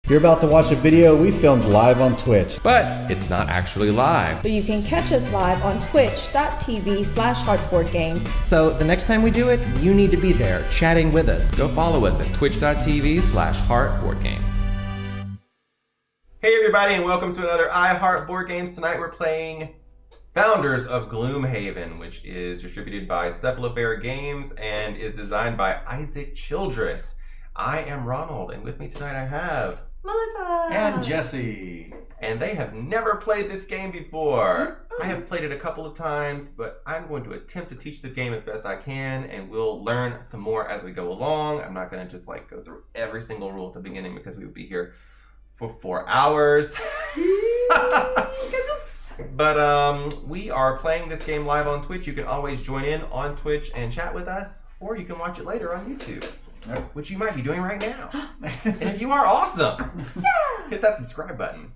You're about to watch a video we filmed live on Twitch. But it's not actually live. But you can catch us live on twitch.tv/heartboardgames. So the next time we do it, you need to be there, chatting with us. Go follow us at twitch.tv/heartboardgames. Hey everybody, and welcome to another iHeartBoardGames. Tonight we're playing Founders of Gloomhaven, which is distributed by Cephalofair Games and is designed by Isaac Childress. I am Ronald, and with me tonight I have Melissa and Jesse. And they have never played this game before. I have played it a couple of times, but I'm going to attempt to teach the game as best I can, and we'll learn some more as we go along. I'm not going to just go through every single rule at the beginning because we would be here for 4 hours. But we are playing this game live on Twitch. You can always join in on Twitch and chat with us, or you can watch it later on YouTube. Which you might be doing right now. And if you are, awesome. Yeah. Hit that subscribe button.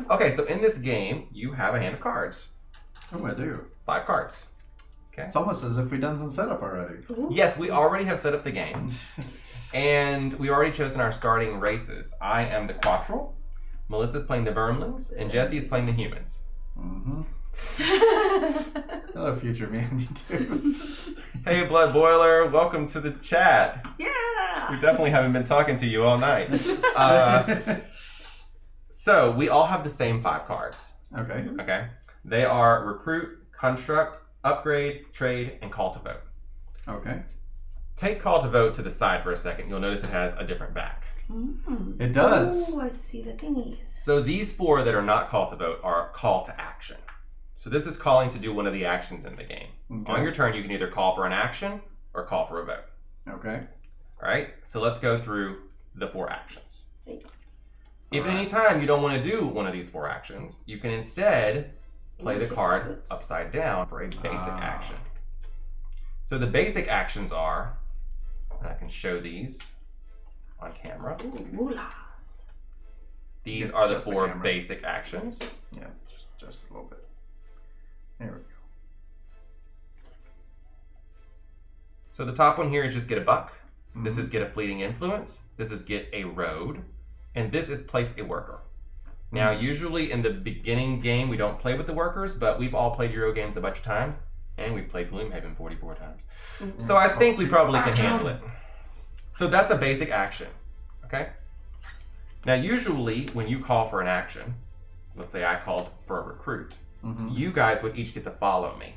Okay, so in this game, you have a hand of cards. Oh, I do. 5 cards. Okay. It's almost as if we've done some setup already. Ooh. Yes, we already have set up the game. And we've already chosen our starting races. I am the Quattro. Melissa's playing the Vermlings. And Jesse is playing the humans. Mm-hmm. Hello, future man, you too. Hey, Blood Boiler, welcome to the chat. Yeah! We definitely haven't been talking to you all night. So, we all have the same 5 cards. Okay. Okay? They are Recruit, Construct, Upgrade, Trade, and Call to Vote. Okay. Take Call to Vote to the side for a second. You'll notice it has a different back. It does. Oh, I see the thingies. So, these 4 that are not Call to Vote are Call to Action. So this is calling to do one of the actions in the game. Okay. On your turn, you can either call for an action or call for a vote. Okay. All right? So let's go through the 4 actions. Right. If at any time you don't want to do one of these 4 actions, you can instead play the card upside down for a basic action. So the basic actions are, and I can show these on camera. Ooh, moolahs. These are the Just the 4 camera. basic actions. Yeah, just a little bit. There we go. So the top one here is just get a buck. This is get a fleeting influence. This is get a road. And this is place a worker. Now, usually in the beginning game, we don't play with the workers, but we've all played Euro games a bunch of times. And we've played Gloomhaven 44 times. So I think we probably can handle it. So that's a basic action, okay? Now, usually when you call for an action, let's say I called for a recruit, you guys would each get to follow me.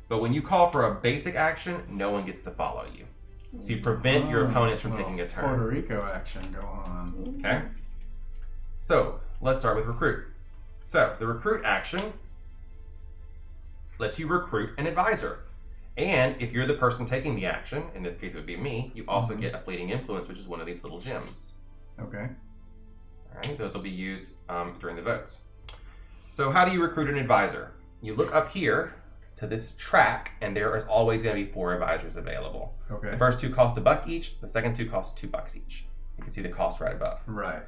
But when you call for a basic action, no one gets to follow you. So you prevent your opponents from taking a turn. Puerto Rico action going on. Okay? So, let's start with recruit. So, the recruit action lets you recruit an advisor. And if you're the person taking the action, in this case it would be me, you also get a fleeting influence, which is one of these little gems. Okay. All right, those will be used during the votes. So how do you recruit an advisor? You look up here to this track, and there is always going to be 4 advisors available. Okay. The first 2 cost $1 each. The second 2 cost $2 each. You can see the cost right above. Right.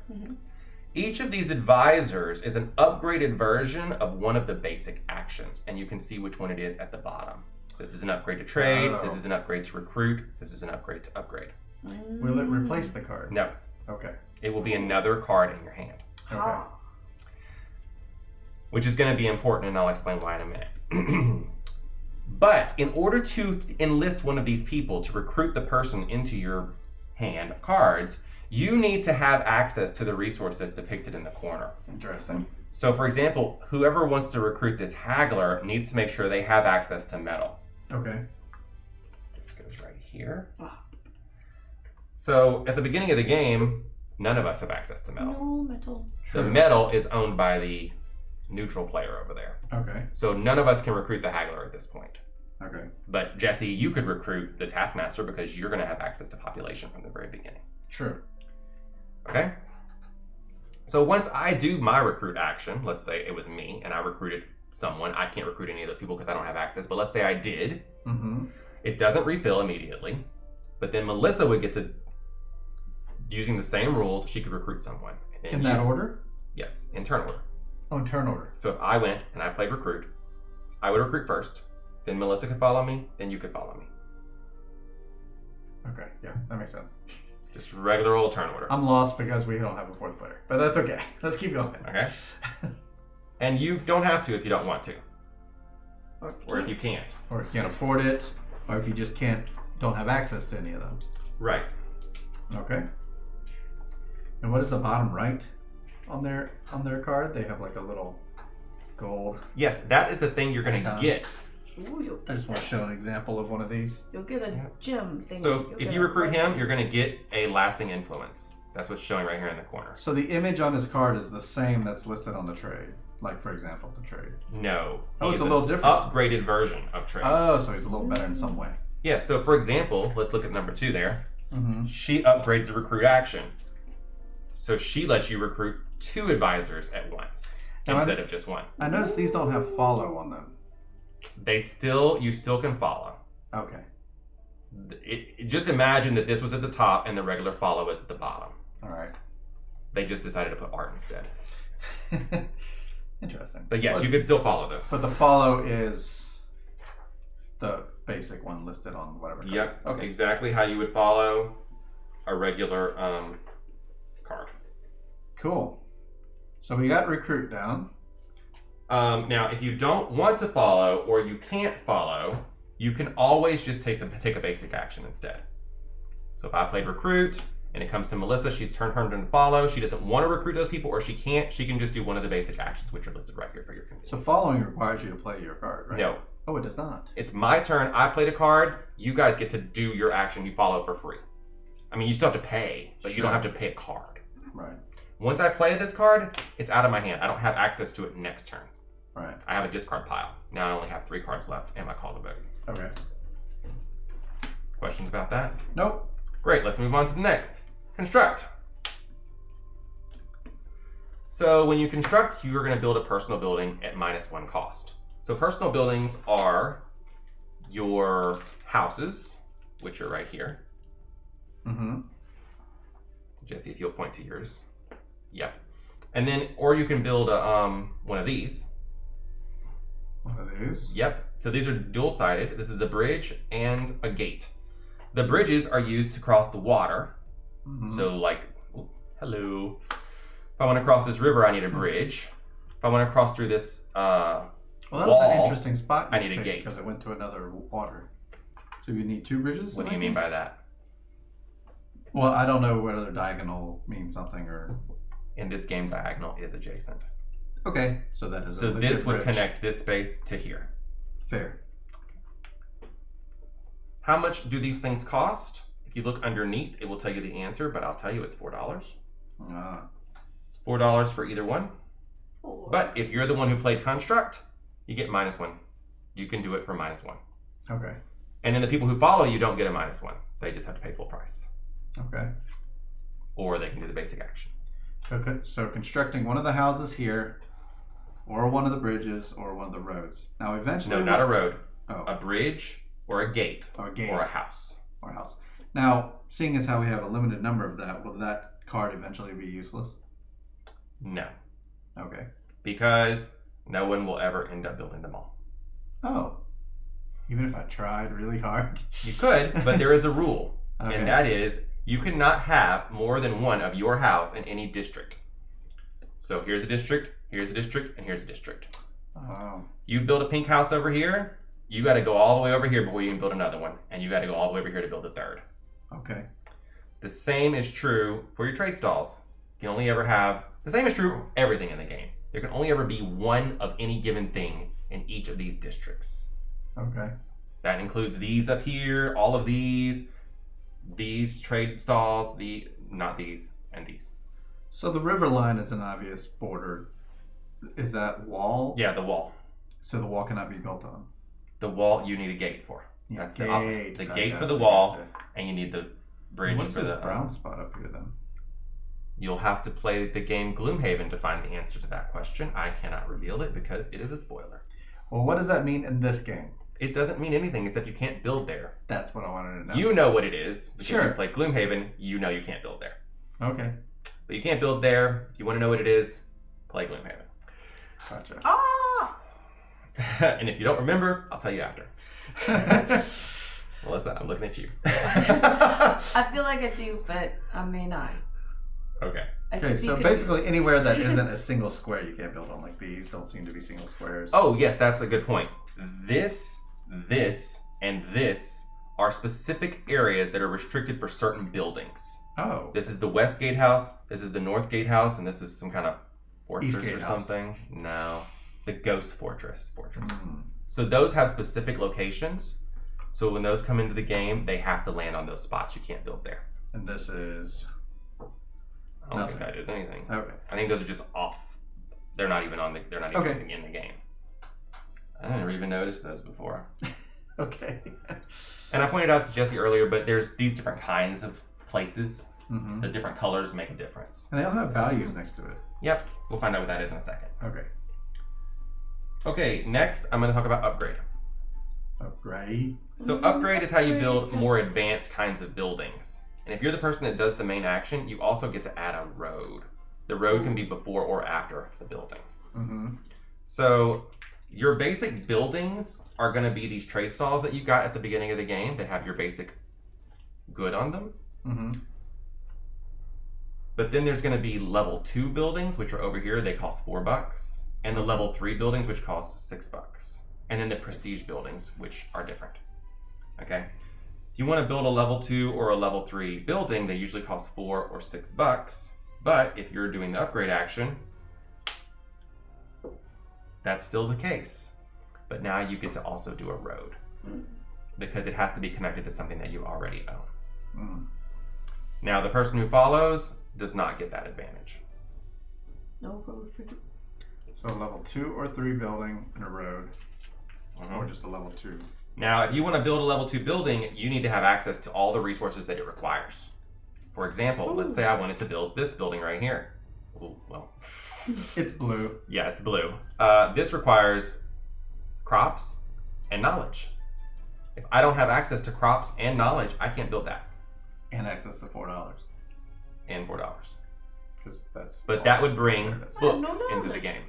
Each of these advisors is an upgraded version of one of the basic actions, and you can see which one it is at the bottom. This is an upgrade to trade. Oh. This is an upgrade to recruit. This is an upgrade to upgrade. Will it replace the card? No, Okay. it will be another card in your hand, Okay. which is going to be important, and I'll explain why in a minute. But in order to enlist one of these people to recruit the person into your hand of cards, you need to have access to the resources depicted in the corner. Interesting. So for example, whoever wants to recruit this haggler needs to make sure they have access to metal. Okay. This goes right here. So at the beginning of the game, none of us have access to metal. No metal. The metal is owned by the neutral player over there. Okay. So none of us can recruit the haggler at this point. Okay. But Jesse, you could recruit the taskmaster because you're going to have access to population from the very beginning. True. Okay? So once I do my recruit action, let's say it was me and I recruited someone. I can't recruit any of those people because I don't have access, but let's say I did. It doesn't refill immediately. But then Melissa would get to, using the same rules, she could recruit someone. And In that order? Yes, in turn order. Oh, in turn order. So if I went and I played recruit, I would recruit first, then Melissa could follow me, then you could follow me. Okay, yeah, that makes sense. Just regular old turn order. I'm lost because we don't have a fourth player, but that's okay. Let's keep going. Okay. And you don't have to if you don't want to, Okay. or if you can't. Or if you can't afford it, or if you just don't have access to any of them. Right. Okay. And what is the bottom right on their card? They have like a little gold. Yes, that is the thing you're gonna get. Ooh, I just want to show an example of one of these. you'll get a gem thing. So if you recruit him, you're gonna get a lasting influence. That's what's showing right here in the corner. So the image on his card is the same that's listed on the trade. Like, for example, the trade. No. Oh, it's he's a little an different. upgraded version of trade. Oh, so he's a little better in some way. Yeah, so for example, let's look at number 2 there. Mm-hmm. She upgrades the recruit action. So she lets you recruit 2 advisors at once Now, instead of just 1. I noticed these don't have follow on them. You still can follow. Okay. Just imagine that this was at the top and the regular follow was at the bottom. All right. They just decided to put art instead. Interesting. But yes, you could still follow this. But the follow is the basic one listed on whatever card. Yep. Okay. Exactly how you would follow a regular card. Cool. So we got recruit down. Now, if you don't want to follow or you can't follow, you can always just take a basic action instead. So if I played recruit and it comes to Melissa, she's turned her into follow. She doesn't want to recruit those people or she can't. She can just do one of the basic actions, which are listed right here for your convenience. So following requires you to play your card, right? No. Oh, it does not. It's my turn. I played a card. You guys get to do your action. You follow for free. I mean, you still have to pay, but you don't have to pay a card. Right. Once I play this card, it's out of my hand. I don't have access to it next turn. Right. I have a discard pile. Now I only have 3 cards left and my call to vote. Okay. Questions about that? Nope. Great, let's move on to the next. Construct. So when you construct, you are going to build a personal building at -1 cost. So personal buildings are your houses, which are right here. Mm-hmm. Jesse, if you'll point to yours. Yep. And then, or you can build a, one of these. One of these? Yep. So these are dual-sided. This is a bridge and a gate. The bridges are used to cross the water. Mm-hmm. So like, oh, hello. If I want to cross this river, I need a bridge. If I want to cross through this Well, that wall, was an interesting spot. I need a gate. Because it went to another water. So you need 2 bridges? What do you mean by that? Well, I don't know whether diagonal means something or... In this game, diagonal is adjacent. Okay, so that is So a legit this would bridge. connect this space to here. Fair. How much do these things cost? If you look underneath, it will tell you the answer, but I'll tell you it's $4. Ah. $4 for either one. Four. But if you're the one who played Construct, you get -1. You can do it for -1. Okay. And then the people who follow you don't get a -1. They just have to pay full price. Okay. Or they can do the basic action. Okay. So constructing one of the houses here, or one of the bridges, or one of the roads. Now eventually... No, not a road. Oh. A bridge or a gate. Or a gate. Or a house. Or a house. Now, seeing as how we have a limited number of that, will that card eventually be useless? No. Okay. Because no one will ever end up building them all. Oh. Even if I tried really hard? You could, but there is a rule. Okay. And that is, you cannot have more than one of your house in any district. So here's a district, here's a district, and here's a district. Oh. You build a pink house over here, you got to go all the way over here before you can build another one. And you got to go all the way over here to build a third. Okay. The same is true for your trade stalls. You can only ever have, the same is true for everything in the game. There can only ever be one of any given thing in each of these districts. Okay. That includes these up here, all of these trade stalls, not these, and these. So the river line is an obvious border. Is that wall? Yeah, the wall. So the wall cannot be built on. The wall you need a gate for. Yeah, That's the opposite. The I gate for gotcha, the wall, gotcha. and you need the bridge What's for this the brown spot up here then? You'll have to play the game Gloomhaven to find the answer to that question. I cannot reveal it because it is a spoiler. Well, what does that mean in this game? It doesn't mean anything except you can't build there. That's what I wanted to know. You know what it is because Sure. you played Gloomhaven. You know you can't build there. Okay. But you can't build there. If you want to know what it is, play Gloomhaven. Gotcha. Ah! And if you don't remember, I'll tell you after. Melissa, I'm looking at you. I feel like I do, but I may not. Okay. I Okay, could be so confused. basically anywhere that isn't a single square you can't build on. Like these don't seem to be single squares. Oh, yes, that's a good point. This, and this are specific areas that are restricted for certain buildings. Oh. This is the West Gatehouse, this is the North Gatehouse, and this is some kind of fortress East or Gatehouse. something. No, the Ghost Fortress. Mm-hmm. So those have specific locations. So when those come into the game, they have to land on those spots. You can't build there. And this is... I don't think that is anything. Okay. I think those are just off. They're not even on the. They're not even Okay. in the game. I never even noticed those before. Okay. And I pointed out to Jesse earlier, but there's these different kinds of places. Mm-hmm. The different colors make a difference. And they all have values next to it. Yep, we'll find out what that is in a second. Okay. Okay, next I'm going to talk about upgrade. Upgrade. So upgrade is how you build more advanced kinds of buildings. And if you're the person that does the main action, you also get to add a road. The road can be before or after the building. Mm-hmm. So your basic buildings are going to be these trade stalls that you got at the beginning of the game that have your basic good on them. Mm-hmm. But then there's going to be level 2 buildings, which are over here. They cost $4. And the level 3 buildings, which cost $6. And then the prestige buildings, which are different. Okay? If you want to build a level 2 or a level 3 building, they usually cost $4 or $6. But if you're doing the upgrade action, that's still the case. But now you get to also do a road. Because it has to be connected to something that you already own. Mm. Now, the person who follows does not get that advantage. No road for you. So a level 2 or 3 building and a road. Mhm. Or just a level 2. Now, if you want to build a level 2 building, you need to have access to all the resources that it requires. For example, let's say I wanted to build this building right here. Ooh, well, It's blue. yeah, it's blue. This requires crops and knowledge. If I don't have access to crops and knowledge, I can't build that. And access to $4. And $4. Because that's... But that would bring There it is. I have no books into the knowledge. game.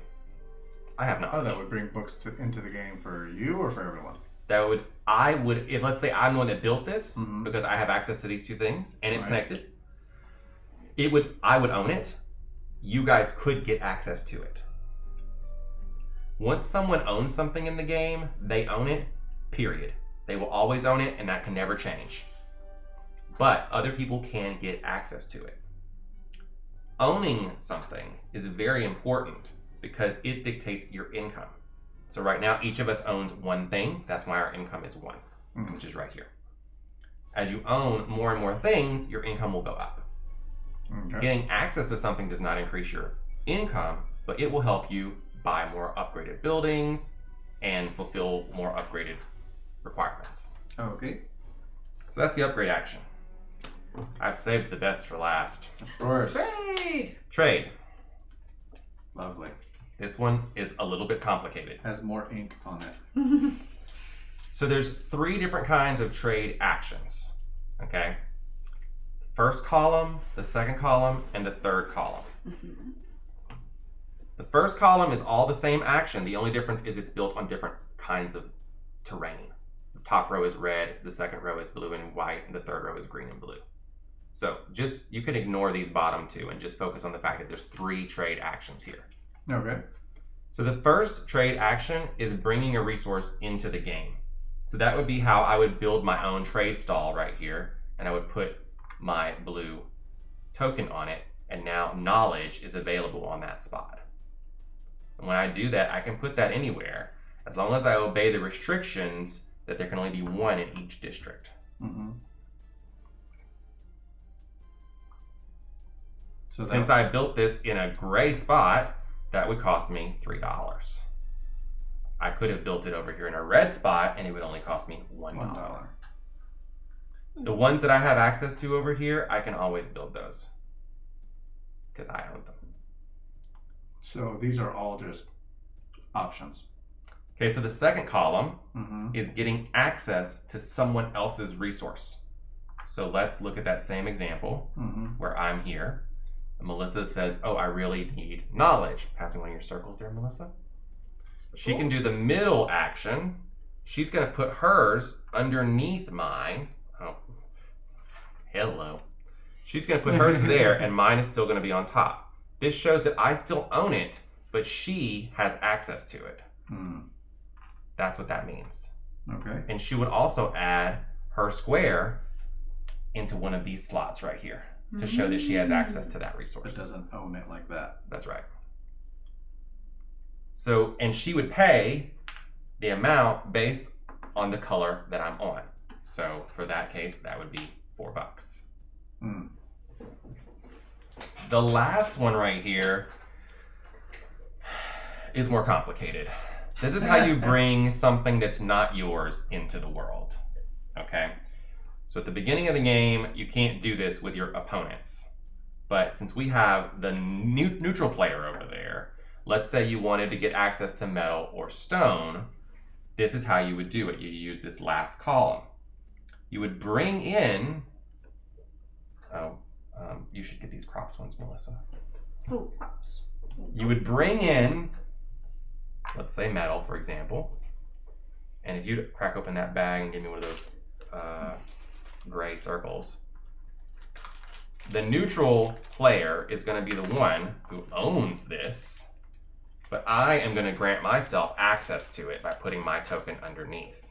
I have Oh, knowledge. that would bring books into the game for you or for everyone? If let's say I'm the one that built this Mhm. because I have access to these two things and it's Right. connected, I would own it. You guys could get access to it. Once someone owns something in the game, they own it, period. They will always own it and that can never change. But other people can get access to it. Owning something is very important because it dictates your income. So right now, each of us owns one thing. That's why our income is 1, which is right here. As you own more and more things, your income will go up. Okay. Getting access to something does not increase your income, but it will help you buy more upgraded buildings and fulfill more upgraded requirements. Okay. So that's the upgrade action. I've saved the best for last. Of course. Trade. Trade. Lovely. This one is a little bit complicated. Has more ink on it. So there's 3 different kinds of trade actions. Okay? First column, the second column, and the third column. The first column is all the same action. The only difference is it's built on different kinds of terrain. The top row is red, the second row is blue and white, and the third row is green and blue. So you can ignore these bottom 2 and just focus on the fact that there's 3 trade actions here. Okay. So the first trade action is bringing a resource into the game. So that would be how I would build my own trade stall right here, and I would put my blue token on it, and now knowledge is available on that spot. And when I do that, I can put that anywhere, as long as I obey the restrictions that there can only be 1 in each district. Mm-hmm. So Since I built this in a gray spot, that would cost me $3. I could have built it over here in a red spot and it would only cost me $1. $1. The ones that I have access to over here, I can always build those because I own them. So these are all just options. Okay, so the second column Mm-hmm. is getting access to someone else's resource. So let's look at that same example Mm-hmm. where I'm here. Melissa says, oh, I really need knowledge. Pass me one of your circles there, Melissa. She can do the middle action she's going to put hers underneath mine. Oh, hello. She's going to put hers there, and mine is still going to be on top. This shows that I still own it, but she has access to it. That's what that means. Okay. And she would also add her square into one of these slots right here to show that she has access to that resource. It doesn't own it like that. That's right. So, and she would pay the amount based on the color that I'm on. So for that case, that would be $4. The last one right here is more complicated. This is how you bring something that's not yours into the world. Okay? So at the beginning of the game, you can't do this with your opponents. But since we have the neutral player over there, let's say you wanted to get access to metal or stone, this is how you would do it. You use this last column. You would bring in, you should get these crops ones, Melissa. Oh, crops. You would bring in, let's say metal, for example. And if you crack open that bag and give me one of those gray circles, the neutral player is going to be the one who owns this, but I am going to grant myself access to it by putting my token underneath.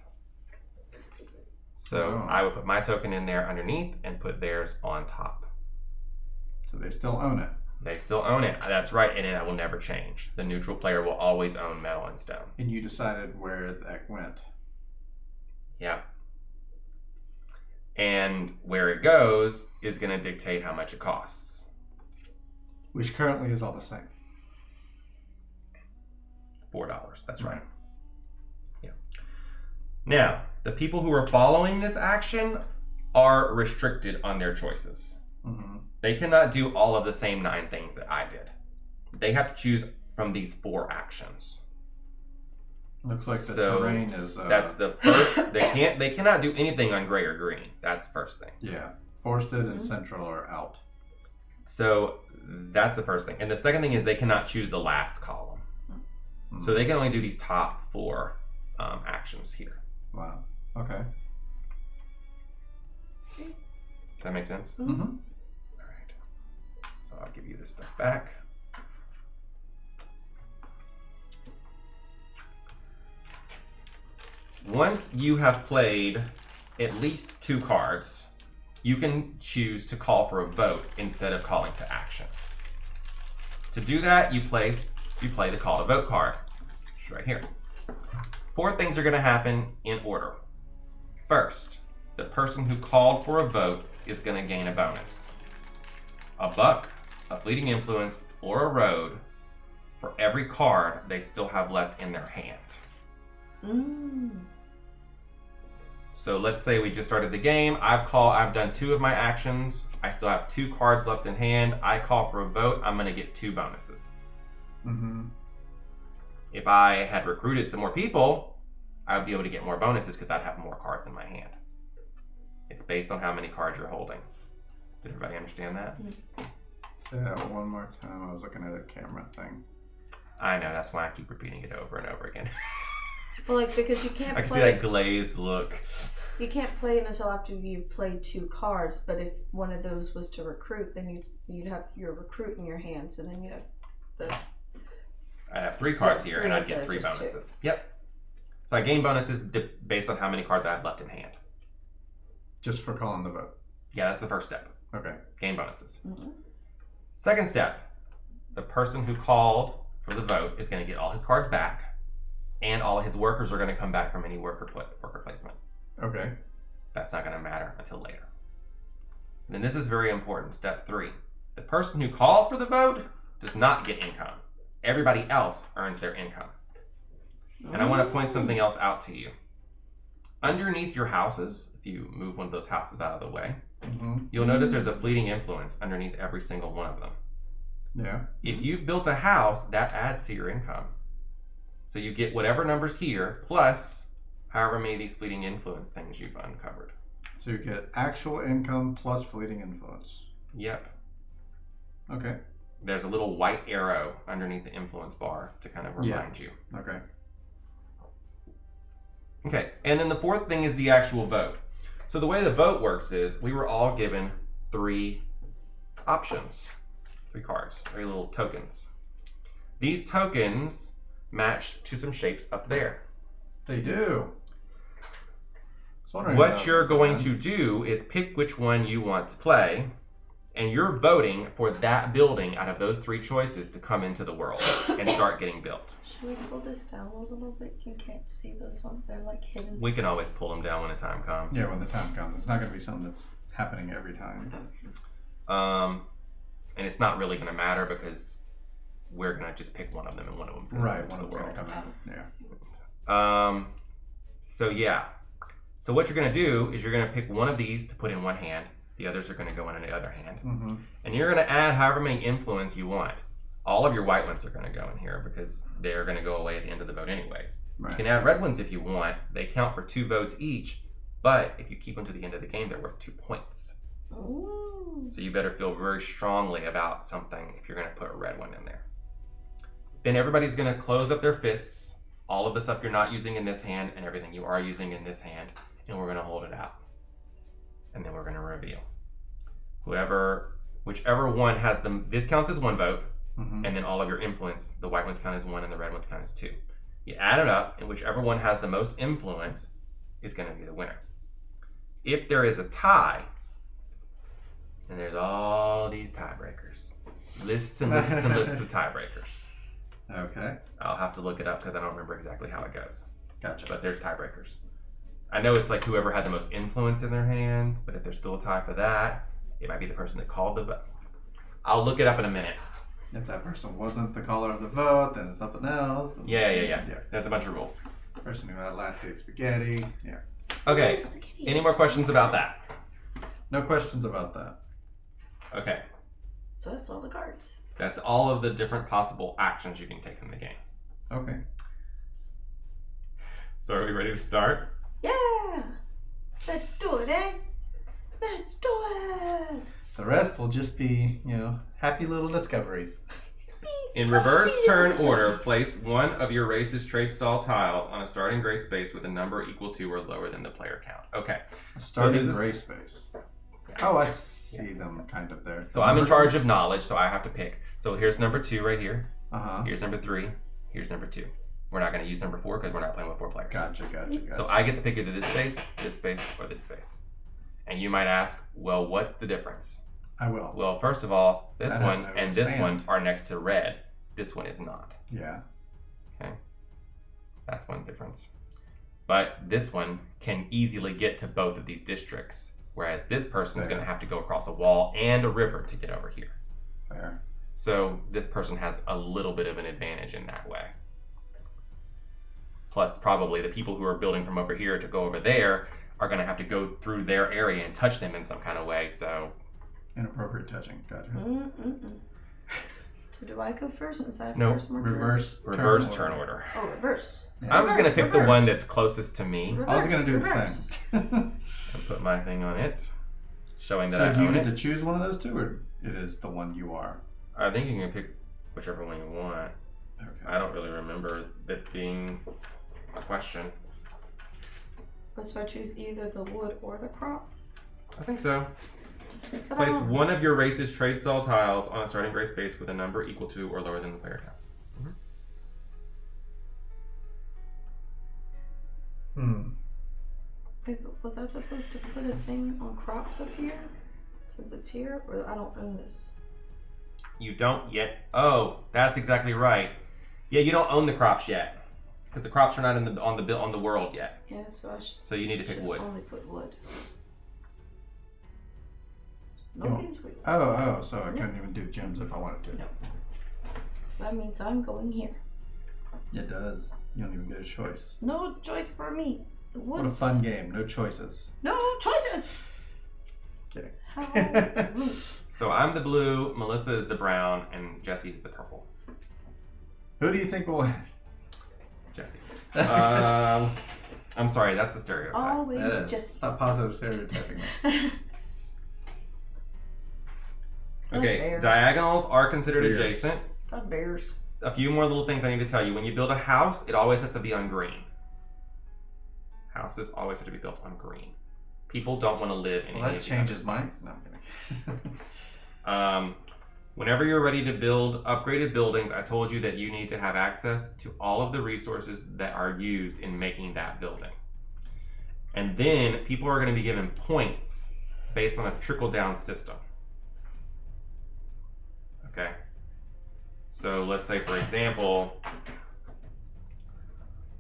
So I would put my token in there underneath and put theirs on top. So they still own it. They still own it. That's right, and it will never change. The neutral player will always own metal and stone. And you decided where that went. Yep. And where it goes is going to dictate how much it costs. Which currently is all the same. $4. That's right. Yeah. Now, the people who are following this action are restricted on their choices. They cannot do all of the same 9 things that I did. They have to choose from these 4 actions. Looks like the terrain is. That's the first. They cannot do anything on gray or green. That's the first thing. Yeah, forested and central are out. So that's the first thing. And the second thing is they cannot choose the last column. So they can only do these top 4 actions here. Wow. Okay. Does that make sense? Mm-hmm. All right. So I'll give you this stuff back. Once you have played at least 2 cards, you can choose to call for a vote instead of calling to action. To do that, you play the call to vote card. It's right here. 4 things are going to happen in order. First, the person who called for a vote is going to gain a bonus. A buck, a fleeting influence, or a road for every card they still have left in their hand. So let's say we just started the game. I've done 2 of my actions. I still have 2 cards left in hand. I call for a vote. I'm going to get 2 bonuses. If I had recruited some more people, I would be able to get more bonuses because I'd have more cards in my hand. It's based on how many cards you're holding. Did everybody understand that? Say that one more time. I was looking at a camera thing. I know, that's why I keep repeating it over and over again. Well, like, because you can't I can play. see that glazed look. You can't play it until after you've played 2 cards. But if one of those was to recruit, then you'd have your recruit in your hands, and then you'd have the. I have 3 cards here, 3 and I'd instead get of 3 just 2. bonuses. Yep. So I gain bonuses based on how many cards I have left in hand. Just for calling the vote. Yeah, that's the first step. Okay. Gain bonuses. Second step, the person who called for the vote is going to get all his cards back, and all of his workers are going to come back from any worker placement. Okay. That's not going to matter until later. And then this is very important. Step 3. The person who called for the vote does not get income. Everybody else earns their income. And I want to point something else out to you. Underneath your houses, if you move one of those houses out of the way, you'll notice there's a fleeting influence underneath every single one of them. Yeah. If you've built a house, that adds to your income. So you get whatever numbers here, plus however many of these fleeting influence things you've uncovered. So you get actual income plus fleeting influence. Yep. Okay. There's a little white arrow underneath the influence bar to kind of remind you. Okay. Okay, and then the fourth thing is the actual vote. So the way the vote works is we were all given 3 options, 3 cards, 3 little tokens. These tokens match to some shapes up there. They do. What you're going to do is pick which one you want to play, and you're voting for that building out of those 3 choices to come into the world and start getting built. Should we pull this down a little bit? You can't see those on. They're like hidden. We can always pull them down when the time comes. Yeah, when the time comes. It's not going to be something that's happening every time. And it's not really going to matter because we're going to just pick one of them and one of them's going to Right, one of them's going to come out. Yeah. So yeah. So what you're going to do is you're going to pick one of these to put in one hand. The others are going to go in the other hand. Mm-hmm. And you're going to add however many influence you want. All of your white ones are going to go in here because they're going to go away at the end of the vote anyways. Right. You can add red ones if you want. They count for 2 votes each. But if you keep them to the end of the game, they're worth 2 points. Ooh. So you better feel very strongly about something if you're going to put a red one in there. Then everybody's going to close up their fists. All of the stuff you're not using in this hand and everything you are using in this hand. And we're going to hold it out. And then we're going to reveal. Whichever one has them, this counts as 1 vote. Mm-hmm. And then all of your influence, the white ones count as 1 and the red ones count as 2. You add it up, and whichever one has the most influence is going to be the winner. If there is a tie, and there's all these tiebreakers. Lists and lists and lists of tiebreakers. Okay. I'll have to look it up because I don't remember exactly how it goes. Gotcha. But there's tiebreakers. I know it's like whoever had the most influence in their hand, but if there's still a tie for that, it might be the person that called the vote. I'll look it up in a minute. If that person wasn't the caller of the vote, then it's something else. Yeah. There's a bunch of rules. The person who had last ate spaghetti. Yeah. Okay. Any more questions about that? No questions about that. Okay. So that's all the cards. That's all of the different possible actions you can take in the game. Okay. So are we ready to start? Yeah! Let's do it, eh? Let's do it! The rest will just be, happy little discoveries. In reverse turn order, place one of your race's trade stall tiles on a starting gray space with a number equal to or lower than the player count. Okay. Starting this is- gray space. Oh, I see them kind of there. So I'm in charge of knowledge, so I have to pick. So here's number 2 right here. Uh-huh. Here's number 3. Here's number 2. We're not going to use number 4 because we're not playing with 4 players. Gotcha. So I get to pick either this space, or this space. And you might ask, well, what's the difference? I will. Well, first of all, this That has one no and this sand. one are next to red. This one is not. Yeah. Okay. That's one difference. But this one can easily get to both of these districts, whereas this person's Fair. going to have to go across a wall and a river to get over here. Fair. So this person has a little bit of an advantage in that way. Plus, probably the people who are building from over here to go over there are going to have to go through their area and touch them in some kind of way. So Inappropriate touching. Gotcha. So do I go first since I have No, first marker? reverse turn order. Oh, reverse. Yeah. I'm just going to pick the Reverse. one that's closest to me I was going to do the Reverse. same. and put my thing on it, showing that So I do you own get it. to choose one of those two, or it is the one you are? I think you can pick whichever one you want. Okay. I don't really remember it being a question. So I choose either the wood or the crop? I think so. But I Place don't- one of your race's trade stall tiles on a starting gray space with a number equal to or lower than the player count. Wait, but was I supposed to put a thing on crops up here? Since it's here? Or I don't own this? You don't yet. Oh, that's exactly right. Yeah, you don't own the crops yet because the crops are not in on the world yet. Yeah, so I should, So you need to pick wood. only put wood. No No. games wood. Oh, so I couldn't even do gems if I wanted to. No. So that means I'm going here. It does. You don't even get a choice. No choice for me. The woods. What a fun game. No choices. No choices! Kidding. How rude. So I'm the blue, Melissa is the brown, and Jesse is the purple. Who do you think will win? Jesse. I'm sorry, that's a stereotype. Always That is. just Stop positive stereotyping me. Okay, bears. diagonals are considered Bears. adjacent. the bears. A few more little things I need to tell you. When you build a house, it always has to be on green. houses always have to be built on green. People don't want to live in any That of the changes other mine. spots. No, I'm kidding. Whenever you're ready to build upgraded buildings, I told you that you need to have access to all of the resources that are used in making that building. And then people are going to be given points based on a trickle-down system. Okay? So let's say, for example,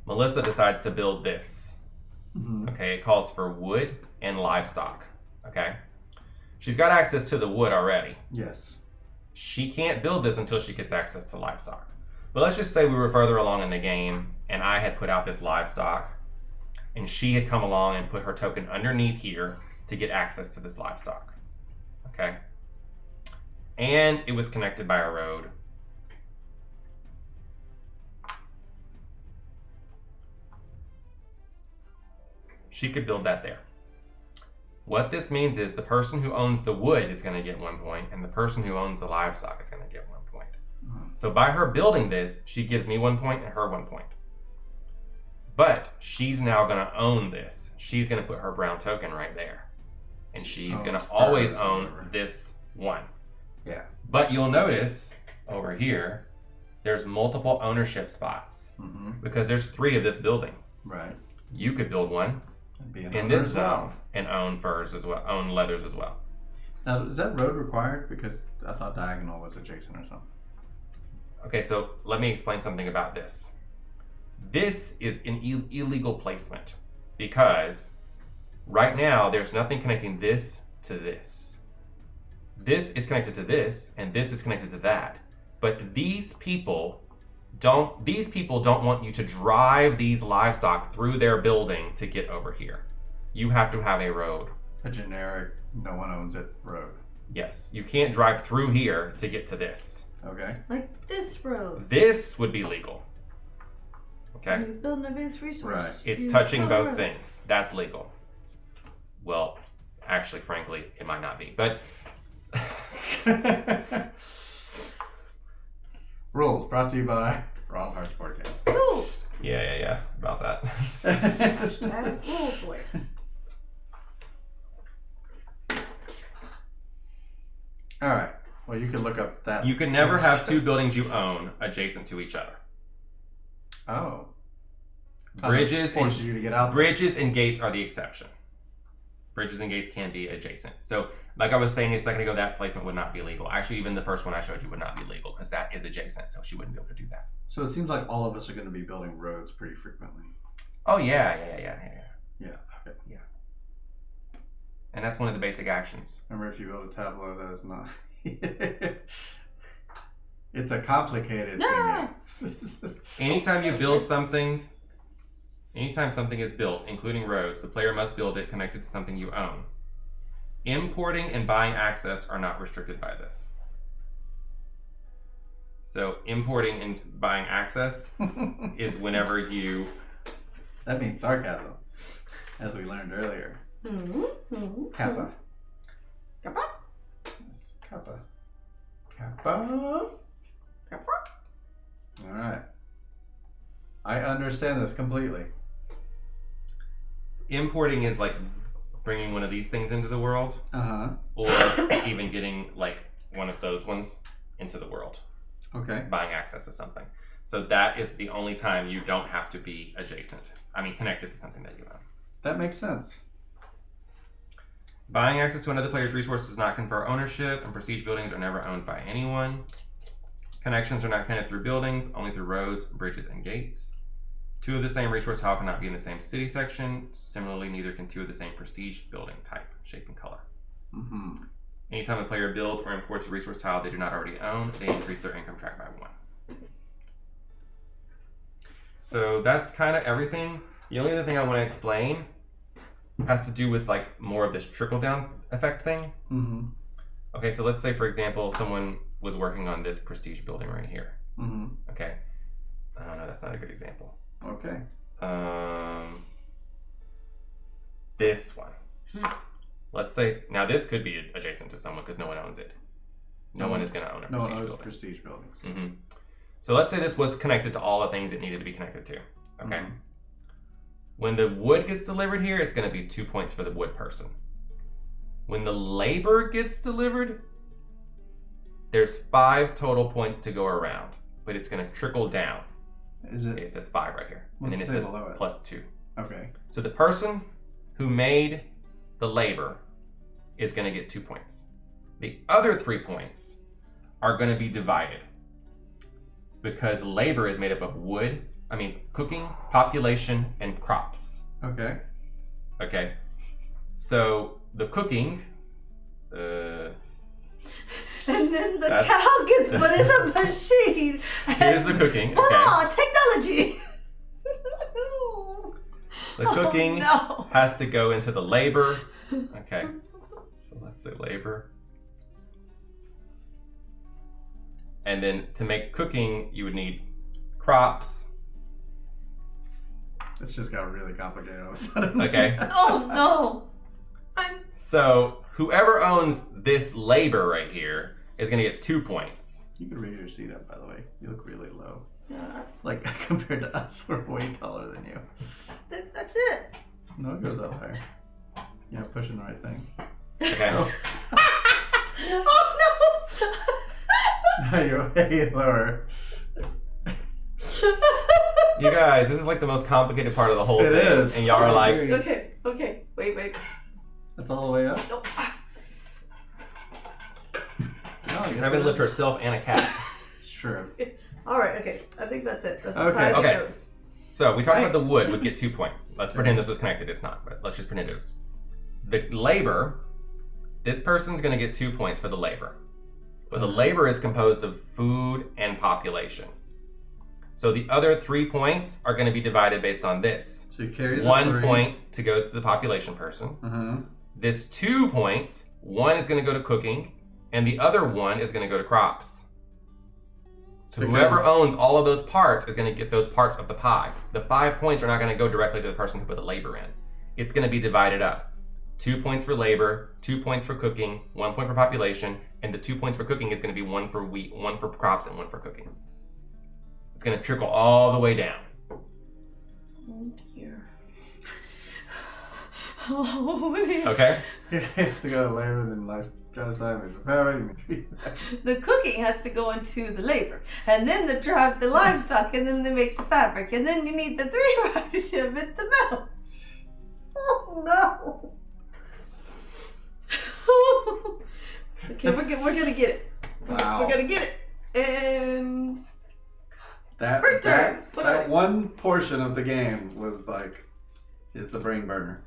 Melissa decides to build this. Okay, it calls for wood and livestock. Okay? She's got access to the wood already. Yes. She can't build this until she gets access to livestock. But let's just say we were further along in the game and I had put out this livestock and she had come along and put her token underneath here to get access to this livestock. Okay? And it was connected by a road. She could build that there. What this means is the person who owns the wood is going to get 1 point, and the person who owns the livestock is going to get 1 point. So by her building this, she gives me 1 point and her 1 point. But she's now going to own this. She's going to put her brown token right there. And she's going to always own this one. Yeah. But you'll notice over here, there's multiple ownership spots because there's 3 of this building. Right. You could build one in this zone and own furs as well, own leathers as well. Now, is that road required? Because I thought diagonal was adjacent or something. Okay, so let me explain something about this. This is an illegal placement because right now there's nothing connecting this to this. This is connected to this, and this is connected to that. But these people don't want you to drive these livestock through their building to get over here. You have to have a road. A generic, no one owns it road. Yes, you can't drive through here to get to this. Okay. Like this road. This would be legal. Okay? You build an advanced resource. Right. It's You touching build both road. things. That's legal. Well, actually, frankly, it might not be. But Rules brought to you by Ron Hart's Podcast. Rules. yeah, about that. Hashtag rules boy. All right. Well, you can look up that. You can never have 2 buildings you own adjacent to each other. Oh. Bridges and forces you to get out there. Bridges and gates are the exception. Bridges and gates can be adjacent. So, like I was saying a second ago, that placement would not be legal. Actually, even the first one I showed you would not be legal because that is adjacent, so she wouldn't be able to do that. So it seems like all of us are going to be building roads pretty frequently. Oh, yeah. Yeah. Okay. And that's one of the basic actions. Remember, if you build a tableau, that is not. It's a complicated No. thing. Anytime you build something, anytime something is built, including roads, the player must build it connected to something you own. Importing and buying access are not restricted by this. So importing and buying access is whenever you... That means sarcasm, as we learned earlier. Kappa. Kappa. Yes, Kappa. Kappa. Kappa. All right. I understand this completely. Importing is like bringing one of these things into the world, or even getting like one of those ones into the world. Okay. Buying access to something. So that is the only time you don't have to be adjacent. I mean, connected to something that you own. That makes sense. Buying access to another player's resource does not confer ownership, and prestige buildings are never owned by anyone. Connections are not connected through buildings, only through roads, bridges, and gates. 2 of the same resource tile cannot be in the same city section. Similarly, neither can 2 of the same prestige building type, shape, and color. Anytime a player builds or imports a resource tile they do not already own, they increase their income track by 1. So that's kind of everything. The only other thing I want to explain has to do with like more of this trickle down effect thing. Okay, so let's say for example someone was working on this prestige building right here. Okay, no, that's not a good example. Okay. This one. Let's say now this could be adjacent to someone because no one owns it. No one is going to own a No one prestige owns building. prestige buildings. So let's say this was connected to all the things it needed to be connected to. Okay. When the wood gets delivered here, it's going to be 2 points for the wood person. When the labor gets delivered, there's 5 total points to go around, but it's going to trickle down. Is it? Okay, it says 5 right here. What's And then it it says below it? plus 2. Okay. So the person who made the labor is going to get 2 points. The other 3 points are going to be divided because labor is made up of cooking, population, and crops. Okay. Okay. So the cooking, and then the cow gets put in the machine. Here's the cooking. Okay. Voila, technology. The cooking no. has to go into the labor. Okay. So let's say labor. And then to make cooking, you would need crops. This just got really complicated all of a sudden. Okay. Oh no. So whoever owns this labor right here is going to get 2 points. You can raise your seat up, by the way. You look really low. Like, compared to us, we're way taller than you. That's it. No, it goes up higher. You're not pushing the right thing. Okay. Oh no. No, you're way lower. You guys, this is like the most complicated part of the whole It thing. is. And y'all are like, Okay. Wait. That's all the way up? Nope. No, I she's guess having to it lift is. herself and a cat. It's true. Alright, okay. I think that's it. That's as Okay. high as Okay. it goes. So we talked about the wood would get 2 points. Let's pretend this was connected. It's not, but let's just pretend it is. The labor, this person's going to get 2 points for the labor. But the labor is composed of food and population. So the other 3 points are going to be divided based on this. So you carry the 1 3. point to goes to the population person. Mm-hmm. This 2 points, 1 is going to go to cooking, and the other 1 is going to go to crops. So Because- whoever owns all of those parts is going to get those parts of the pie. The 5 points are not going to go directly to the person who put the labor in. It's going to be divided up. 2 points for labor, 2 points for cooking, 1 point for population, and the 2 points for cooking is going to be 1 for wheat, 1 for crops, and 1 for cooking. It's going to trickle all the way down. Oh dear. Oh dear. Okay? It has to go to labor and then life drives time. The cooking has to go into the labor, and then they drive the livestock, and then they make the fabric, and then you need the 3 rocket ship at the metal. Oh no. Okay, we're gonna get it. Wow. We're gonna get it. And That, First turn. Put that it. one portion of the game was like, is the brain burner.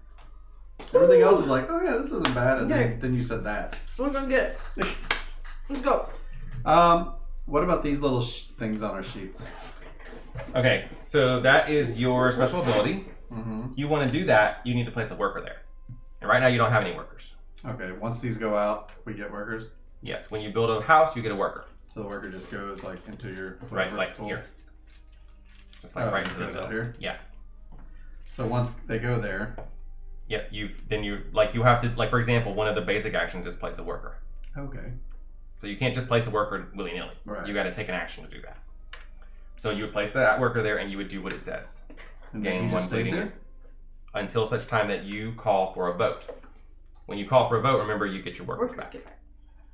Everything else was like, oh yeah, this isn't bad. And Okay. then you said that. we're gonna get it. Let's go. What about these little things on our sheets? Okay, so that is your special ability. Mm-hmm. You want to do that, you need to place a worker there. And right now you don't have any workers. Okay, once these go out, we get workers. Yes, when you build a house, you get a worker. So the worker just goes like into your Right, whatever like tool. here. Just like right into the goes out middle. here. Yeah. So once they go there, Yeah, you have to, like, for example, one of the basic actions is place a worker. okay. So you can't just place a worker willy-nilly. Right. You got to take an action to do that. So you would place that worker there and you would do what it says. And Gain he 1 just stays bleeding here? until such time that you call for a vote. When you call for a vote, remember you get your workers back.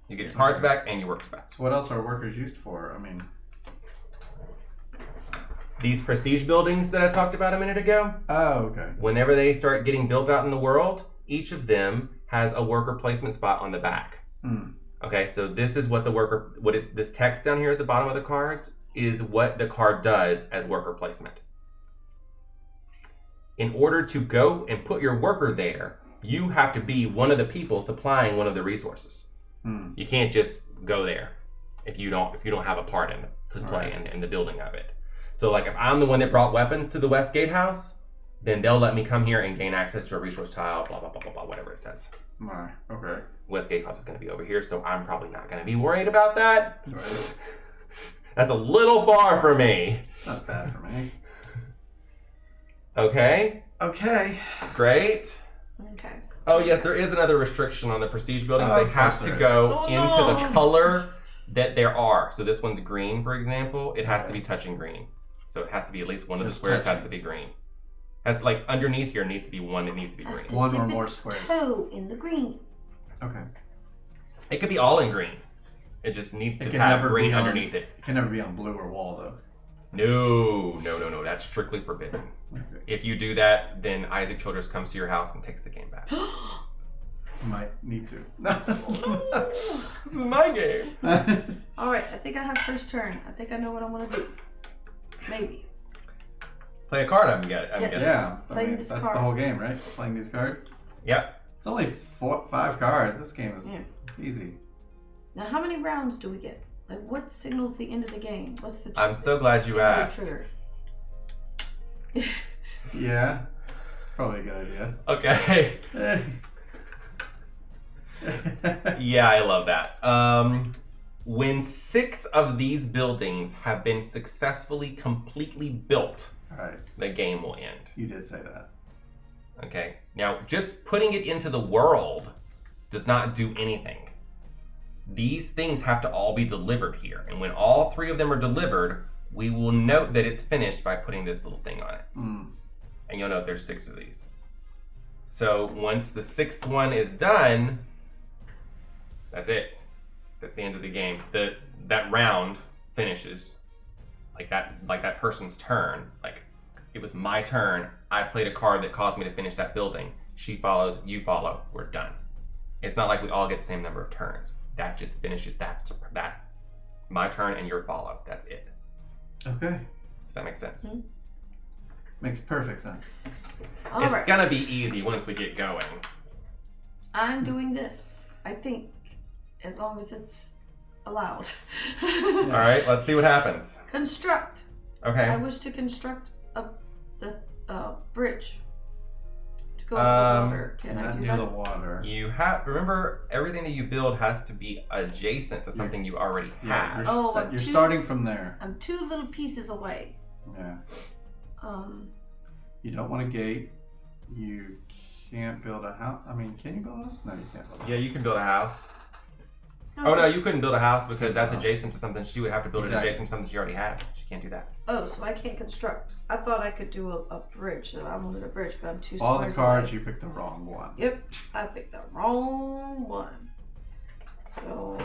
You get your cards back and your workers back. So what else are workers used for? I mean, These prestige buildings that I talked about a minute ago, oh, okay. whenever they start getting built out in the world, each of them has a worker placement spot on the back. Hmm. Okay, so this is what this text down here at the bottom of the cards is what the card does as worker placement. In order to go and put your worker there, you have to be one of the people supplying one of the resources. Hmm. You can't just go there if you don't have a part in to play Right. in the building of it. So like if I'm the one that brought weapons to the Westgate house, then they'll let me come here and gain access to a resource tile, blah, blah, blah, blah, blah, whatever it says. My, okay. Westgate house is going to be over here, so I'm probably not going to be worried about that. Right. That's a little far for me. Not bad for me. Okay, Okay. great. Okay. Oh yes, there is another restriction on the prestige buildings. Oh, They of have course to there go is. into Oh, the no. color that there are. So this one's green, for example. It has to be touching green. So it has to be at least one of the Just squares has touching. to be green. Has like underneath here needs to be one that needs to be Has green. to One dip or more its squares. toe in the green. Okay. It could be all in green. It just needs to It can have never green be on- underneath it. It can never be on blue or wall though. No. That's strictly forbidden. Okay. If you do that, then Isaac Childress comes to your house and takes the game back. Might need to. This is my game. Alright, I think I have first turn. I think I know what I want to do. Maybe. Play a card, I'm guessing. Yes. Yeah, Playing this that's card. the whole game, right? Playing these cards. Yep. It's only 5 cards. This game is easy. Now, how many rounds do we get? Like, what signals the end of the game? What's the I'm so glad you asked. trigger? Yeah, probably a good idea. Okay. Yeah, I love that. When 6 of these buildings have been successfully completely built, All right, the game will end. you did say that. Okay. Now, just putting it into the world does not do anything. These things have to all be delivered here. And when all 3 of them are delivered, we will note that it's finished by putting this little thing on it. And you'll note there's 6 of these. So once the 6th one is done, that's it. That's the end of the game. That round finishes. Like that person's turn. Like, it was my turn. I played a card that caused me to finish that building. She follows, you follow, we're done. It's not like we all get the same number of turns. That just finishes that. My turn and your follow. That's it. Okay, Does that make sense? makes perfect sense. All It's right. gonna be easy once we get going. I'm doing this. I think, as long as it's allowed. All right, let's see what happens. Construct. I Okay. wish to construct the bridge to go over the water. Can I Not do near that? the water. You have remember everything that you build has to be adjacent to something you already Yeah, have. you're starting from there. I'm 2 little pieces away. Yeah. You don't want a gate. You can't build a house. I mean, can you build a house? No, you can't build a house. Yeah, you can build a house. Oh no, you couldn't build a house because that's adjacent to something. She would have to build it adjacent to something she already has. She can't do that. Oh, so I can't construct. I thought I could do a bridge, so I wanted a bridge, but I'm 2 All the squares cards, away. you picked the wrong one. Yep, I picked the wrong one. So,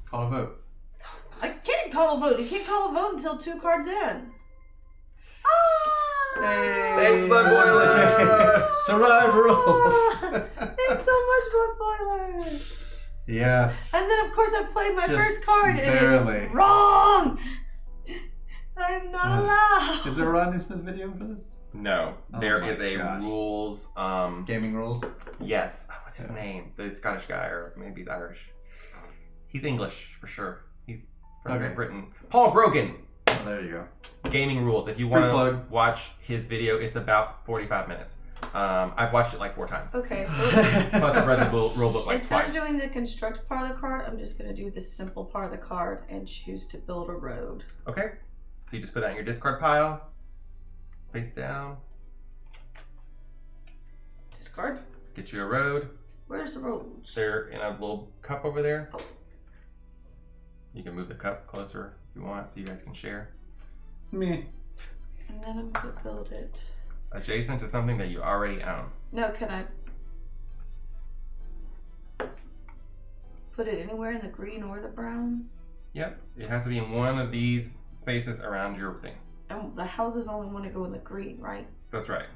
Call a vote. I can't call a vote. You can't call a vote until 2 cards in. Ah! Thanks, Blood Boiler. Survive rules. Thanks so much, Blood Boiler. Yes. And then, of course, I played my Just first card, and barely. it's wrong. I'm not allowed. Is there a Rodney Smith video for this? No, Oh there my is a gosh. rules. Gaming rules? Yes. Oh, what's his name? The Scottish guy, or maybe he's Irish. He's English for sure. He's from Great Britain. Paul Grogan. Oh, there you go. Gaming rules. If you Free want to plug. watch his video, it's about 45 minutes. I've watched it like 4 times. Okay. Plus, I've read the rule book like Instead twice. of doing the construct part of the card, I'm just going to do this simple part of the card and choose to build a road. Okay. So you just put that in your discard pile, face down, Discard. get you a road. Where's the roads? They're in a little cup over there. Oh. You can move the cup closer if you want so you guys can share. Me. And then I'm going to build it. Adjacent to something that you already own. No, can I put it anywhere in the green or the brown? Yep. It has to be in one of these spaces around your thing. And the houses only want to go in the green, right? That's right.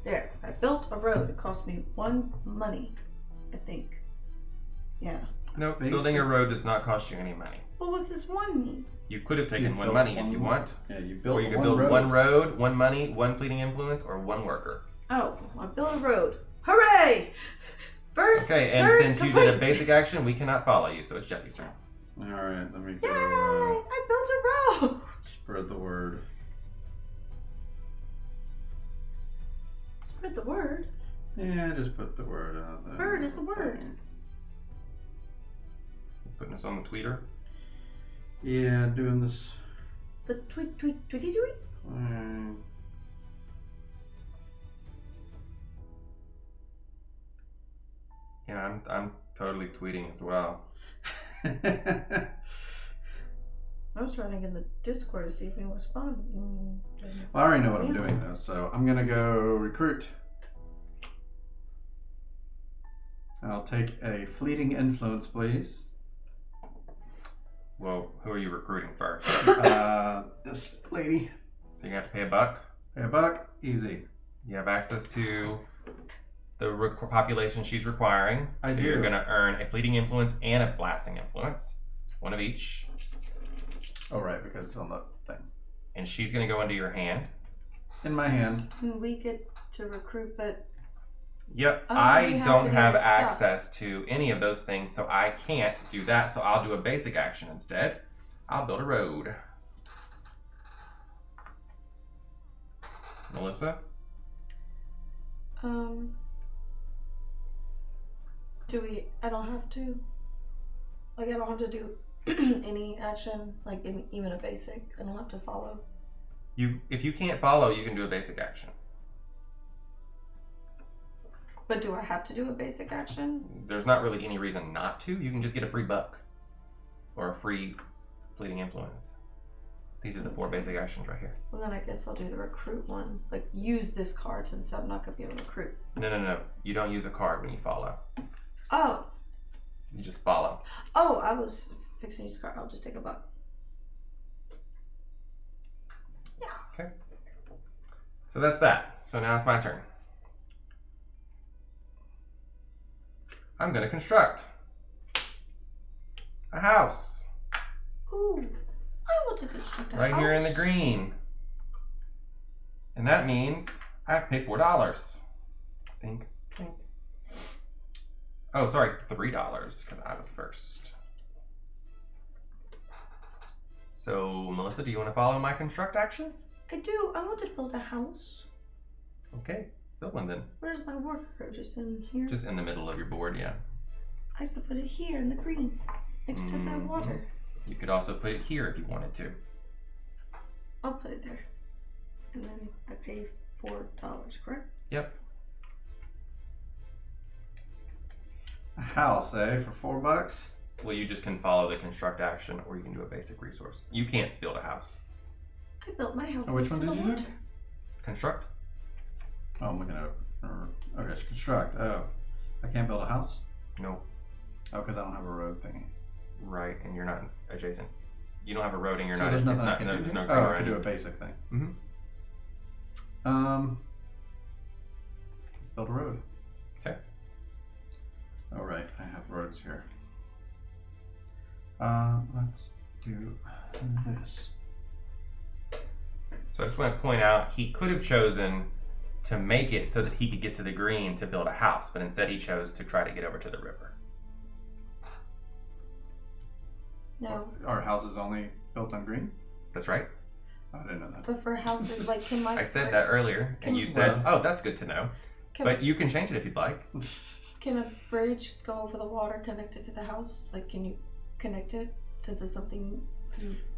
There. I built a road. It cost me 1 money, I think. Yeah. Nope. Basic. Building a road does not cost you any money. What was this 1 mean? You could have taken You 1 built money if one you road. want. Yeah, you built Or you could one build road. 1 road, 1 money, 1 fleeting influence, or 1 worker. Oh, I built a road. Hooray! First Okay, and turn since you complete. did a basic action, we cannot follow you, so it's Jesse's turn. Alright, let me Yay! go. I built a road. Spread the word. Spread the word. Yeah, just put the word out there. Word is the word. Putting us on the tweeter. Yeah, doing this. The tweet, tweet, tweety, tweet. Yeah, I'm totally tweeting as well. I was trying to get in the Discord to see if anyone responded. Well, I already know what I'm doing though, so I'm gonna go recruit. I'll take a fleeting influence, please. Well, who are you recruiting first? This lady. So you have to pay $1. Pay $1, easy. You have access to the population she's requiring. I do. You're going to earn a fleeting influence and a blasting influence. One of each. Oh, right, because it's on the thing. And she's going to go into your hand. In my hand. We get to recruit, but... Yep, Oh, I you have don't any have other stuff. access to any of those things, so I can't do that. So I'll do a basic action instead. I'll build a road. Melissa? I don't have to, I don't have to do any action, even a basic. I don't have to follow. If you can't follow, you can do a basic action. But do I have to do a basic action? There's not really any reason not to. You can just get a free $1 or a free fleeting influence. These are the 4 basic actions right here. Well, then I guess I'll do the recruit one. Use this card since I'm not going to be able to recruit. No. You don't use a card when you follow. Oh. You just follow. Oh, I was fixing to use a card. I'll just take $1. Yeah. Okay. So that's that. So now it's my turn. I'm going to construct a house. Ooh. I want to construct a house. Right here in the green. And that means I have to pay $4. Think. Oh, sorry, $3 because I was first. So, Melissa, do you want to follow my construct action? I do. I want to build a house. Okay, build one then. Where's my worker? Just in here? Just in the middle of your board, yeah. I could put it here in the green, next to that water. You could also put it here if you wanted to. I'll put it there. And then I pay $4, correct? Yep. A house, for $4? Well, you just can follow the construct action, or you can do a basic resource. You can't build a house. I built my house Oh, which next one to did the you do? water. Construct? Oh, I'm looking at it. Okay, it's construct. Oh, I can't build a house? No. Oh, because I don't have a road thingy. Right, and you're not adjacent. You don't have a road and you're So not. there's It's nothing I not. can No, do there's here? no Oh, I green could do a around basic thing. Mm-hmm. Let's build a road. Okay. All right, I have roads here. Let's do this. So I just want to point out he could have chosen to make it so that he could get to the green to build a house, but instead he chose to try to get over to the river. No. Our house is only built on green? That's right. I didn't know that. But for houses, can my... I said that earlier, and you said, "Oh, that's good to know." But you can change it if you'd like. Can a bridge go over the water connected to the house? Can you connect it since it's something...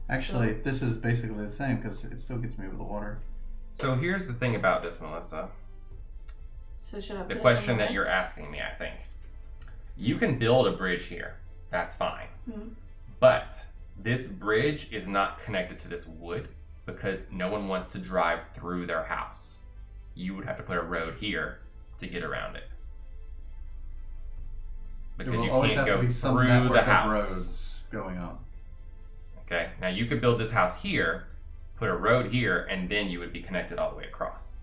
Actually, this is basically the same because it still gets me over the water. So here's the thing about this, Melissa. So should I put The it question somewhere that you're else? asking me, I think. You can build a bridge here. That's fine. Mm-hmm. But this bridge is not connected to this wood because no one wants to drive through their house. You would have to put a road here to get around it. Because There will you always can't have to go be some through network the of house. roads going on. Okay, now you could build this house here, put a road here, and then you would be connected all the way across.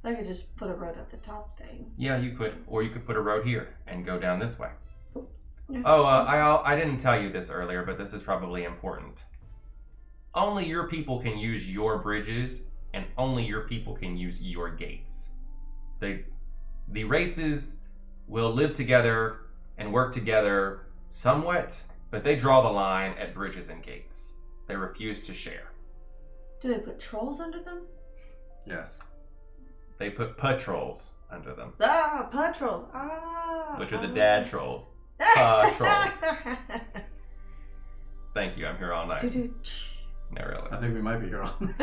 I could just put a road at the top thing. Yeah, you could. Or you could put a road here and go down this way. Yeah. Oh, I didn't tell you this earlier, but this is probably important. Only your people can use your bridges, and only your people can use your gates. The races will live together and work together somewhat, but they draw the line at bridges and gates. They refuse to share. Do they put trolls under them? Yes. They put patrols under them, Ah, patrols. Ah. which are the dad trolls. Patrols. Thank you, I'm here all night. No, really. I think we might be here on.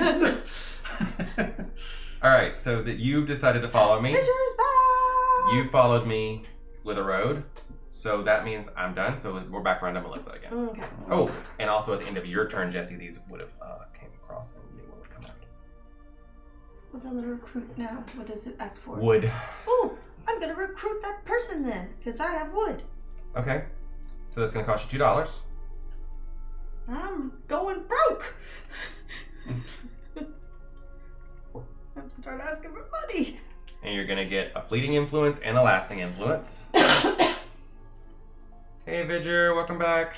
All right, so that you've decided to follow me. Pictures back. You followed me with a road, so that means I'm done. So we're back around to Melissa again. Okay. Oh, and also at the end of your turn, Jesse, these would have came across and they would come out. What's on the recruit now? What does it ask for? Wood. Ooh, I'm gonna recruit that person then, because I have wood. Okay. So that's going to cost you $2. I'm going broke. I have to start asking for money. And you're going to get a fleeting influence and a lasting influence. Hey, Vidger, welcome back.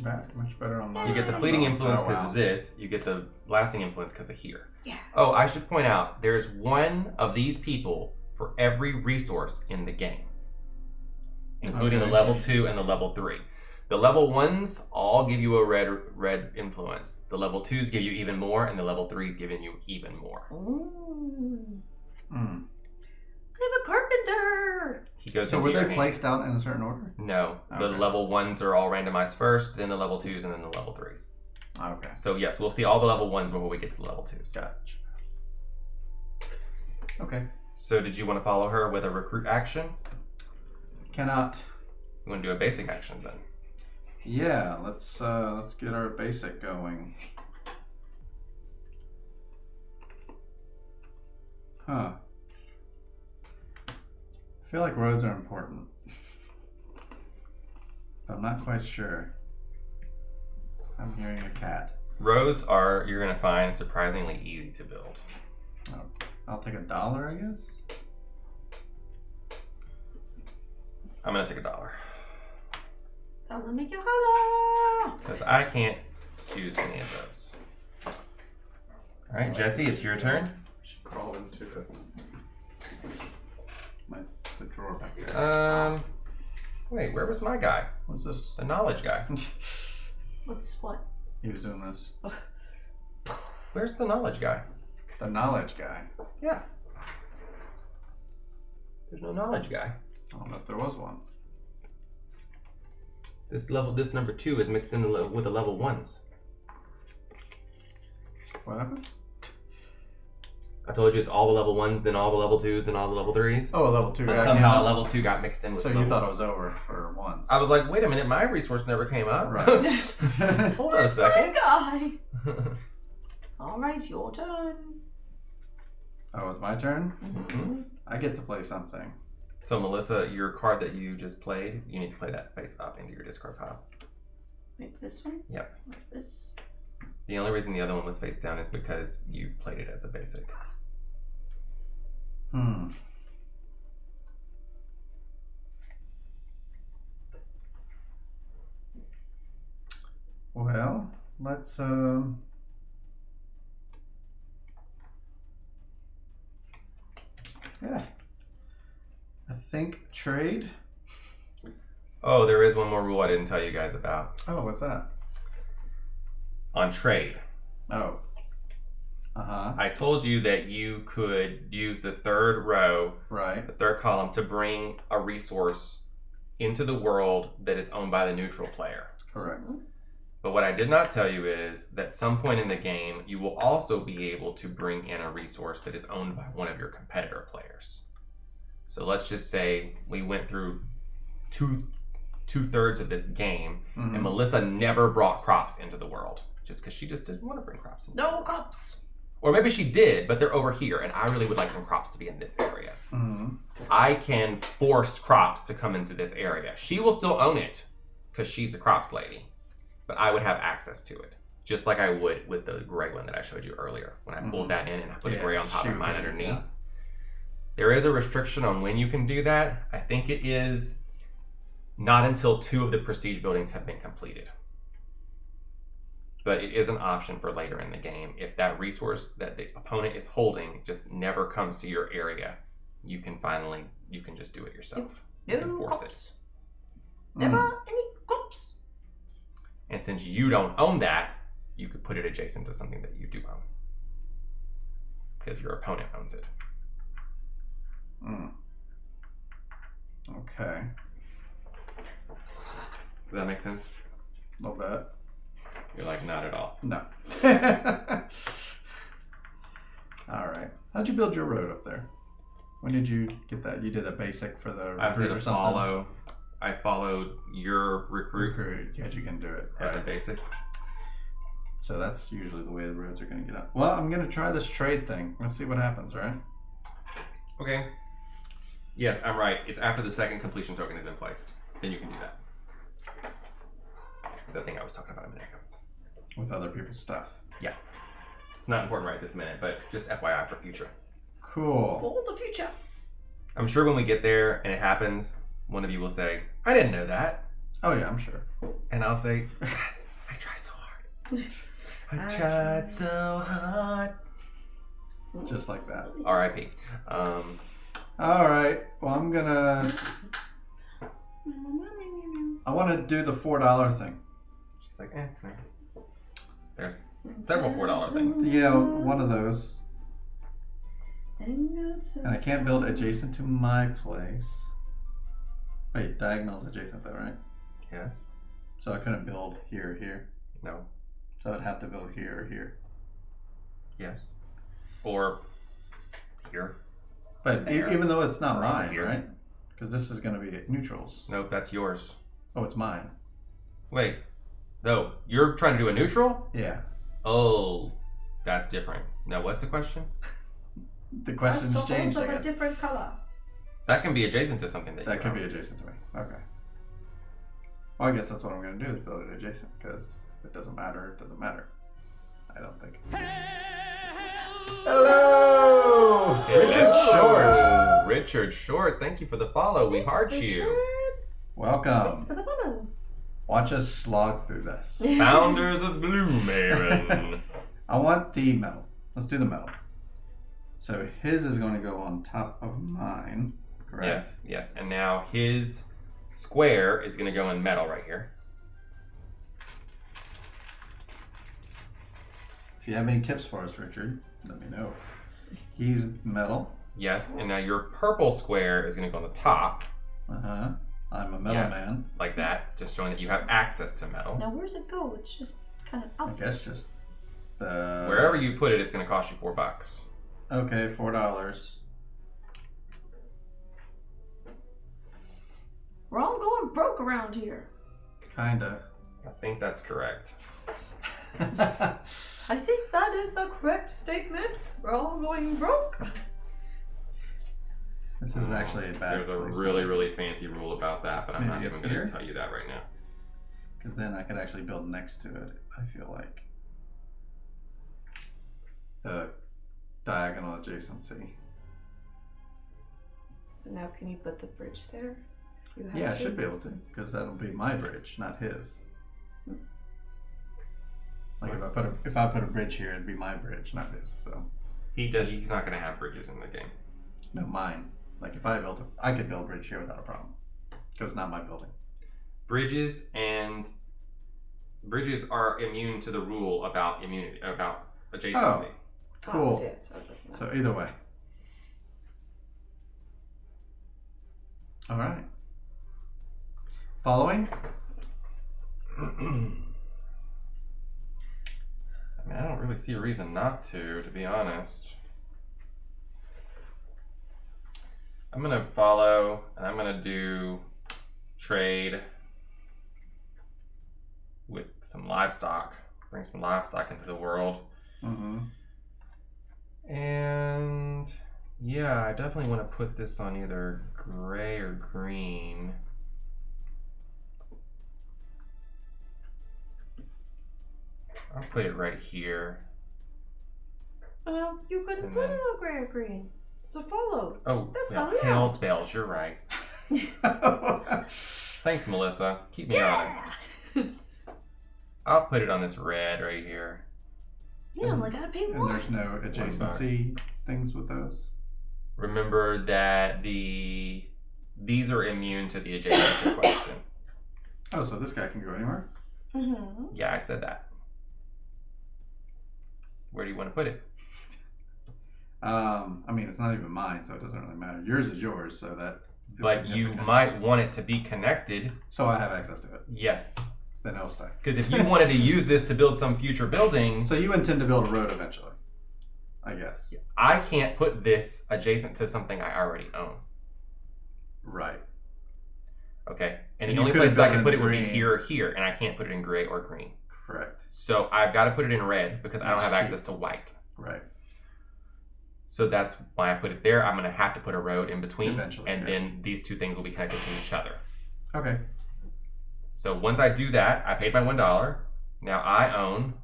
Back much better on my. You get the fleeting influence because wow. of this. You get the lasting influence because of here. Yeah. Oh, I should point out, there's one of these people for every resource in the game, including the level 2 and the level 3. The level 1s all give you a red influence. The level 2s give you even more, and the level 3s giving you even more. Ooh. Mm. I'm a carpenter. He goes So into were your they hand. placed out in a certain order? No. The Okay. level 1s are all randomized first, then the level 2s, and then the level 3s. Okay. So yes, we'll see all the level 1s before we get to the level 2s. Gotcha. Okay. So did you want to follow her with a recruit action? Cannot. You want to do a basic action then? Yeah, let's get our basic going. Huh. I feel like roads are important. But I'm not quite sure. I'm hearing a cat. Roads are, you're going to find, surprisingly easy to build. Oh, I'll take $1, I guess. I'm going to take $1. Don't let me go holla. Because I can't choose any of those. Alright, Jesse, it's your turn. Should crawl into the drawer back there. Wait, where was my guy? What's this? The knowledge guy. What's what? He was doing this. Where's the knowledge guy? The knowledge guy. Yeah. There's no knowledge guy. I don't know if there was one. This number 2 is mixed in with the level 1s. What happened? I told you it's all the level 1s, then all the level 2s, then all the level 3s. Oh, a level 2. But somehow a level 2 got mixed in with So level you thought it was over for once. I was like, wait a minute, my resource never came up. Right. Hold on a second. Guy. All right, your turn. Oh, it's my turn? Mhm. I get to play something. So Melissa, your card that you just played, you need to play that face up into your discard pile. Wait, this one? Yep. Like this? The only reason the other one was face down is because you played it as a basic. Well, let's yeah. I think trade. Oh, there is one more rule I didn't tell you guys about. Oh, what's that? On trade, Oh. I told you that you could use the third row, Right. the third column, to bring a resource into the world that is owned by the neutral player. Correct. But what I did not tell you is that some point in the game, you will also be able to bring in a resource that is owned by one of your competitor players. So let's just say we went through two-thirds of this game, and Melissa never brought crops into the world, just because she just didn't want to bring crops in. No crops. Or maybe she did, but they're over here, and I really would like some crops to be in this area. Mm-hmm. I can force crops to come into this area. She will still own it, because she's the crops lady. But I would have access to it, just like I would with the gray one that I showed you earlier. When I pulled that in and I put a gray on top of mine underneath. Yeah. There is a restriction on when you can do that. I think it is not until 2 of the prestige buildings have been completed. But it is an option for later in the game. If that resource that the opponent is holding just never comes to your area, you can just do it yourself. You can No force crops. Never any crops. And since you don't own that, you could put it adjacent to something that you do own. Because your opponent owns it. Okay. Does that make sense? A little bit. You're like, not at all. No. All right. How'd you build your road up there? When did you get that? You did a basic for the I recruit did or a something? follow. I followed your recruit Yeah, you can do it. as a Right. basic. So that's usually the way the roads are going to get up. Well, I'm going to try this trade thing. Let's see what happens, right? Okay. Yes, I'm right. It's after the second completion token has been placed. Then you can do that. The thing I was talking about a minute ago. With other people's stuff. Yeah. It's not important right this minute, but just FYI for future. Cool. For the future. I'm sure when we get there and it happens, one of you will say, I didn't know that. Oh, yeah, I'm sure. And I'll say, I tried so hard. I tried so hard. Just like that. R.I.P. All right. Well, I'm going to... I want to do the $4 thing. She's like, no. There's several $4 things. Yeah, one of those. And I can't build adjacent to my place. Wait, diagonal's adjacent though, right? Yes. So I couldn't build here or here. No. So I'd have to build here or here. Yes. Or here. But even though it's not Or mine, here. right? Because this is going to be neutrals. Nope, that's yours. Oh, it's mine. Wait. No, you're trying to do a neutral? Yeah. Oh, that's different. Now, what's the question? The question's That's changed, also I a guess. different color. That can be adjacent to something that That you could own. be adjacent to me. Okay. Well, I guess that's what I'm going to do is build it adjacent because if it doesn't matter, it doesn't matter. I don't think. Hello! Richard Short. Richard Short, thank you for the follow. We heart you. Welcome. Thanks for the follow. Watch us slog through this. Founders of GLOOMHAVEN. I want the metal. Let's do the metal. So his is going to go on top of mine, correct? Yes, yes. And now his square is going to go in metal right here. If you have any tips for us, Richard, let me know. He's metal. Yes, and now your purple square is going to go on the top, Uh-huh. I'm a metal Yeah. man. like that, just showing that you have access to metal. Now where's it go? It's just kind of I up. guess just the... Wherever you put it, it's going to cost you $4. Okay, $4. We're all going broke around here. Kinda. I think that's correct. I think that is the correct statement. We're all going broke. This is actually a bad There's a place really, really fancy rule about that, but I'm not Maybe even up going here? to tell you that right now. Because then I could actually build next to it, I feel like. The diagonal adjacency. Now can you put the bridge there? You have Yeah, I to? should be able to, because that'll be my bridge, not his. Like if I put a bridge here, it'd be my bridge, not his. So He's not going to have bridges in the game. no, mine. Like if I built I could build a bridge here without a problem, because it's not my building. Bridges are immune to the rule about adjacency. Cool. Yes, so it doesn't matter. So either way. All right. Following. I mean, I don't really see a reason not to be honest. I'm going to follow, and I'm going to do trade with some livestock. Bring some livestock into the world. Mm-hmm. And yeah, I definitely want to put this on either gray or green. I'll put it right here. Well, you couldn't And put then- it on gray or green. It's a follow. Oh, That's yeah, not allowed. Hell's bells, you're right. Thanks, Melissa. Keep me honest. I'll put it on this red right here. Yeah, I gotta pay And one. there's no adjacency things with those. Remember that these are immune to the adjacency question. Oh, so this guy can go anywhere? Mm-hmm. Yeah, I said that. Where do you want to put it? I mean, it's not even mine, so it doesn't really matter. Yours is yours, so that. is But you significant. might want it to be connected. So I have access to it. Yes. Then I'll stay. Because if you wanted to use this to build some future building, So you intend to build a road eventually? I guess. I can't put this adjacent to something I already own. Right. Okay. And And the you only could places have I done can it put in it would be green. here or here, and I can't put it in gray or green. Correct. So I've got to put it in red because I don't That's have cheap. access to white. Right. So that's why I put it there. I'm going to have to put a road in between. Eventually, And yeah. then these two things will be connected to each other. Okay. So once I do that, I paid my $1. Now I own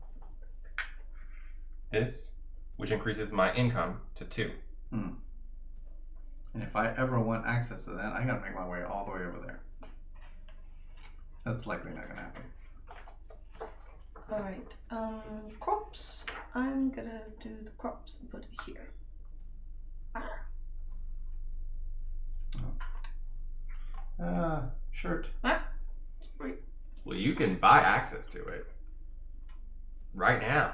this, which increases my income to 2. And if I ever want access to that, I gotta make my way all the way over there. That's likely not gonna happen. Alright, crops. I'm gonna do the crops and put it here. Shirt. Great. Well, you can buy access to it right now,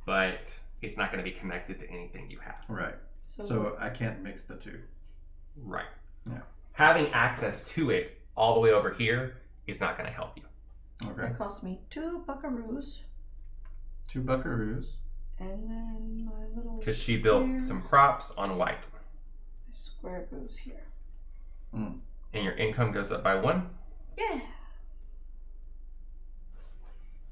but it's not going to be connected to anything you have. Right. So I can't mix the two. Right. Yeah. Having access to it all the way over here is not going to help you. Okay. It cost me 2 buckaroos, 2 buckaroos. and then my little Because she built square- some crops on white. my square goes here. And your income goes up by 1. Yeah.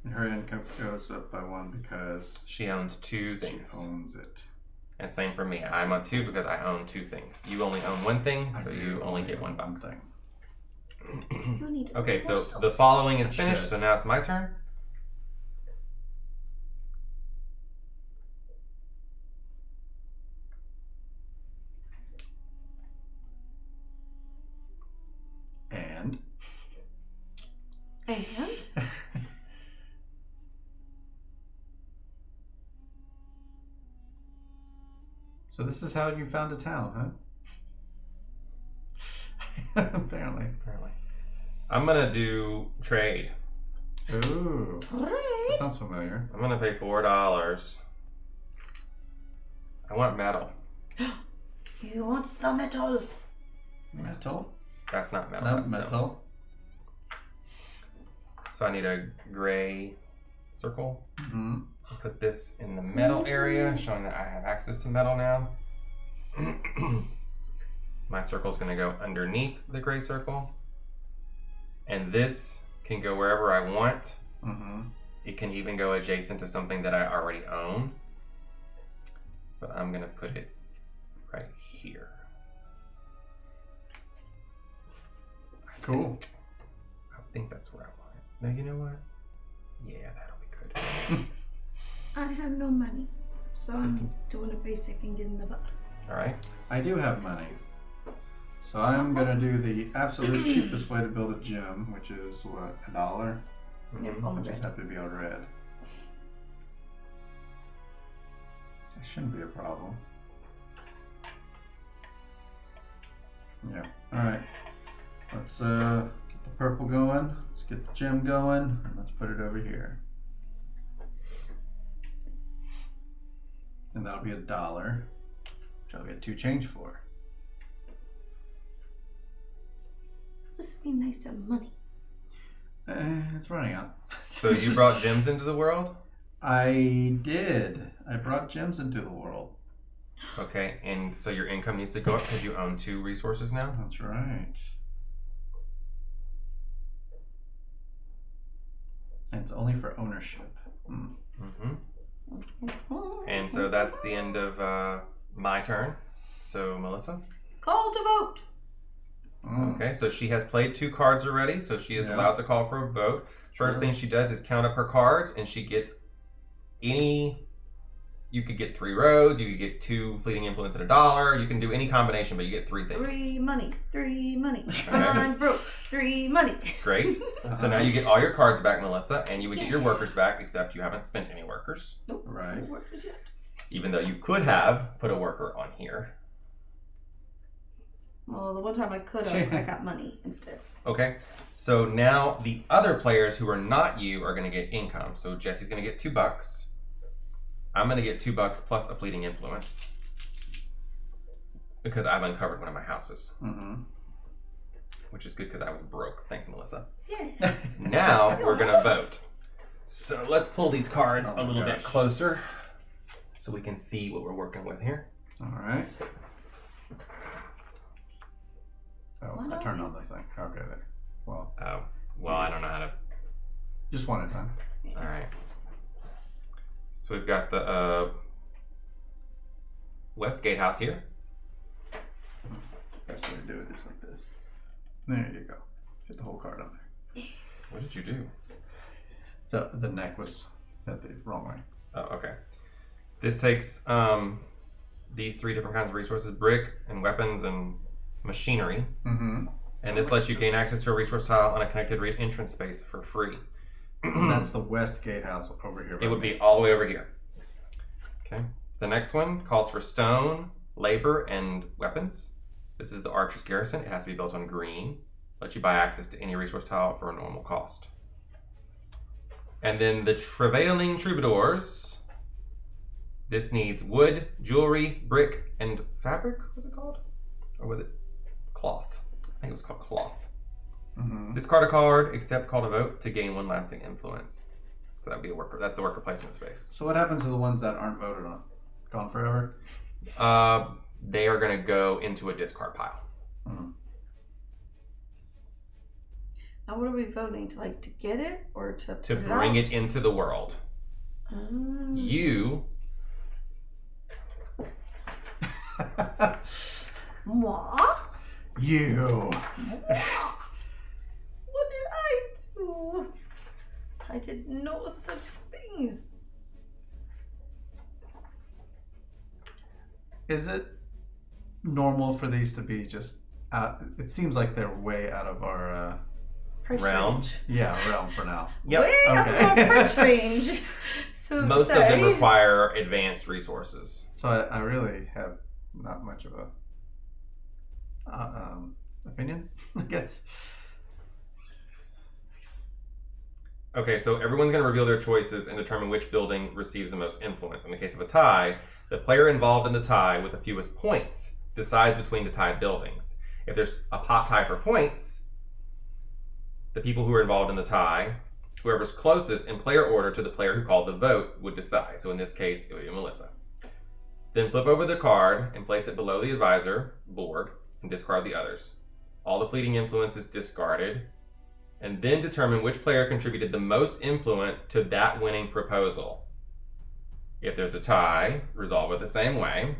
And her income goes up by 1 because She owns 2 she things. owns it. And same for me. I'm on 2 because I own 2 things. You only own 1 thing, so I do you only get 1 buck. thing. You need Okay, so more the stuff. following is finished, Shit. so now it's my turn. And And so this is how you found a town, huh? Apparently. I'm gonna do trade. Ooh. That trade. sounds familiar. I'm gonna pay $4. I want metal. He wants the metal. Metal? That's not metal. Not that's stone. metal. So I need a gray circle. Mm-hmm. I'll put this in the metal area, showing that I have access to metal now. My circle's gonna go underneath the gray circle. And this can go wherever I want. Mm-hmm. It can even go adjacent to something that I already own. But I'm gonna put it right here. Cool. I think that's where I want it. No, you know what? Yeah, that'll be good. I have no money, so I'm doing a basic and getting the buck. All right. I do have money. So I'm gonna do the absolute cheapest way to build a gym, which is what, $1? Yep, on I the just red. have to be all red. That shouldn't be a problem. Yeah. Alright. Let's get the purple going. Let's get the gym going. And let's put it over here. And that'll be $1, which I'll get 2 change for. This would be nice to have money. It's running out. So you brought gems into the world? I did. I brought gems into the world. Okay, and so your income needs to go up because you own 2 resources now? That's right. And it's only for ownership. Mm-hmm. And so that's the end of my turn. So Melissa? Call to vote. Okay, so she has played 2 cards already, so she is Yeah. allowed to call for a vote. First thing she does is count up her cards, and she gets any. You could get 3 roads, you could get 2 fleeting influence at $1. You can do any combination, but you get 3 things. 3 money. 3 money. I'm broke. 3 money. Great. So now you get all your cards back, Melissa, and you would get your workers back, except you haven't spent any workers. Nope. Right. No workers yet. Even though you could have put a worker on here. Well, the one time I could have, I got money instead. Okay, so now the other players who are not you are going to get income. So Jesse's going to get $2. I'm going to get $2 plus a fleeting influence because I've uncovered one of my houses, which is good because I was broke. Thanks, Melissa. Yeah. Now we're going to vote. So let's pull these cards Oh a little my bit gosh. closer so we can see what we're working with here. All right. Oh, I turned on the thing. Okay, there. Well. Oh, well, I don't know how to. Just one at a time. All right. So we've got the West Gatehouse here. Best way to do it is like this. There you go. Fit the whole card on there. What did you do? The neck was at the wrong way. Oh, okay. This takes these 3 different kinds of resources: brick and weapons and machinery. Mm-hmm. And this lets you gain access to a resource tile on a connected entrance space for free. That's the West Gatehouse over here. It would be all the way over here. Okay. The next one calls for stone, labor, and weapons. This is the Archer's Garrison. It has to be built on green. Lets you buy access to any resource tile for a normal cost. And then the Travailing Troubadours. This needs wood, jewelry, brick, and fabric. What was it called? Or was it cloth? I think it was called cloth. Mm-hmm. Discard a card, except call to vote to gain 1 lasting influence. So that would be a worker. That's the worker placement space. So what happens to the ones that aren't voted on? Gone forever? They are going to go into a discard pile. Mm-hmm. Now, what are we voting to to get it or to To put bring it it into the world. You. Moi? You. What did I do? I did no such thing. Is it normal for these to be just out? It seems like they're way out of our Price Realm? range. realm for now. Yep. Way out of our price range. So Most of them require advanced resources. So I really have not much of a opinion, I guess. Okay, so everyone's going to reveal their choices and determine which building receives the most influence. In the case of a tie, the player involved in the tie with the fewest points decides between the tied buildings. If there's a pot tie for points, the people who are involved in the tie, whoever's closest in player order to the player who called the vote, would decide. So in this case, it would be Melissa. Then flip over the card and place it below the advisor board and discard the others. All the fleeting influence is discarded, and then determine which player contributed the most influence to that winning proposal. If there's a tie, resolve it the same way.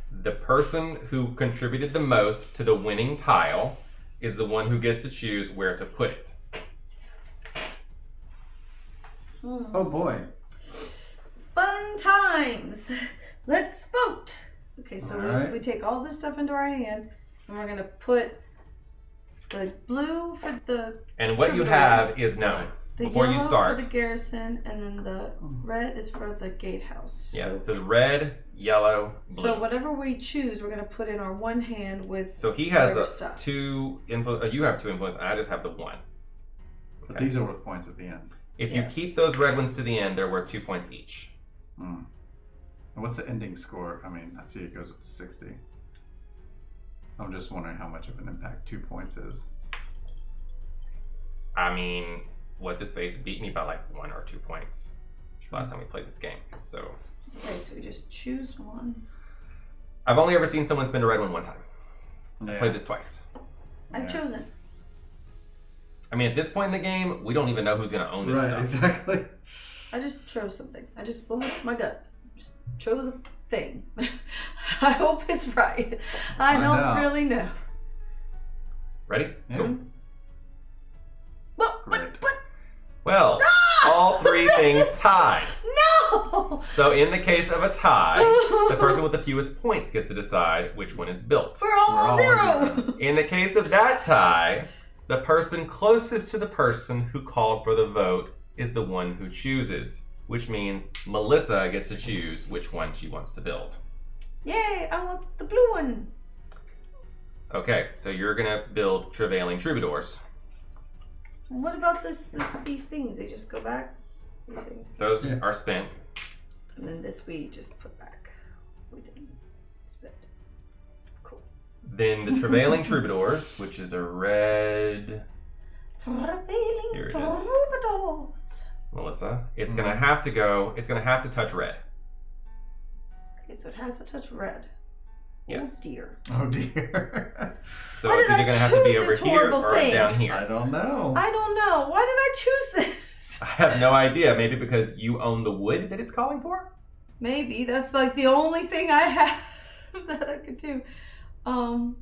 The person who contributed the most to the winning tile is the one who gets to choose where to put it. Oh boy. Fun times. Let's vote. Okay, so Alright. we take all this stuff into our hand, and we're going to put the blue for the And what you Troubadours, have is known the before yellow you start. for the garrison, and then the red is for the gatehouse. Yeah, so red, yellow, blue. So whatever we choose, we're going to put in our one hand with So he has whatever stuff. 2 influence. You have 2 influence. I just have the 1. But Okay. these are worth points at the end. If Yes. you keep those red ones to the end, they're worth 2 points each. Mm. And what's the ending score? I mean, I see it goes up to 60. I'm just wondering how much of an impact 2 points is. I mean, what's his face beat me by like 1 or 2 points last time we played this game. So Okay, so we just choose one. I've only ever seen someone spend a red one time. Yeah. Played this twice. I've Yeah. chosen. I mean, at this point in the game, we don't even know who's going to own this Right, stuff. exactly. I just chose something. I just went with my gut. Just chose a thing. I hope it's right. I find don't out. really know. Ready? Yeah. Go. Well, Great. but Well, all 3 things tied. no! So in the case of a tie, the person with the fewest points gets to decide which one is built. We're all We're all zero. In the case of that tie, the person closest to the person who called for the vote is the one who chooses, which means Melissa gets to choose which one she wants to build. Yay, I want the blue one. Okay, so you're gonna build Travailing Troubadours. And what about these things? They just go back? These things. Those Yeah. are spent. And then this we just put back. We didn't spend. Cool. Then the Travailing Troubadours, which is a red Travailing Here it is. troubadours. Melissa. It's gonna have to go, it's gonna have to touch red. Okay, so it has a touch red. Yes. Oh dear. Oh dear. So Why it's did either I going to have to be choose over this here horrible or thing? down I here. don't know. I don't know. Why did I choose this? I have no idea. Maybe because you own the wood that it's calling for? Maybe that's like the only thing I have that I could do. I'm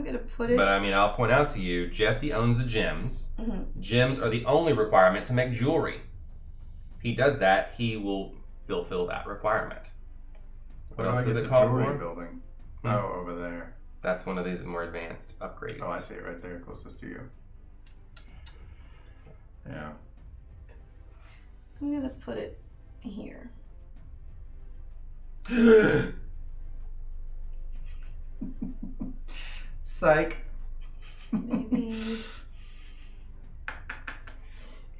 gonna put it. But I mean, I'll point out to you, Jesse owns the gems. Mhm. Gems are the only requirement to make jewelry. If he does that, he will fulfill that requirement. What else does it call for? Building. Hmm. Oh, over there. That's one of these more advanced upgrades. Oh, I see it right there, closest to you. Yeah. I'm gonna put it here. Psych. Maybe.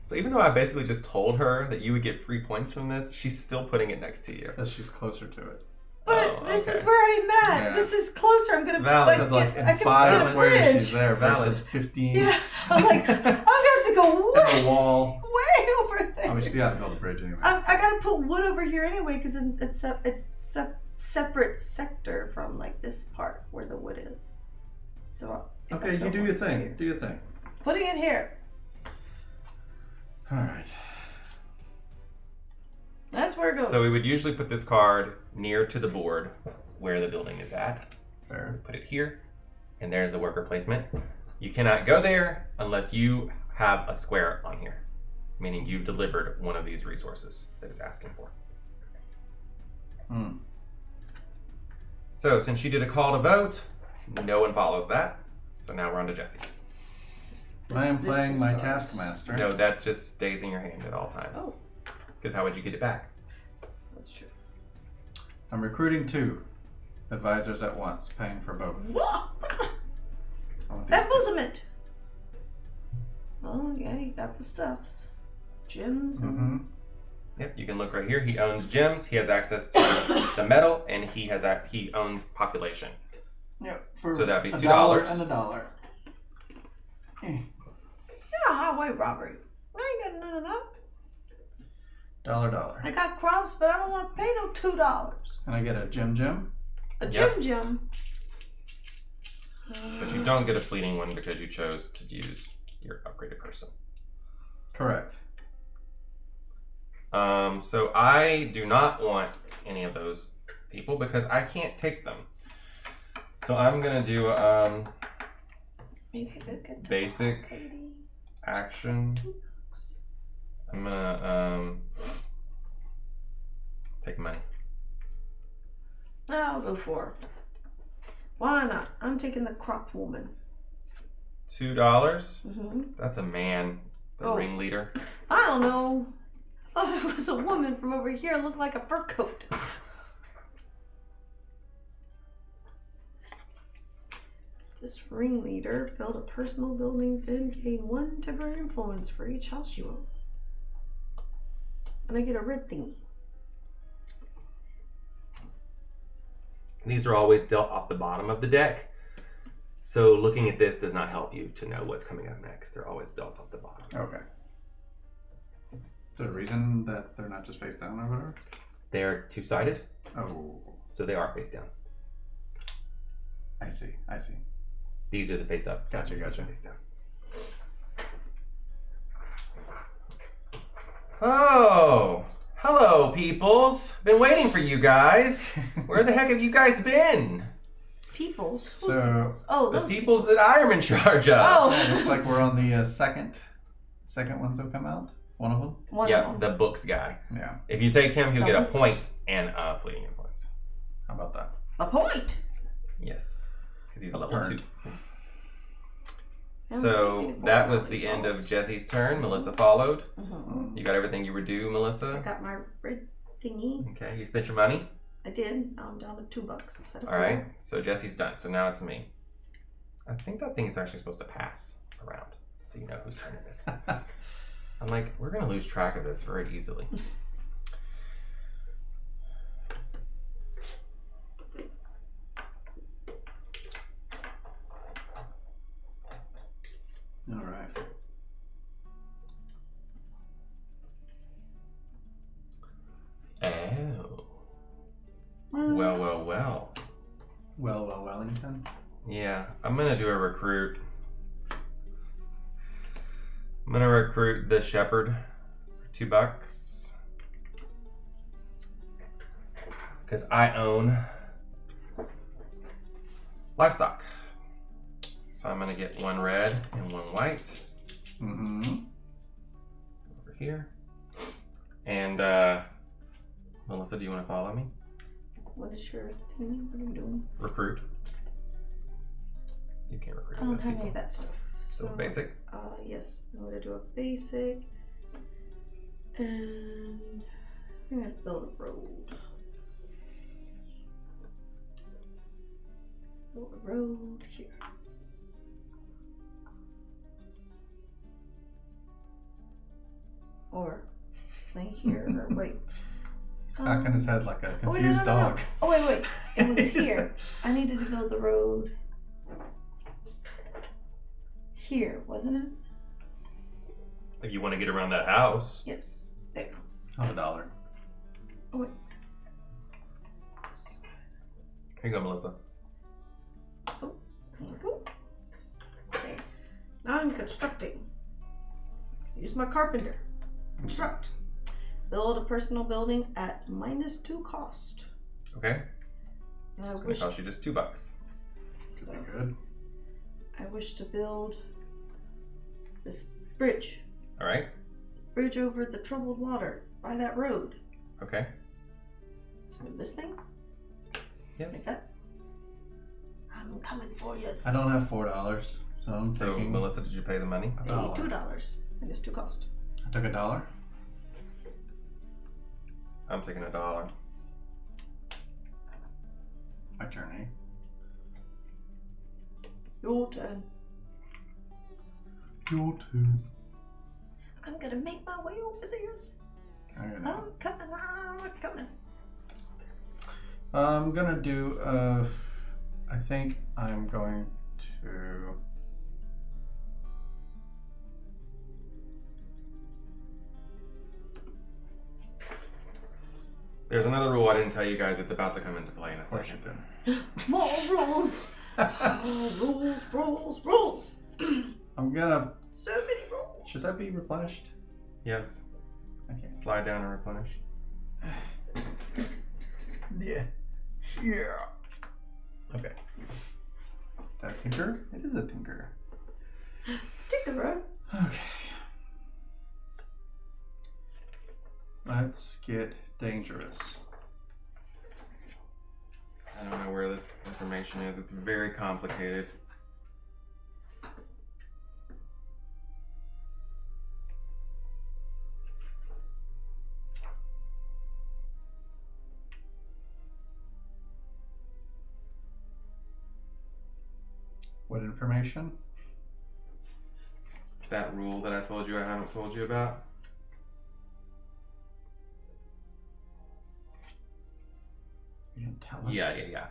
So even though I basically just told her that you would get free points from this, she's still putting it next to you. Because she's closer to it. But Oh, this okay. is where I'm at. Yeah. This is closer. I'm gonna Valid. Because like, like I in can 5 get a squares bridge. she's there Valid. versus 15. Yeah, I'm like, I'm gonna have to go And the way, wall. way over there. I mean, she got to build a bridge anyway. I gotta put wood over here anyway because it's a separate sector from like this part where the wood is. So if I Okay, you build do one your this thing. here- Do your thing. Putting it here. All right. That's where it goes. So we would usually put this card near to the board where the building is at. Fair. Put it here, and there's the worker placement. You cannot go there unless you have a square on here, meaning you've delivered one of these resources that it's asking for. Hmm. So since she did a call to vote, no one follows that. So now we're on to Jesse. I am This playing is my ours. Taskmaster. No, that just stays in your hand at all times. Oh. Because how would you get it back? That's true. I'm recruiting 2 advisors at once, paying for both. I want these two. Embezzlement. Oh yeah, you got the stuffs, gems. Mhm. Yep, you can look right here. He owns gems. He has access to the metal, and he owns population. Yep. For So that'd be $1 $2. and $1. Yeah, highway robbery. I ain't got none of that. $1. I got crops, but I don't want to pay no $2. Can I get a gem? A Yep. gem. But you don't get a fleeting one because you chose to use your upgraded person. Correct. So I do not want any of those people because I can't take them. So I'm gonna do Maybe I could get the basic lady. action. $2. I'm gonna take money. I'll go 4. Why not? I'm taking the crop woman. $2. Mm-hmm. That's a man, the Oh. ringleader. I don't know. Oh, there was a woman from over here. Looked like a fur coat. This ringleader built a personal building, then gain 1 temporary influence for each house you own. And I get a red thingy. These are always dealt off the bottom of the deck. So looking at this does not help you to know what's coming up next. They're always built off the bottom. Okay. Is there a reason that they're not just face down or whatever? They're two-sided, Oh, so they are face down. I see. These are the face up. Gotcha, These are the gotcha. Face down. Oh, hello, peoples. Been waiting for you guys. Where the heck have you guys been? Peoples? Who's So, peoples? Oh, The those peoples that I'm in charge of. Oh, it looks like we're on the second ones that come out. One of them. one Yep, of them. the books guy. Yeah. If you take him, he'll get a Doubles. point and a fleeting influence. How about that? A point. Yes, because he's a level Earned. 2. Haven't seen So any that more was of the these end of dogs. Jesse's turn. Melissa followed. Mhm. You got everything you were due, I Melissa. got my red thingy. Okay, you spent your money. I did. Now I'm down to $2 instead of All right, 4. so Jesse's done. So now it's me. I think that thing is actually supposed to pass around, so you know whose turn it is. I'm like, we're gonna lose track of this very easily. All right. Oh. well. Well, Wellington. Yeah, I'm gonna do a recruit. I'm gonna recruit the shepherd for $2 because I own livestock. So I'm gonna get 1 red and 1 white. Over here. And Melissa, do you want to follow me? What is your thing? What are you doing? Recruit. You can't recruit. I don't those have any people. of that stuff. So basic. Yes, I'm gonna do a basic, and I'm gonna build a road. Build a road here. Or something here, or wait. He's cocking his head like a Oh, wait, confused no. dog. Oh, wait. It was here. I needed to build the road here, wasn't it? If you want to get around that house. Yes. There. $1. Oh, wait. Here you go, Melissa. Oh, there you go. Okay. Now I'm constructing. Use my carpenter. Construct. Build a personal building at -2 cost. Okay. And I It's gonna wish, cost you just $2. so Good. I wish to build this bridge. All right. Bridge over the troubled water by that road. Okay. So this thing? Yeah. Like that? I'm coming for you. I don't have $4, so I'm So taking. Melissa, did you pay the money? $2. -2 cost. I took $1. I'm taking $1. My turn, eh? Your turn. Your turn. I'm gonna make my way over this. I don't know. I'm coming. I'm gonna do. I think I'm going to. There's another rule I didn't tell you guys. It's about to come into play in a Of course second. you More rules. Oh, rules. I'm gonna. So many rules. Should that be replenished? Yes. Okay. Slide down and replenish. Yeah. Yeah. Okay. That a tinker? It is a tinker. Tinkerer. Okay. Let's get dangerous. I don't know where this information is. It's very complicated. What information? That rule that I told you I haven't told you about. You didn't tell us? Yeah.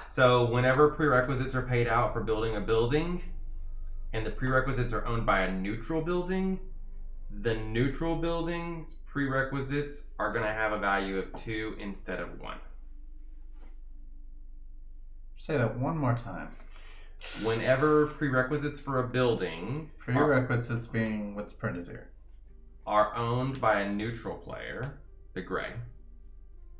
So whenever prerequisites are paid out for building a building, and the prerequisites are owned by a neutral building, the neutral building's prerequisites are going to have a value of 2 instead of 1. Say that one more time. Whenever prerequisites for a building Prerequisites being what's printed here. are owned by a neutral player, the gray.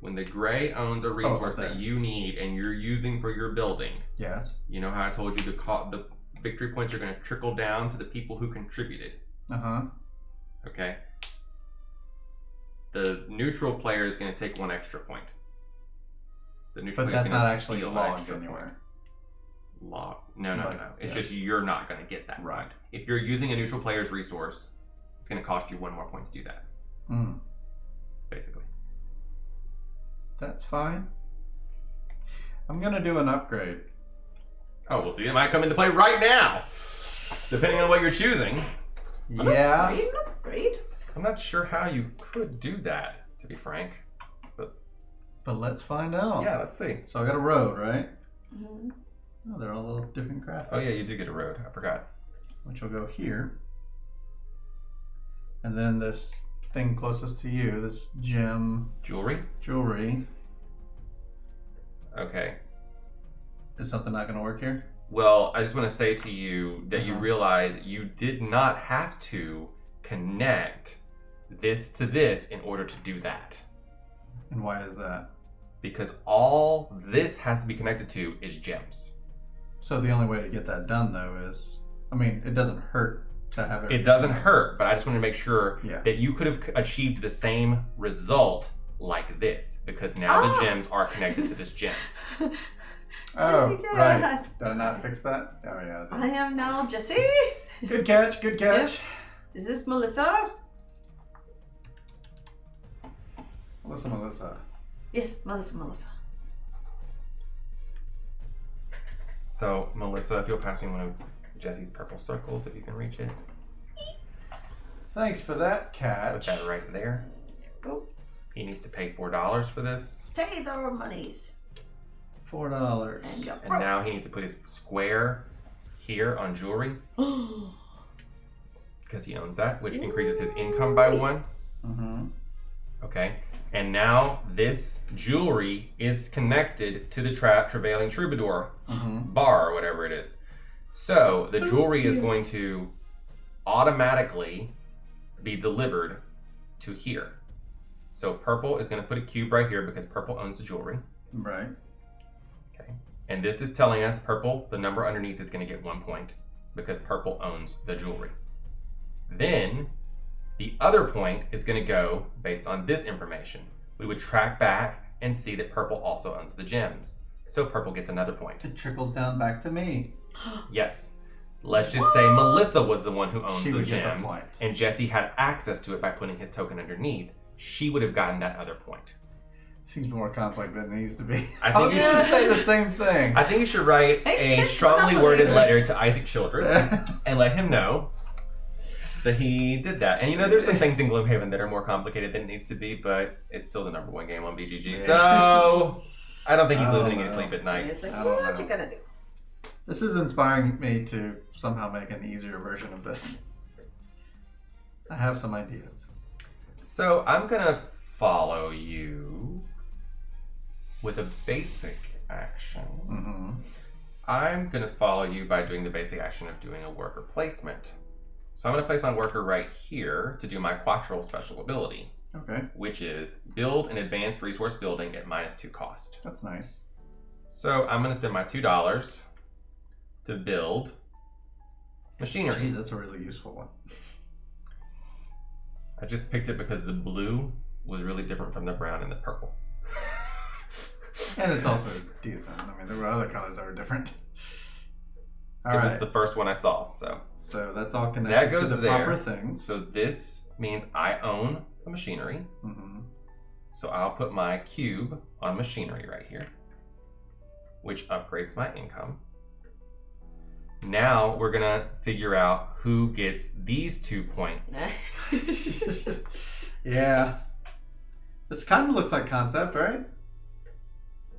When the gray owns a resource okay. that you need and you're using for your building, Yes. you know how I told you the victory points are going to trickle down to the people who contributed. Okay? The neutral player is going to take 1 extra point. The neutral But player is that's going not to actually steal an logged extra anywhere. point. Log. No. It's Yeah. just you're not going to get that Right. point. If you're using a neutral player's resource, it's going to cost you 1 more point to do that. Basically. That's fine. I'm gonna do an upgrade. Oh, we'll see. It might come into play right now, depending on what you're choosing. Yeah. Upgrade. I'm not sure how you could do that, to be frank. But let's find out. Yeah, let's see. So I got a road, right? Mm-hmm. Oh, they're all little different graphics. Oh yeah, you do get a road. I forgot. Which will go here. And then this thing closest to you, this gem Jewelry. jewelry. Okay. Is something not going to work here? Well, I just want to say to you that you realize you did not have to connect this to this in order to do that. And why is that? Because all this has to be connected to is gems. So the only way to get that done, though, is... I mean, it doesn't hurt to have It doesn't hurt, but I just want to make sure Yeah. that you could have achieved the same result like this, because now the gems are connected to this gem. Oh, Jesse, right. Did I not fix that? Oh, yeah. I am now Jesse. Good catch, good catch. Is this Melissa? Melissa. Yes, Melissa. So, Melissa, if you'll pass me one of Jesse's purple circles, if you can reach it. Thanks for that Put catch. that right there. Oh, He needs to pay $4 for this. pay the monies. $4. And you're And now he needs to put his square here on jewelry, because he owns that, which increases his income by 1. Mm-hmm. Okay. And now this jewelry is connected to the Travailing Troubadour bar, or whatever it is. So the jewelry is going to automatically be delivered to here. So purple is going to put a cube right here because purple owns the jewelry. Right. Okay. And this is telling us purple, the number underneath is going to get 1 point because purple owns the jewelry. Then the other point is going to go based on this information. We would track back and see that purple also owns the gems. So purple gets another point. It trickles down back to me. Yes. Let's just say Melissa was the one who owns She the would get the gems, point. and Jesse had access to it by putting his token underneath. She would have gotten that other point. Seems more complex than it needs to be. I think was you gonna should say the same thing. I think you should write Hey, a shit, strongly Monopoly. worded letter to Isaac Childress and let him know that he did that. And you know, there's some things in Gloomhaven that are more complicated than it needs to be, but it's still the #1 game on BGG. So I don't think he's I don't losing any know. sleep at night. It's like, I don't what know. you gonna do? This is inspiring me to somehow make an easier version of this. I have some ideas. So I'm gonna follow you with a basic action. Mm-hmm. I'm gonna follow you by doing the basic action of doing a worker placement. So I'm gonna place my worker right here to do my Quattro special ability, Okay, which is build an advanced resource building at -2 cost. that's nice. So I'm gonna spend my $2 to build machinery. Jeez, that's a really useful one. I just picked it because the blue was really different from the brown and the purple. And it's also decent. I mean, there were other colors that were different. All It was right, the first one I saw, so so that's all connected that goes to the there. proper things. So this means I own the machinery. Mm-hmm. So I'll put my cube on machinery right here, which upgrades my income. Now we're gonna figure out who gets these 2 points. Yeah. This kind of looks like concept, right?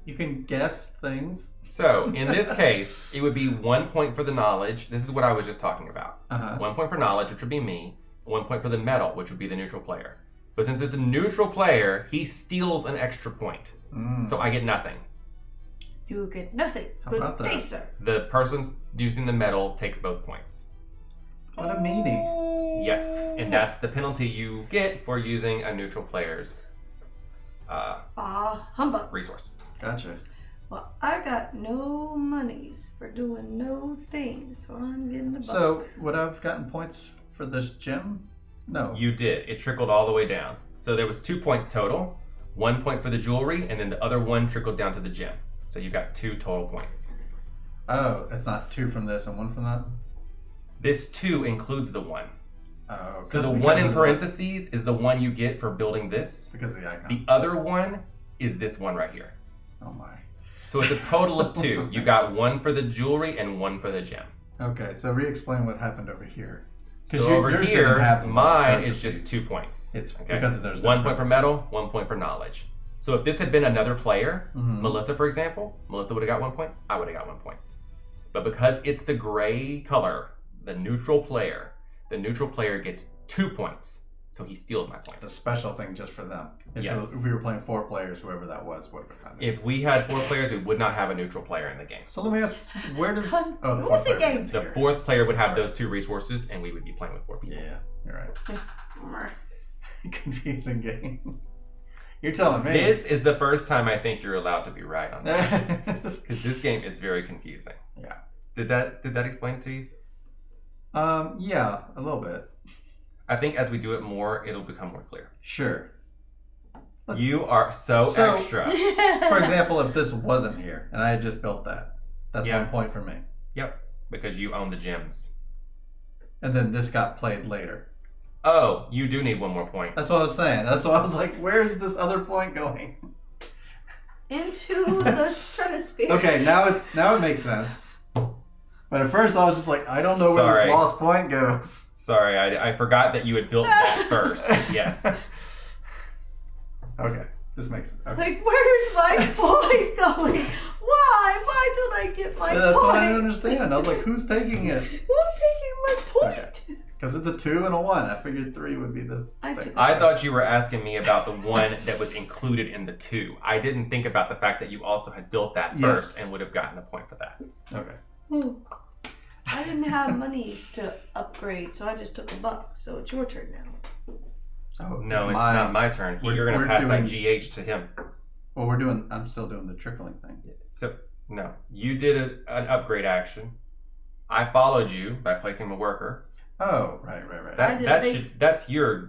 You can guess things. So in this case, it would be 1 point for the knowledge. This is what I was just talking about. Uh-huh. 1 point for knowledge, which would be me. 1 point for the metal, which would be the neutral player. But since it's a neutral player, he steals an extra point. So I get nothing. You get nothing. How Good about that? day, sir. The person using the metal takes both points. What a meanie. Yes, and that's the penalty you get for using a neutral player's Humbug. resource. Gotcha. Well, I got no monies for doing no things, so I'm getting the buck. So, would I have gotten points for this gem? No. You did. It trickled all the way down. So there was 2 points total. 1 point for the jewelry, and then the other one trickled down to the gem. So you got 2 total points. Oh, it's not 2 from this and 1 from that? This 2 includes the 1. Oh, So the because 1 in of parentheses is the one you get for building this. Because of the icon. The other one is this one right here. Oh my. So it's a total of 2. You got 1 for the jewelry and 1 for the gem. Okay, so re-explain what happened over here. So over yours here, didn't have the mine is parentheses. just 2 points. It's because there's no 1 point for parentheses. metal, 1 point for knowledge. So if this had been another player, Mhm. Melissa, for example, Melissa would have got 1 point. I would have got 1 point. But because it's the gray color, the neutral player gets 2 points. So he steals my It's points. a special thing just for them. Yes. If we were playing 4 players, whoever that was would have had it. If we had 4 players, we would not have a neutral player in the game. So let me ask, where does... Confusing Oh, the 4th player game. gets The here. 4th player would have those 2 resources, and we would be playing with 4 people. Yeah, you're right. Confusing game. You're telling me. This is the first time I think you're allowed to be right on that. Because this game is very confusing. Yeah. Did that explain it to you? Yeah, a little bit. I think as we do it more, it'll become more clear. Sure. You are so extra. For example, if this wasn't here and I had just built that, that's Yeah. 1 point for me. Yep, because you own the gems. And then this got played later. Oh, you do need 1 more point. That's what I was saying. That's why I was like, where's this other point going? Into the stratosphere. Okay, now it makes sense. But at first I was just like, I don't know where Sorry. this lost point goes. Sorry, I forgot that you had built that first. Yes. Okay, this makes sense. Okay. Like, where's my point going? Why? Why don't I get my That's point? what I didn't understand. I was like, who's taking it? Who's taking my point? Okay. Because it's a 2 and a 1. I figured 3 would be the I thing. took- I thought you were asking me about the one that was included in the 2. I didn't think about the fact that you also had built that Yes. first and would have gotten a point for that. Okay. I didn't have monies to upgrade, so I just took $1. So it's your turn now. Oh, No, it's not my turn. You're going we're to pass that doing- GH to him. Well, I'm still doing the trickling thing. So, no. You did an upgrade action. I followed you by placing a worker. Oh, right. I did a base- That's your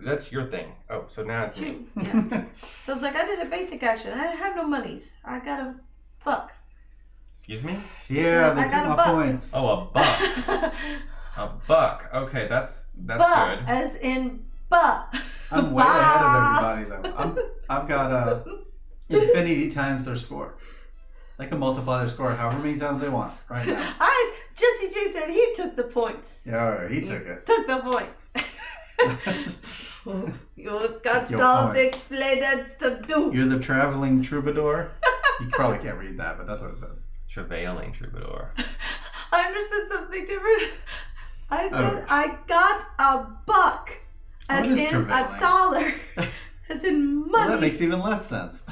thing. Oh, so now it's me. 2. Yeah. So it's like I did a basic action. I have no monies. I got a $1. Excuse me? Yeah, So they I took got a my buck. points. Oh, a buck. A buck. Okay, that's But good. as in but. I'm way ahead of everybody's. I've got infinity times their score. They can multiply their score however many times they want right now. Jesse J said he took the points. Yeah, he took it. Took the points. You've got Your some points. explanations to do. You're the traveling troubadour. You probably can't read that, but that's what it says. Travailing troubadour. I understood something different. I said Oh. I got $1, as What is in travailing? $1, as in money. Well, that makes even less sense.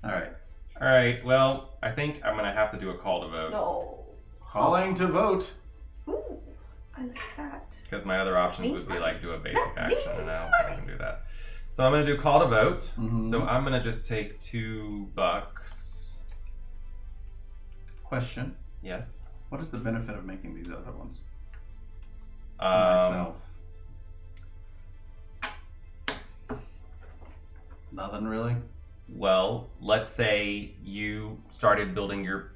All right. All right. Well, I think I'm gonna have to do a call to vote No. Calling to vote. Ooh, I like that. because my other options Means would be money. like do a basic That action, means and I don't think I can do that. So I'm gonna do call to vote. Mhm. So I'm gonna just take $2. Question. Yes. What is the benefit of making these other ones? Um, Myself. Nothing really. Well, let's say you started building your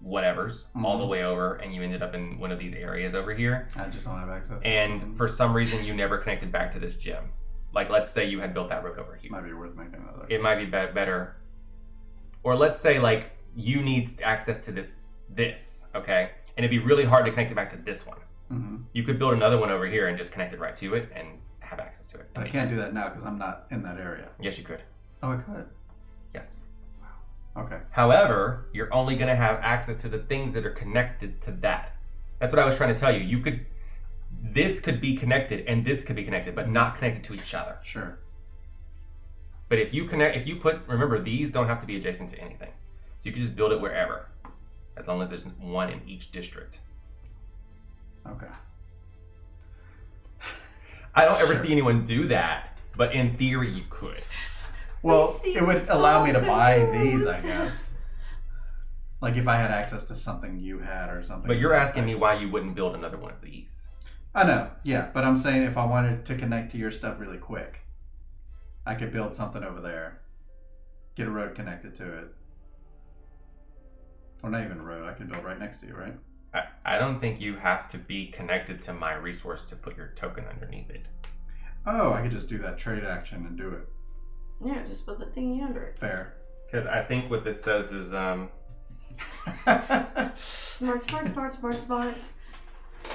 whatevers all the way over, and you ended up in one of these areas over here, I just don't have access. and for some reason you never connected back to this gym. Like, let's say you had built that road over here. Might be worth making another. It might be better. Or let's say, like, you need access to this, okay? And it'd be really hard to connect it back to this one. Mm-hmm. You could build another one over here and just connect it right to it and have access to it. But I can't do that now because I'm not in that area. Yes, you could. Oh, I could. Yes. Okay. However, you're only going to have access to the things that are connected to that. That's what I was trying to tell you. This could be connected and this could be connected, but not connected to each other. Sure. But remember, these don't have to be adjacent to anything. So you can just build it wherever, as long as there's one in each district. Okay. I don't ever see anyone do that, but in theory you could. Well, seem it would so allow me to buy these, I confused. guess. Like if I had access to something you had or something. But you're asking me why you wouldn't build another one of these. I know, yeah, but I'm saying if I wanted to connect to your stuff really quick, I could build something over there, get a road connected to it. Or not even a road, I could build right next to you, right? I don't think you have to be connected to my resource to put your token underneath it. Oh, I could just do that trade action and do it. Yeah, just put the thingy under it. Fair. Because I think what this says is, Smart.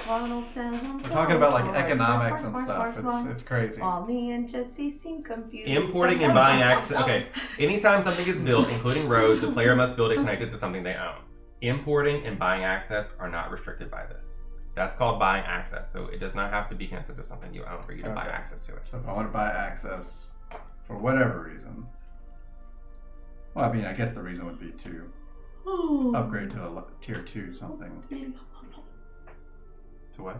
Ronald sounds We're talking about like smart. economics Smart, and smart, stuff. smart. It's crazy. While me and Jesse seem confused. importing and buying access. Okay, anytime something is built, including roads, the player must build it connected to something they own. Importing and buying access are not restricted by this. That's called buying access. So it does not have to be connected to something you own for you to buy access to it. So if I want to buy access for whatever reason, well, I mean, I guess the reason would be to upgrade to a tier 2 something. To what?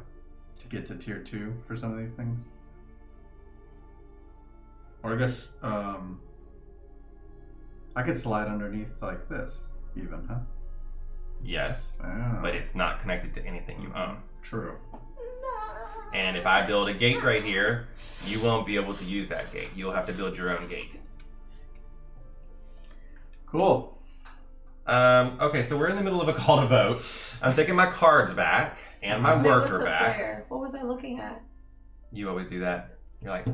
To get to tier 2 for some of these things. Or I guess I could slide underneath like this, even, huh? Yes, Oh. but it's not connected to anything you own. True. And if I build a gate right here, you won't be able to use that gate. You'll have to build your own gate. Cool. Okay, so we're in the middle of a call to vote. I'm taking my cards back and my worker What's up back. where? What was I looking at? You always do that. You're like,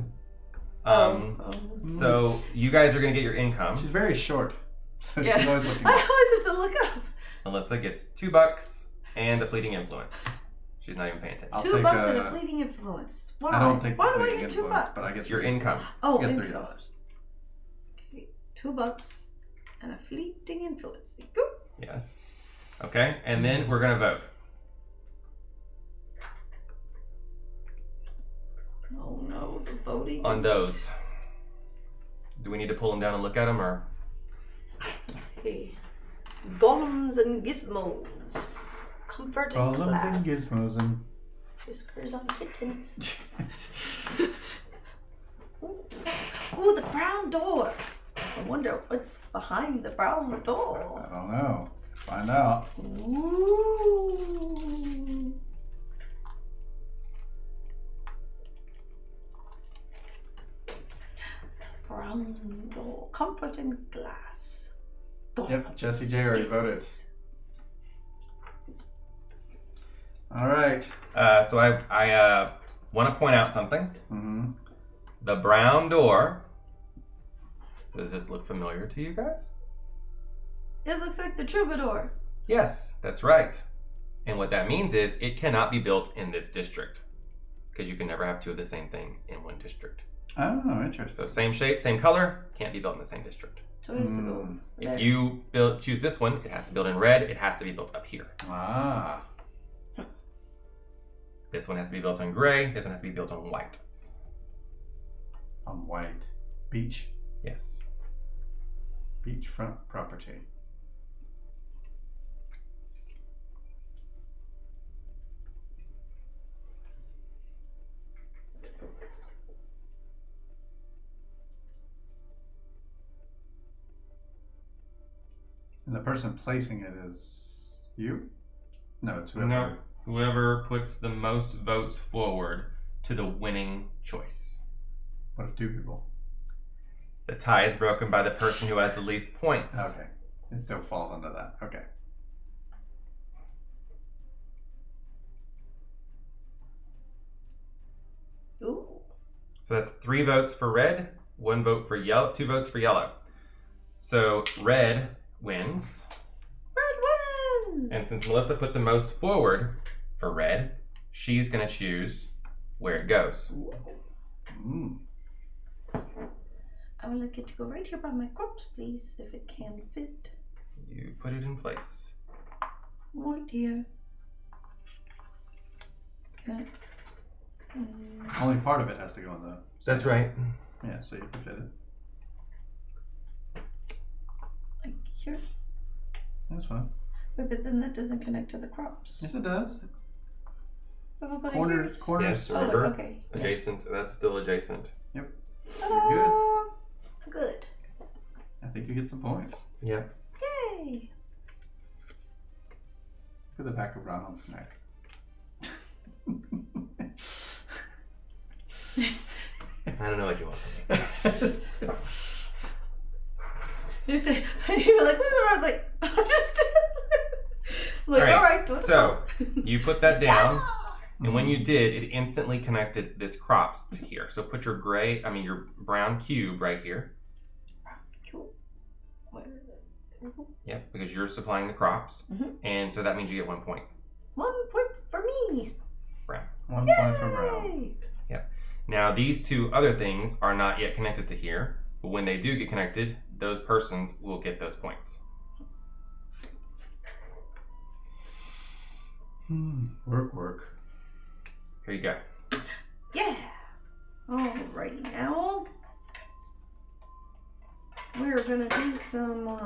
Oh. so you guys are gonna get your income. She's very short, so Yeah. she's always looking I up. always have to look up. Melissa gets $2 and a fleeting influence. She's not even paying attention. I'll $2 take and a fleeting influence. Why? I don't take Why the do I fleeting get influence, $2? but I It's get your income. Oh, I get income. $3. Okay, $2 and a fleeting influence. Go. Yes. Okay, and then we're gonna vote. Oh no, the voting. On those. Do we need to pull them down and look at them, or? Let's see. Golems and gizmos. Comfort and Golems class. and gizmos and... Whiskers on kittens. Ooh, the brown door. I wonder what's behind the brown door. I don't know. Find out. Ooh. Brown door. Comfort and glass. Yep, Jesse J already voted. All right. So I want to point out something. Mm-hmm. The brown door. Does this look familiar to you guys? It looks like the troubadour. Yes, that's right. And what that means is it cannot be built in this district because you can never have two of the same thing in one district. Oh, interesting. So same shape, same color, can't be built in the same district. So it has to go If there. you choose this one, it has to be built in red. It has to be built up here. Ah. This one has to be built in gray. This one has to be built on white. On white. Beach. Yes. Beachfront property. And the person placing it is you? No, it's whoever. No, whoever puts the most votes forward to the winning choice. What if 2 people? The tie is broken by the person who has the least points. Okay. It still falls under that. Okay. Ooh. So that's 3 votes for red, 1 vote for yellow, 2 votes for yellow. So red wins. Red wins. And since Melissa put the most forward for red, she's going to choose where it goes. Mm. I would like it to go right here by my crops, please, if it can fit. You put it in place. Right here. Okay. Only part of it has to go in the... That's right. Yeah, so you can fit it. Like here. That's fine. Wait, but then that doesn't connect to the crops. Yes, it does. What about Corners. Yes, Oh, remember? okay. Adjacent. That's still adjacent. Yep. Ta-da! You're good. Good. I think you get some points. Yeah. Yay! Look at the back of Ronald's neck. I don't know what you want from me. You said, and you were like, what's the wrong? Like, I'm just. I'm like, all right. Let's So go. you put that down, and when you did, it instantly connected this crops to here. So put your your brown cube right here. Cool. Where? Yep, because you're supplying the crops, Mhm. and so that means you get 1 point. 1 point for me. Brown. 1 point for Brown. Yay! Now these 2 other things are not yet connected to here, but when they do get connected, those persons will get those points. Work. Here you go. Yeah. Alrighty now. We're gonna do some.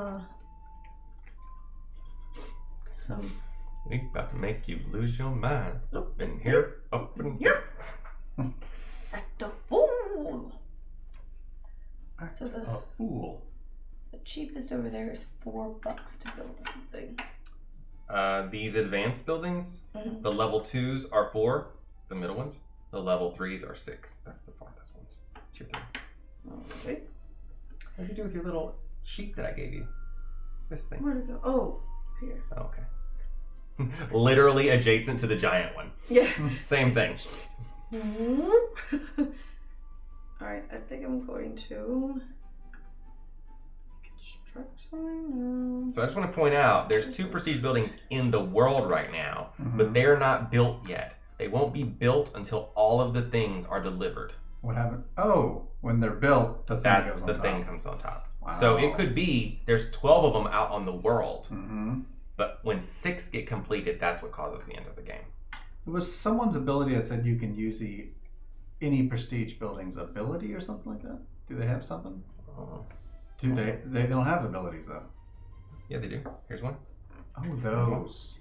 We about to make you lose your minds. Up in here, up in here. Act a fool. Act So a fool. The cheapest over there is $4 to build something. These advanced buildings, Mhm. the level 2s are 4, the middle ones. The level 3s are 6. That's the farthest ones. Tier 3. Okay. What did you do with your little sheet that I gave you? This thing. Where'd it go? Oh, here. Oh, okay. Literally adjacent to the giant one. Yeah. Same thing. Alright, I think I'm going to construct something. So I just want to point out, there's 2 prestige buildings in the world right now, but they're not built yet. They won't be built until all of the things are delivered. What happened? Oh, when they're built, the thing That's goes on the top. thing comes on top. Wow. So it could be there's 12 of them out on the world, Mm-hmm. but when 6 get completed, that's what causes the end of the game. It was someone's ability that said you can use any prestige building's ability or something like that. Do they have something? Do they? They don't have abilities though. Yeah, they do. Here's one. Oh, those.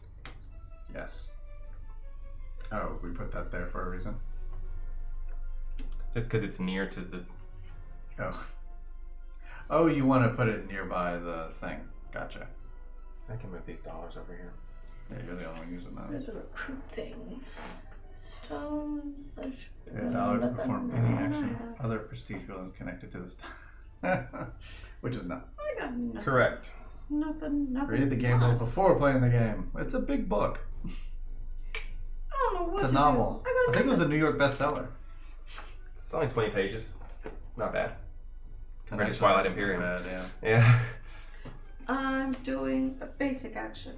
Yes. Oh, we put that there for a reason. Just because it's near to the. Oh. Oh, you want to put it nearby the thing. Gotcha. I can move these dollars over here. Yeah, you're the only one using Where's those. the recruit thing? Stone. $1 to perform any action. Other prestige buildings connected to this. Which is not. I got nothing. Correct. Nothing. Read the game book before playing the game. It's a big book. I don't know what It's a to novel. do. I think it was a New York bestseller. It's only 20 pages. Not bad. Compared to That's Twilight not Imperium. too bad, yeah. Yeah. I'm doing a basic action.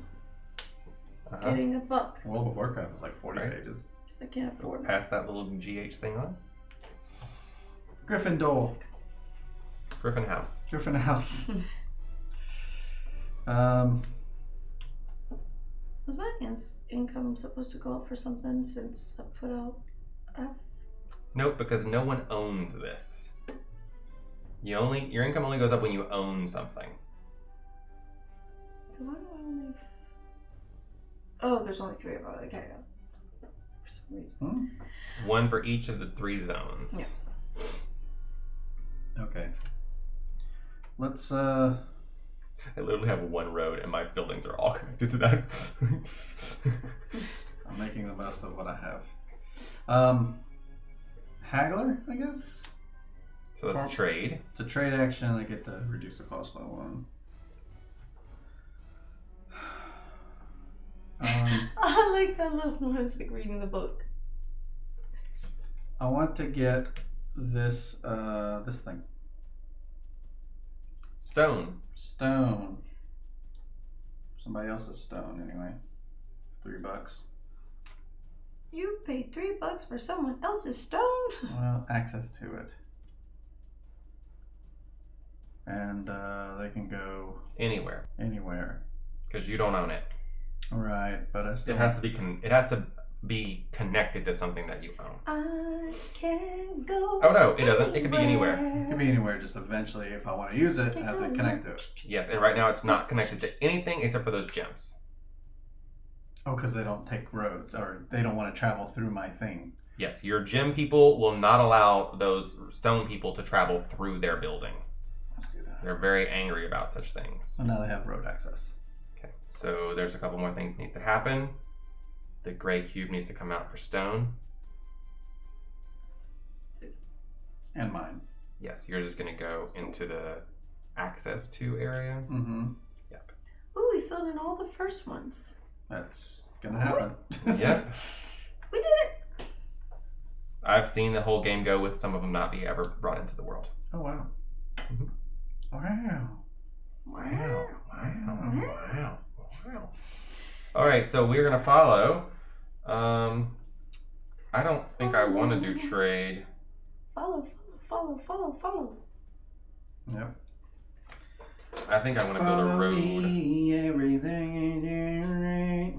Uh-huh. Getting a buck. World of Warcraft was like 40 Right. pages. I can't afford it. Pass that little GH thing on. Gryffindor. Griffin House. Griffin House. Was my income supposed to go up for something since I put out? Nope, because no one owns this. Your income only goes up when you own something. So why do I only? Oh, there's only 3 of them. Okay. For some reason. One for each of the 3 zones. Yeah. Okay. Let's I literally have one road and my buildings are all connected to that. I'm making the most of what I have. Haggler, I guess? So that's a trade. It's a trade action. I get to reduce the cost by 1. I like that little one. It's like reading the book. I want to get this this thing. Stone. Stone. Somebody else's stone anyway. $3. You paid $3 for someone else's stone? Well, access to it. And they can go Anywhere. anywhere. Because you don't own it. Right, but I still It has to be connected to something that you own. I can go. Oh no, it doesn't. It could be anywhere. It could be anywhere, just eventually if I want to use it, I have to connect to it. Yes, and right now it's not connected to anything except for those gems. Oh, because they don't take roads, or they don't want to travel through my thing. Yes, your gem people will not allow those stone people to travel through their building. Let's do that. They're very angry about such things. So now they have road access. Okay, so there's a couple more things that needs to happen. The gray cube needs to come out for stone. And mine. Yes, yours is going to go into the access to area. Mm-hmm. Yep. Ooh, we filled in all the first ones. That's gonna happen. Yep. We did it. I've seen the whole game go with some of them not be ever brought into the world. Oh wow. Mhm. Wow. Wow. All right, so we're gonna follow. I don't think I want to do trade. Follow. Yep. I think I want to build a road. Me, everything is right.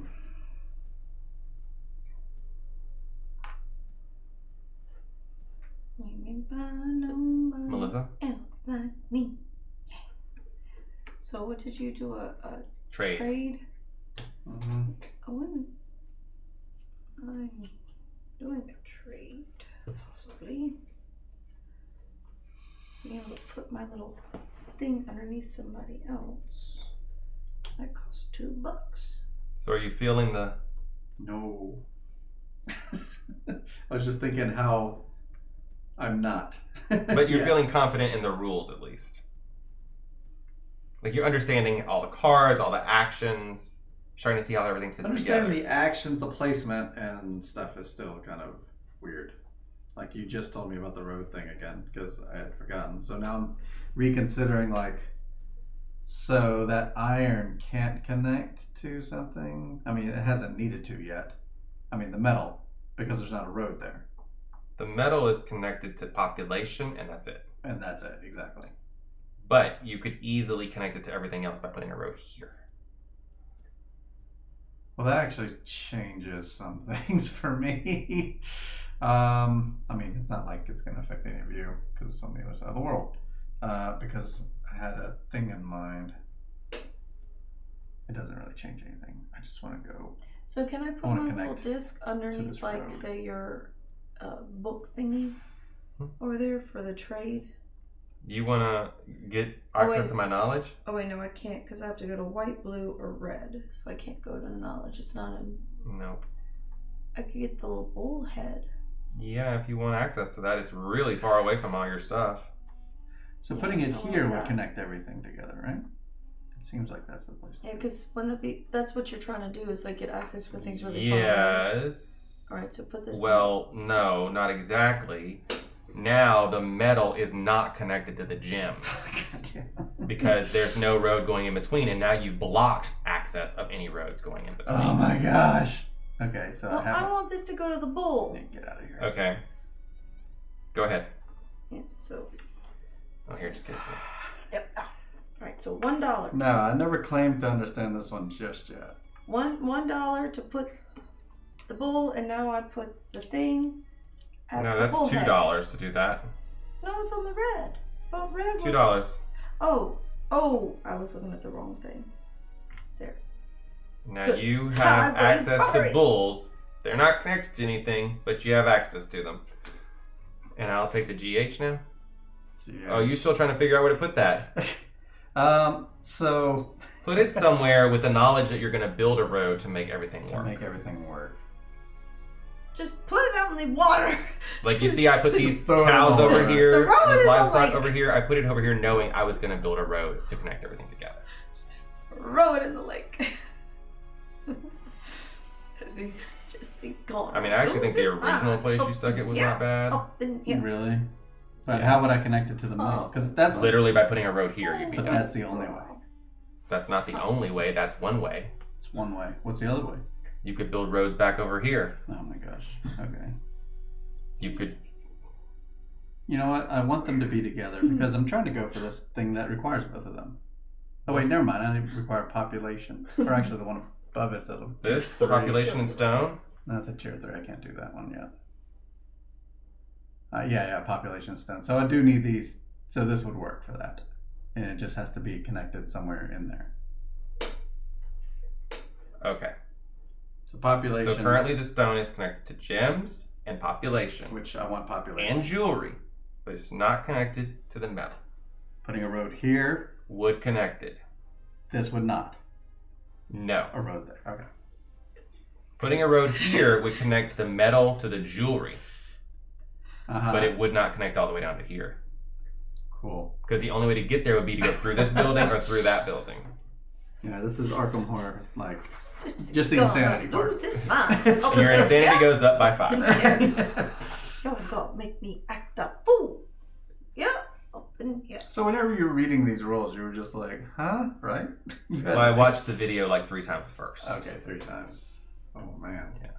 So what did you do? A Trade. Mm-hmm. When I'm doing a trade, possibly being able to put my little thing underneath somebody else. That costs $2. So are you feeling the... No. I was just thinking how I'm not. But you're Yes. feeling confident in the rules, at least. Like you're understanding all the cards, all the actions, trying to see how everything fits Understand together. the actions, the placement, and stuff is still kind of weird. Like you just told me about the road thing again because I had forgotten. So now I'm reconsidering. Like, so that iron can't connect to something. I mean, it hasn't needed to yet. I mean, the metal, because there's not a road there. The metal is connected to population, and that's it. And that's it, exactly. But you could easily connect it to everything else by putting a road here. Well, that actually changes some things for me. I mean, it's not like it's going to affect any of you because it's on the other side of the world. Because I had a thing in mind. It doesn't really change anything. I just want to go. So can I put wanna my little connect disc underneath, this like, road. say your book thingy over there for the trade? You want to get Oh, access wait. to my knowledge? Oh wait, no, I can't because I have to go to white, blue, or red. So I can't go to knowledge. It's not in. Nope. I could get the little bull head. Yeah, if you want access to that, it's really far away from all your stuff. So Yeah, putting it I want here would that. connect everything together, right? It seems like that's the place. Yeah, because wouldn't it be? That's what you're trying to do is like get access for things really far away. Yes. All right, so put this. Well, no, not exactly. Now the metal is not connected to the gem because there's no road going in between, and now you've blocked access of any roads going in between. Oh my gosh. Okay, so Well, I have. I want this to go to the bull. Get out of here. Okay. Go ahead. Yeah, so. Oh, here, just get to it. Yep. All right, so $1. No, I never claimed to understand this one just yet. $1 to put the bull, and now I put the thing. At No, the that's bull head. $2 to do that. No, it's on the red. I thought red was $2. Oh, I was looking at the wrong thing. There. Now Good. you have Sideways access to hurry. bulls. They're not connected to anything, but you have access to them. And I'll take the GH now. Oh, you still trying to figure out where to put that? So Put it somewhere with the knowledge that you're going to build a road to make everything to work. make everything work. Just put it out in the water. Like you see, I put these Throw it in cows the over water. here, Throw it this in the livestock lake. over here. I put it over here knowing I was going to build a road to connect everything together. Just throw it in the lake. Jesse gone. I mean, I actually think the original place you stuck it was not bad. Up in here. Really? But Yes. how would I connect it to the metal? Because that's Literally by putting a road here, you'd be But done. that's the only way. That's not the only way. That's one way. It's one way. What's the other way? You could build roads back over here. Oh my gosh. Okay. You could. You know what? I want them to be together because I'm trying to go for this thing that requires both of them. Oh wait, never mind. I require population. Or actually, the one above it's a This, the population in stone. No, it's a tier 3. I can't do that one yet. Yeah, population stone. So I do need these. So this would work for that, and it just has to be connected somewhere in there. Okay. So population. So currently the stone is connected to gems and population which I want population. and jewelry, but it's not connected to the metal. Putting a road here. Wood connected. This would not. No. A road there. Okay. Putting a road here would connect the metal to the jewelry, but it would not connect all the way down to here. Cool. Because the only way to get there would be to go through this building or through that building. Yeah, this is Arkham Horror. Like, Just the gonna insanity part. lose his mind. And your insanity goes up by 5. Y'all gonna make me act a fool. Yep. Up in here. So whenever you were reading these rules, you were just like, huh? Right? Well, I watched the video like 3 times first. Okay, 3 times. Oh, man. Yeah.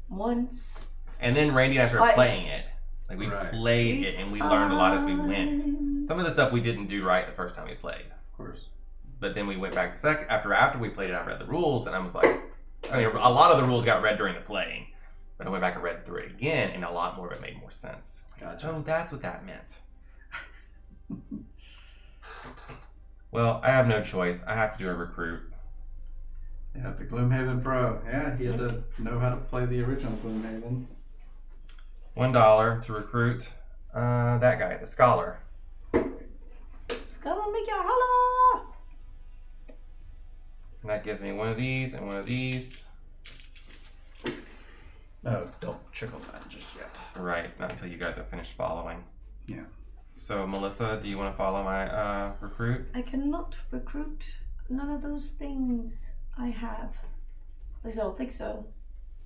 Once. And then Randy and I started Twice. playing it. Like we Right. played it and we learned a lot as we went. times. Some of the stuff we didn't do right the first time we played. Of course. But then we went back after we played it, I read the rules and I was like, I mean, a lot of the rules got read during the playing. But I went back and read through it again and a lot more of it made more sense. Gotcha. Oh, that's what that meant. Well, I have no choice. I have to do a recruit. Yeah, the Gloomhaven Pro. Yeah, he had to know how to play the original Gloomhaven. $1 to recruit that guy, the scholar. Scholar, make your holla! And that gives me one of these and one of these. No, don't trickle that just yet. Right, not until you guys have finished following. Yeah. So, Melissa, do you want to follow my recruit? I cannot recruit none of those things I have. At least I don't think so.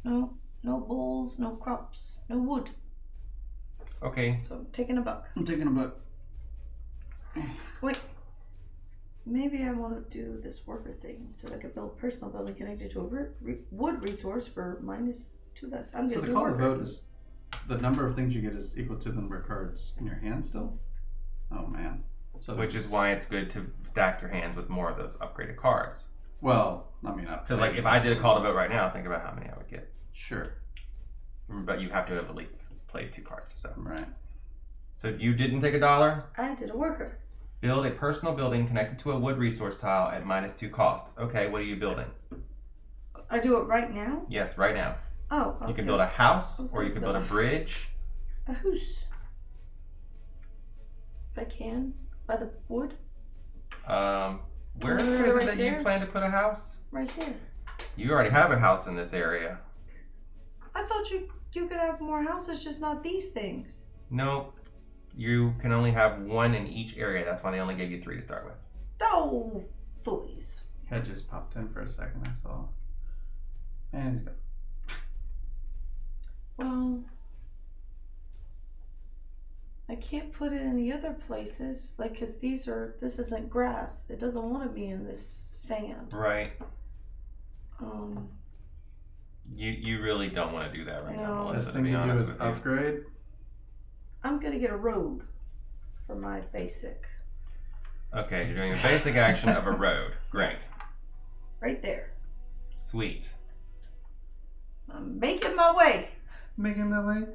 No bulls, no crops, no wood. Okay. So I'm taking a buck. I'm taking a book. Wait. Maybe I want to do this worker thing so that I can build personal building connected to a wood resource for -2 less. I'm So gonna the do call to worker. vote is the number of things you get is equal to the number of cards in your hand still? Oh man. So Which is why it's good to stack your hands with more of those upgraded cards. well, I mean, Because, like, if I did a call to vote right now, think about how many I would get. Sure. But you have to have at least played 2 cards. Right. So you didn't take $1. I did a worker. Build a personal building connected to a wood resource tile at -2 cost. Okay, what are you building? I do it right now? Yes, right now. Oh, You can build a house, or you can build a house. bridge. A house. If I can. By the wood. Where Put it is it right that there. you plan to put a house? Right here. You already have a house in this area. I thought you could have more houses, just not these things. Nope. You can only have 1 in each area. That's why they only gave you 3 to start with. Oh, foolies. Head just popped in for a second, I saw. And he's gone. Well, I can't put it in the other places, like, cause this isn't grass. It doesn't want to be in this sand. Right. Um, You really don't want to do that right now, No. Melissa, Best to thing be to do honest is with you. upgrade. I'm gonna get a road for my basic. Okay, you're doing a basic action of a road. Great. Right there. Sweet. I'm making my way. Making my way.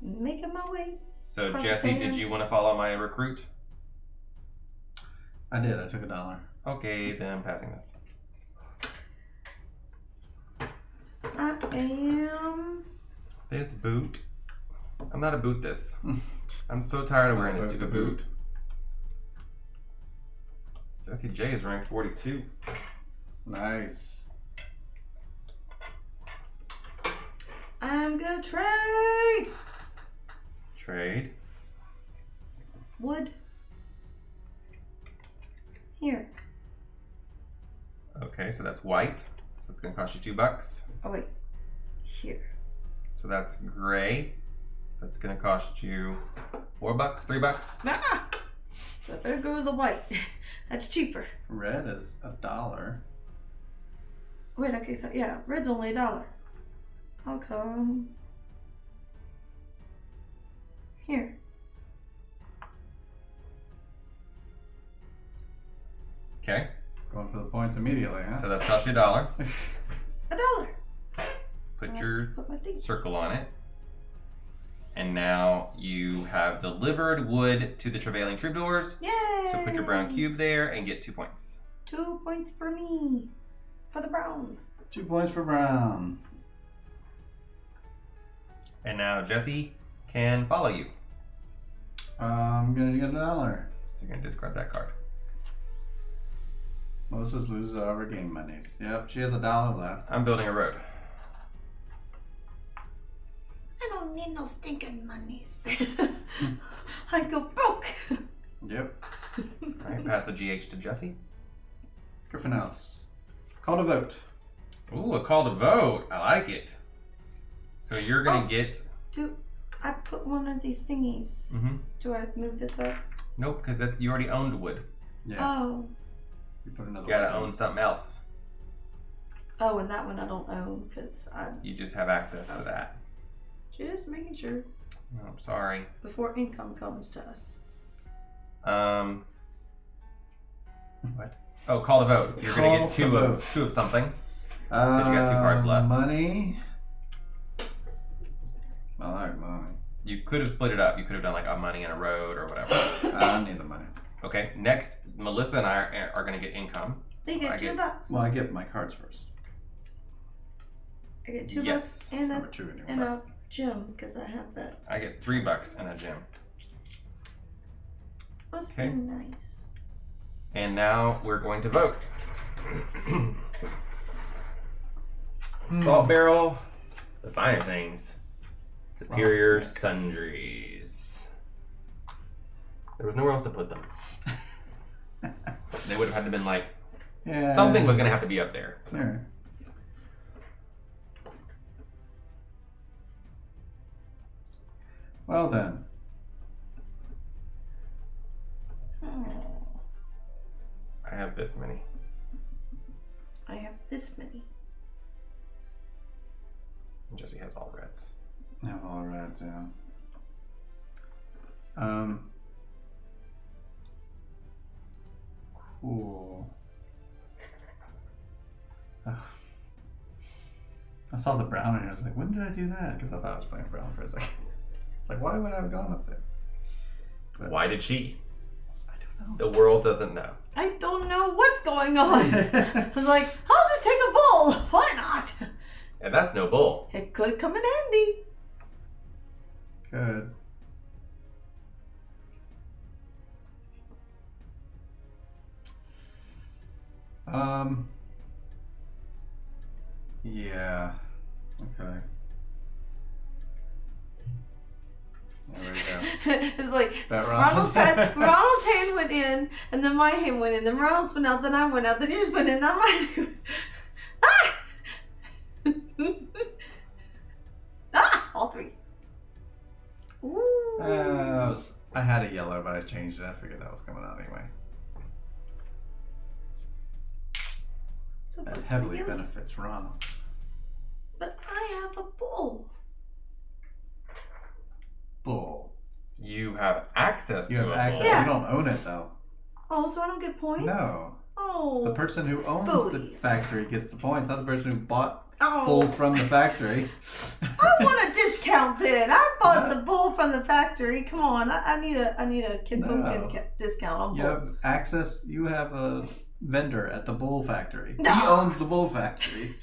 Making my way. So, Across the Jesse, did sand. you want to follow my recruit? I did. I took $1. Okay, then I'm passing this. I am. This boot. I'm not a boot this. I'm so tired of wearing this stupid boot. Jesse J is ranked 42. Nice. I'm gonna trade Trade. wood. Here. Okay, so that's white. So it's gonna cost you $2. Oh wait. Here. So that's gray. That's gonna cost you $4, $3. Ah! So I better go with the white. That's cheaper. Red is $1. Wait, okay, yeah, red's only $1. How come? Here. Okay, Going for the points immediately, huh? so that's cost you $1. $1. Put your Put my thing. circle on it. And now you have delivered wood to the travailing troubadours. Yay! So put your brown cube there and get 2 points. 2 points for me. For the brown. 2 points for Brown. And now Jesse can follow you. I'm gonna get $1. So you're gonna discard that card. Melissa's loses all her game monies. Yep, she has $1 left. I'm building a road. I don't need no stinking monies. I go broke. Yep. Alright, pass the GH to Jesse. Griffin House. Call to vote. Ooh, a call to vote. I like it. So you're gonna Oh. get... Do I put one of these thingies? Mm-hmm. Do I move this up? Nope, because you already owned wood. Yeah. Oh. You put another You gotta one. own something else. Oh, and that one I don't own because I'm You just have access to that. just making sure Oh, I'm sorry. before income comes to us. What? Oh, call to vote. You're gonna Call get to two vote. of something. Because you got 2 cards left. Money. I like money. You could have split it up. You could have done like a money and a road or whatever. I need the money. Okay, next, Melissa and I are going to get income. You get $2. Well, I get my cards first. I get $2 Yes. and Number 2 in your and a gem because I have that. I get $3 and a gem. Must Okay. be nice. And now we're going to vote. Salt barrel, the finer things. Superior sundries. There was nowhere else to put them. They would have had to been like, Yeah. something was going to have to be up there. Sure. Well then. I have this many. I have this many. And Jesse has all reds. I have all reds, yeah. Cool. Ugh. I saw the brown and I was like, when did I do that? Because I thought I was playing brown for a second. It's like, why would I have gone up there? But Why did she? I don't know. The world doesn't know. I don't know what's going on. I was like, I'll just take a bull. Why not? And that's no bull. It could come in handy. Good. Yeah. Okay. There we go. It's like That Ronald's hand went in, and then my hand went in. Then Ronald's went out. Then I went out. Then yours went in. Then mine. All three. Ooh. I had a yellow, but I changed it. I figured that was coming out anyway. So That what's heavily real? benefits Ronald. But I have a bull. Bull. You have access You to have a access. bull. Yeah. You don't own it though. Oh, so I don't get points? No. Oh. The person who owns the Bullies. factory gets the points, not the person who bought Oh. bull from the factory. I want a discount then. I bought the bull from the factory. Come on, I need a No. discount on You bull. have access. You have a vendor at the bull factory. No. He owns the bull factory.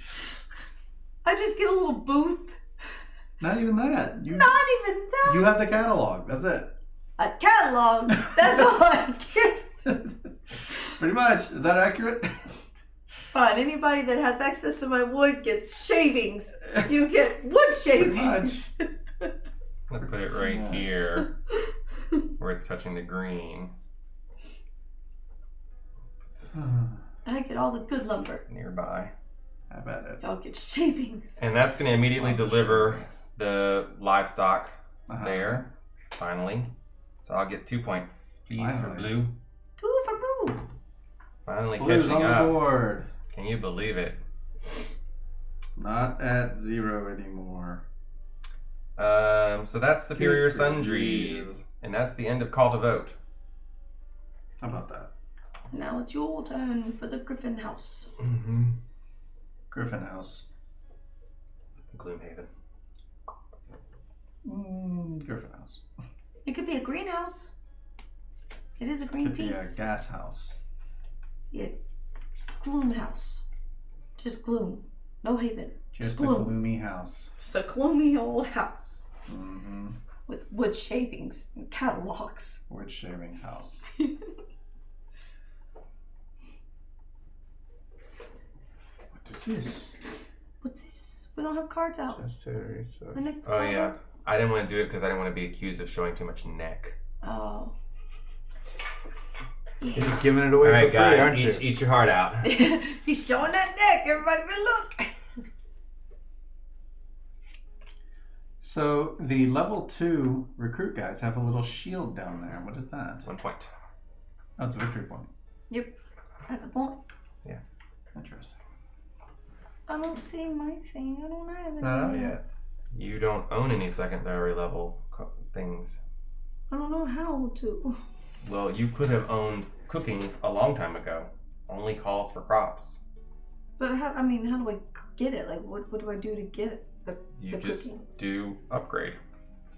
I just get a little booth. Not even that. You Not even that. you have the catalog. That's it. A catalog. That's all I get. Pretty much. Is that accurate? Fine. Anybody that has access to my wood gets shavings. You get wood shavings. I'll put it right here where it's touching the green. I get all the good lumber. Nearby. How about it? Y'all get shavings. And that's going to immediately Lots of deliver shavings. the livestock Uh-huh. there, finally. So I'll get 2 points, please, for Finally. blue. 2 for blue. Finally Blue's catching on the up. board. Can you believe it? Not at 0 anymore. So that's Superior Good for Sundries. And that's the end of Call to Vote. How about that? So now it's your turn for the Griffin House. Mm-hmm. Griffin House. Gloomhaven. Griffin House. It could be a greenhouse. It is a green Could be a piece. gas house. Yeah. Gloom House. Just gloom. No haven. Just a gloom. gloomy house. It's a gloomy old house Mm-hmm. with wood shavings and catalogs. Wood shaving house. What is this? What's this? We don't have cards out. The next Oh, card. yeah. I didn't want to do it because I didn't want to be accused of showing too much neck. Oh. You're just giving it away All right, for free, guys, aren't you? eat your heart out. He's showing that neck. Everybody but look. So the level 2 recruit guys have a little shield down there. What is that? 1 point. Oh, it's a victory point. Yep. That's a point. Interesting. I don't see my thing. I don't have it. It's not out yet. You don't own any secondary level things. I don't know how to. Well, you could have owned cooking a long time ago. Only calls for crops. But how do I get it? Like, what do I do to get it? You the just cooking. do upgrade.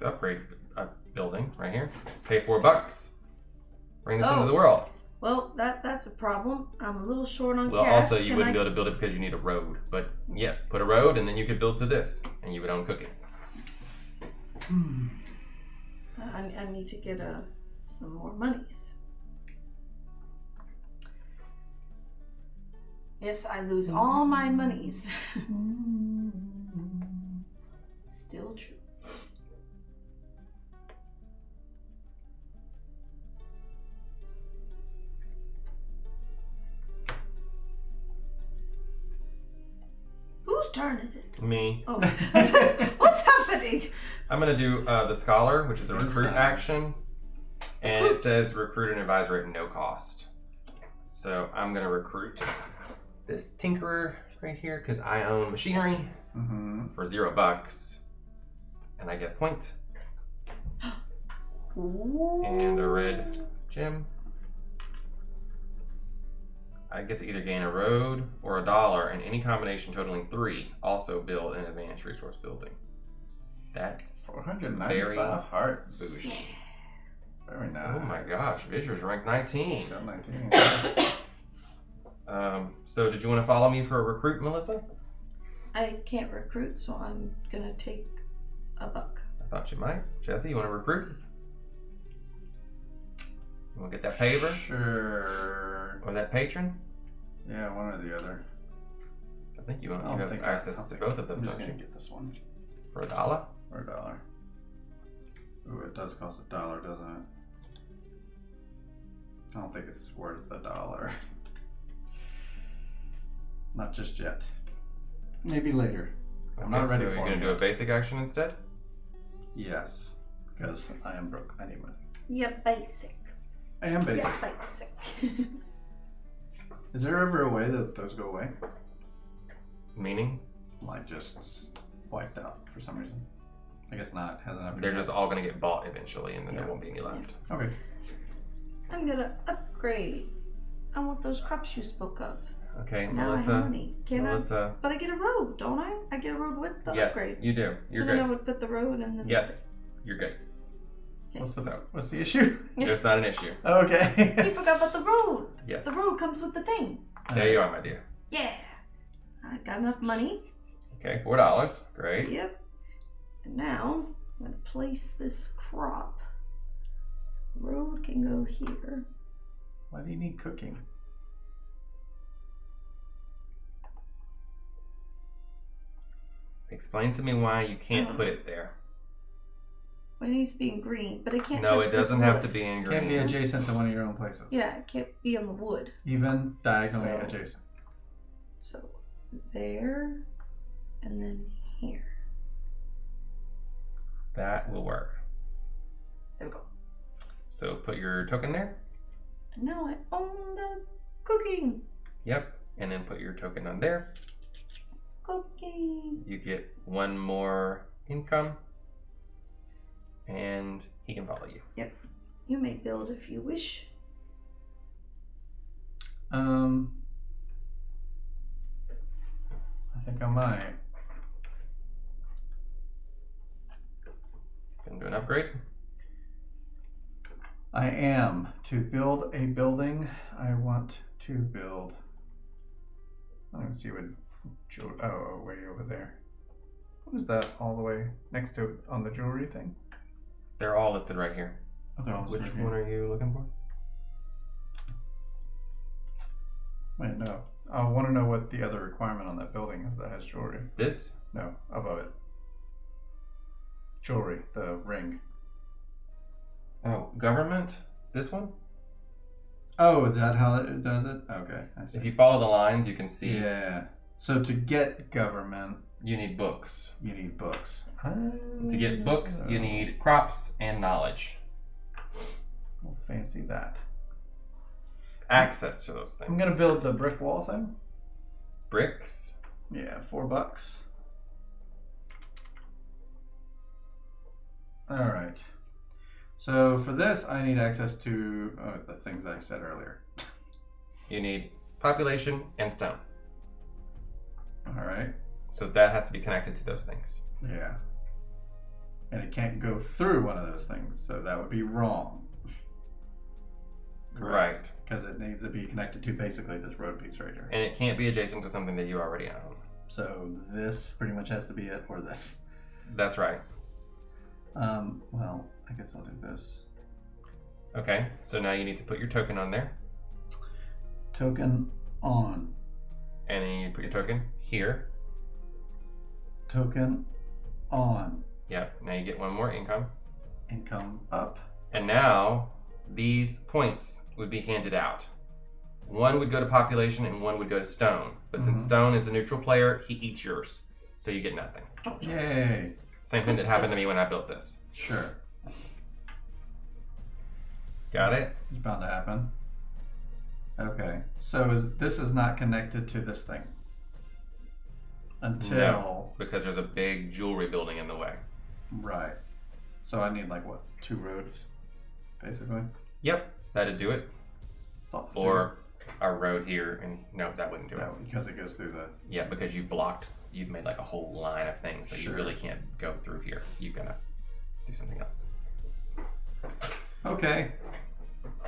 Upgrade a building right here. Pay $4. bring this into the world. Well, that's a problem. I'm a little short on Well, cash. also, you wouldn't be able to build it because you need a road. But yes, put a road, and then you could build to this, and you would own cooking. I need to get some more monies. Yes, I lose all my monies. Still true. Whose turn is it? Me. Oh, what's happening? I'm going to do the Scholar, which is a recruit action. And it says recruit an advisor at no cost. So I'm going to recruit this Tinkerer right here because I own machinery for $0. And I get a point. And a red gem. I get to either gain a road or $1 in any combination totaling 3. Also build an advanced resource building. That's 495 hearts. bougie. Very nice. Oh my gosh, Visure's ranked 19. Still 19. So did you want to follow me for a recruit, Melissa? I can't recruit, so I'm gonna take $1. I thought you might. Jesse, you want to recruit? You want to get that paver? Sure. Or that patron? Yeah, one or the other. I think you want I'll you have take access I'll to take both of them, I'm just don't gonna you? get this one For $1? for $1. Ooh, it does cost $1, doesn't it? I don't think it's worth $1. Not just yet. Maybe later. I'm not ready so for you're it going to do a yet. basic action instead? Yes, because I am broke. I need money. You're basic. I am basic. You're basic. Is there ever a way that those go away? Meaning? Like just wiped out for some reason? I guess not. Hasn't happened They're yet. just all going to get bought eventually, and then there won't be any left. Okay. I'm gonna upgrade. I want those crops you spoke of. Okay, Now I Melissa. have money. Can Melissa. But I get a road, don't I? I get a road with the Yes, upgrade. you do. So You're then I good. would put the road and then. Yes, you're good. Okay. What's the issue? There's not an issue. You Okay. forgot about the road. Yes. The road comes with the thing. There you are, my dear. Yeah. I got enough money. Okay, $4. Great. Yep. And now I'm gonna place this crop. So the road can go here. Why do you need cooking? Explain to me why you can't put it there. Well, it needs to be in green, but it can't. No, touch it doesn't have to wood. be in Can't green. be adjacent to one of your own places. Yeah, it can't be on the wood. Even diagonally So- adjacent. So there, and then here. That will work. There we go. So put your token there. And now I own the cooking. Yep. And then put your token on there. Cooking. You get 1 more income. And he can follow you. Yep. You may build if you wish. I think I might. Can do an upgrade. I am. To build a building, I want to build. I don't even see what. Oh, way over there. What is that all the way next to it on the jewelry thing? They're all listed right here. Oh, they're all Which listed one here. are you looking for? Wait, no. I want to know what the other requirement on that building is that has jewelry. This? No, above it. Jewelry, the ring. Oh, government? This one? Oh, is that how it does it? Okay, I see. If you follow the lines, you can see Yeah. So to get government, you need books. you need books. To get books, you need crops and knowledge. We'll fancy that. Access to those things. I'm gonna build the brick wall thing. bricks. Yeah, $4. All right. So for this, I need access to the things I said earlier. You need population and stone. All right. So that has to be connected to those things. Yeah. And it can't go through one of those things, so that would be wrong. Right. Because it needs to be connected to basically this road piece right here. And it can't be adjacent to something that you already own. So this pretty much has to be it, or this. That's right. Well, I guess I'll do this. Okay, so now you need to put your token on there. Token on. And then you put your token here. Token on. Yep, now you get one more income. Income up. And now these points would be handed out. One would go to population and one would go to Stone. But since Stone is the neutral player, he eats yours. So you get nothing. Yay. Same thing that happened to me when I built this. Sure. Got it? It's bound to happen. Okay. So this is not connected to this thing. Until... No, because there's a big jewelry building in the way. Right. So I need like what? 2 roads? Basically? Yep, that'd do it. Or a road here, and no, that wouldn't do it. No, because it goes through the... Yeah, because you've made like a whole line of things, so you really can't go through here. You're gonna do something else. Okay.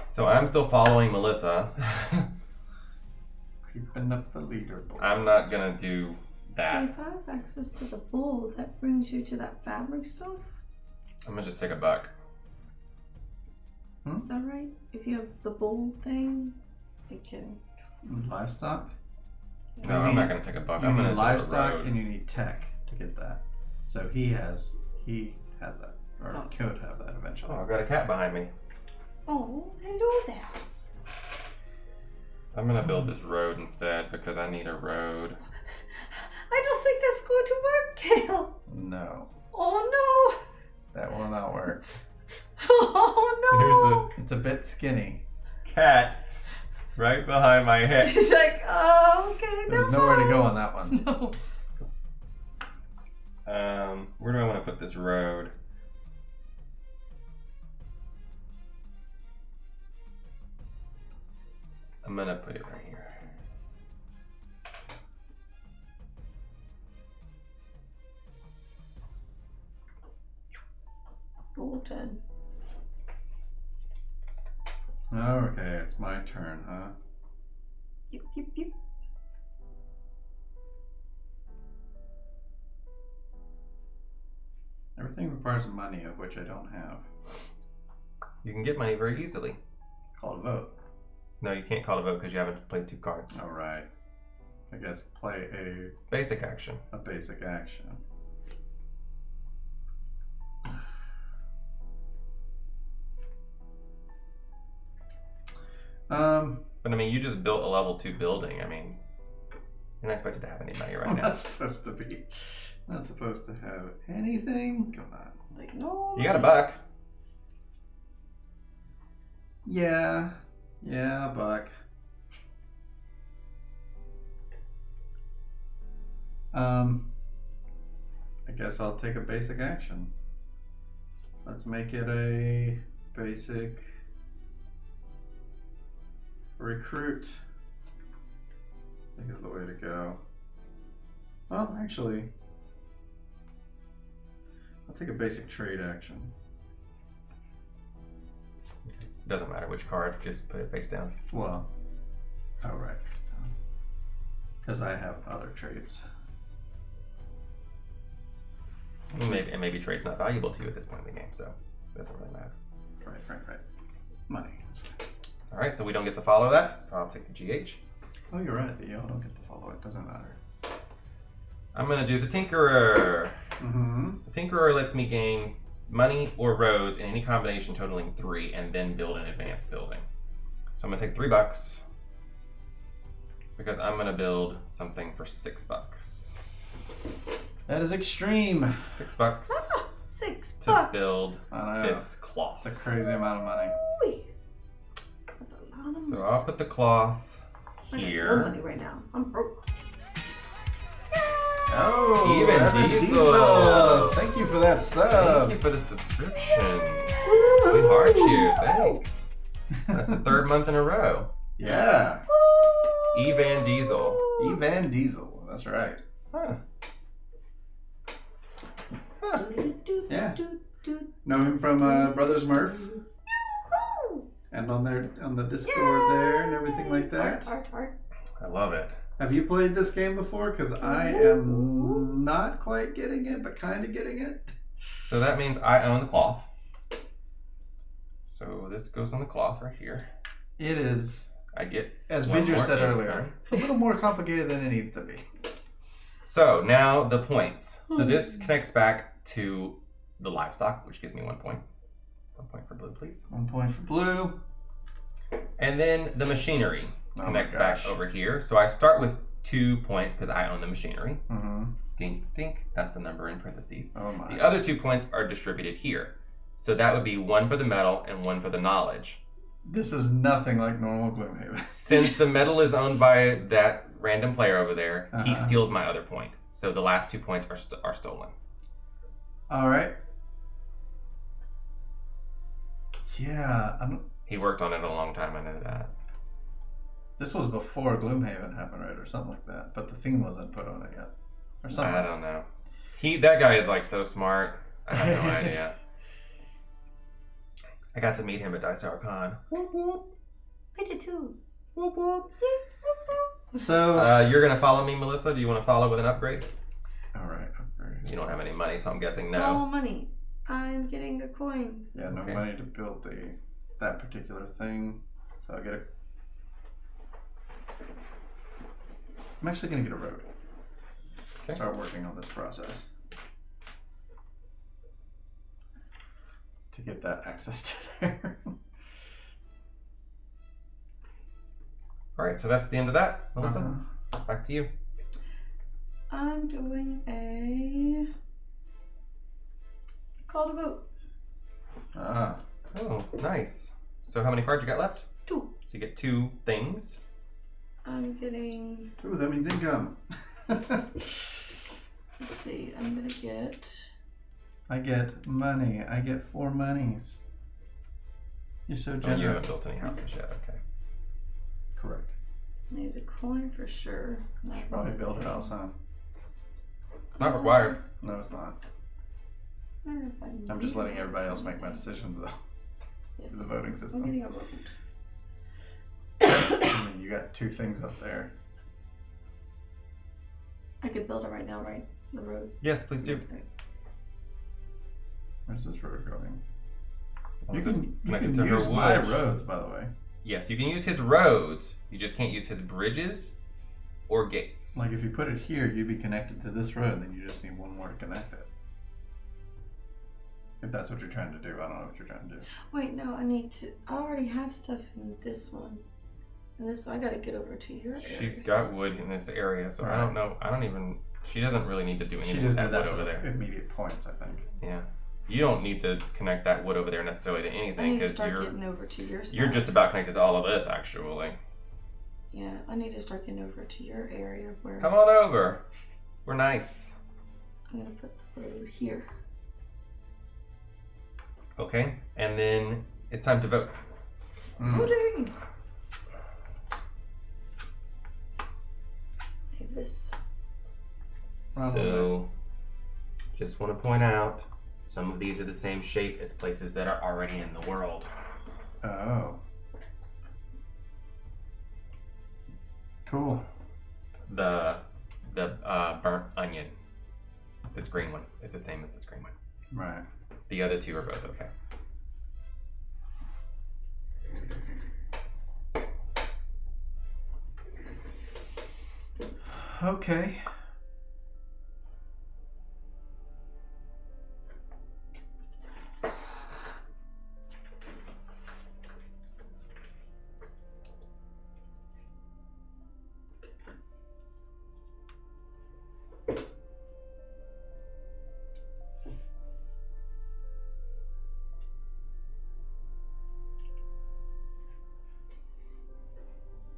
So I'm still following Melissa. Creeping up the leaderboard. I'm not gonna do that. So if I have access to the ball, that brings you to that fabric stuff? I'm gonna just take a buck. Is that right? If you have the ball thing, it can... Livestock? No, I'm not gonna take a buck. You I'm gonna need do a livestock road. and you need tech to get that. So he has that. Or could have that eventually. Oh, I've got a cat behind me. Oh, hello there. I'm gonna build this road instead because I need a road. I don't think that's going to work, Kale. No. Oh That will not work. no. Oh no. It's a bit skinny. Cat right behind my head. He's like, oh, okay, There's nowhere to go on that one. No. Where do I want to put this road? I'm gonna put it right here. Your turn. Okay, it's my turn, huh? Yep, yep, yep. Everything requires money, of which I don't have. You can get money very easily. Call to vote. No, you can't call a vote because you haven't played 2 cards. All right. I guess play Basic action. a basic action. But I mean, you just built a level 2 building. I mean, you're not expected to have any money right I'm now. not supposed to be. Not supposed to have anything. Come on. Like, no. You got a buck. Yeah, buck. I guess I'll take a basic action. Let's make it a basic recruit. I think is the way to go. Well, actually, I'll take a basic trade action. Doesn't matter which card, just put it face down. Well, oh right, because I have other trades. And maybe trade's not valuable to you at this point in the game, so it doesn't really matter. Right. Money. That's right. All right, so we don't get to follow that, so I'll take the GH. Oh, you're right. The y'all don't get to follow it. Doesn't matter. I'm gonna do the Tinkerer. Mm-hmm. The Tinkerer lets me gain money or roads in any combination totaling 3 and then build an advanced building. So I'm gonna take $3 because I'm gonna build something for $6. That is extreme. $6 $6 to build I know. this cloth. It's a crazy amount of money. Ooh. That's a lot of money. So I'll put the cloth I got no here. money right now. I'm broke. Oh, Even Evan Diesel. Thank you for that sub. Thank you for the subscription. We heart you. Thanks. That's the 3rd month in a row. Yeah. Evan Diesel. Evan Diesel. That's right. Huh. Yeah. Know him from Brothers Murph and on the Discord there and everything like that. Heart. I love it. Have you played this game before? Because I am not quite getting it, but kind of getting it. So that means I own the cloth. So this goes on the cloth right here. It is, I get, as one Vidger more said income. earlier, a little more complicated than it needs to be. So now the points. So this connects back to the livestock, which gives me 1 point. 1 point for blue, please. 1 point for blue. And then the machinery Oh my connects back gosh. over here. So I start with 2 points because I own the machinery. Mm-hmm. Dink, dink. That's the number in parentheses. Oh my. The other 2 points are distributed here. So that would be 1 for the metal and 1 for the knowledge. This is nothing like normal Gloomhaven. Since the metal is owned by that random player over there, he Uh-huh. steals my other point. So the last 2 points are stolen. All right. Yeah, He worked on it a long time, I know that. this was before Gloomhaven happened, right, or something like that. But the theme wasn't put on it yet, or something. I don't know. That guy is like so smart. I have no idea. I got to meet him at Dice Tower Con. Whoop, whoop. I did too. Whoop, whoop. So, You're gonna follow me, Melissa? Do you want to follow with an upgrade? all right. You don't have any money, so I'm guessing No no. money. I'm getting a coin. Yeah, no Okay. money to build that particular thing. So I get a. I'm actually gonna get a road. Okay. Start working on this process to get that access to there. All right, so that's the end of that, Melissa. Uh-huh. Back to you. I'm doing a call to vote. Ah, Oh, nice. So how many cards you got left? 2. So you get 2 things. I'm getting. ooh, that means income. Let's see. I'm gonna get. I get money. I get 4 monies. You're so Oh, you generous. haven't built any houses yet. Okay. Correct. Need a coin for sure. You should probably build a house, huh? Not required. No, it's not. I don't know if I I'm just need letting it. everybody else make my decisions, though. Yes. The voting I'm system. getting a road. I mean, you got 2 things up there. I could build it right now, right? The road. Yes, please do. Where's this road going? You You can can to her use my woods. roads, by the way. Yes, you can use his roads. You just can't use his bridges or gates. Like if you put it here, you'd be connected to this road, then you just need 1 more to connect it. If that's what you're trying to do. I don't know what you're trying to do. Wait, no, I need to. I already have stuff in this one. And this one, I gotta get over to your area. She's got wood in this area, so I Right. don't know. I don't even. She doesn't really need to do She anything just with did that that wood for over there. immediate points, I think. Yeah, you don't need to connect that wood over there necessarily to I anything need to because start getting over to your side. you're just about connected to all of this actually. Yeah, I need to start getting over to your area where Come on over. We're nice. I'm gonna put the road here. Okay, and then it's time to vote. Voting! Leave this. So, just want to point out, some of these are the same shape as places that are already in the world. Oh. Cool. The burnt onion, this green one, is the same as this green one. Right. The other 2 are both okay. Okay.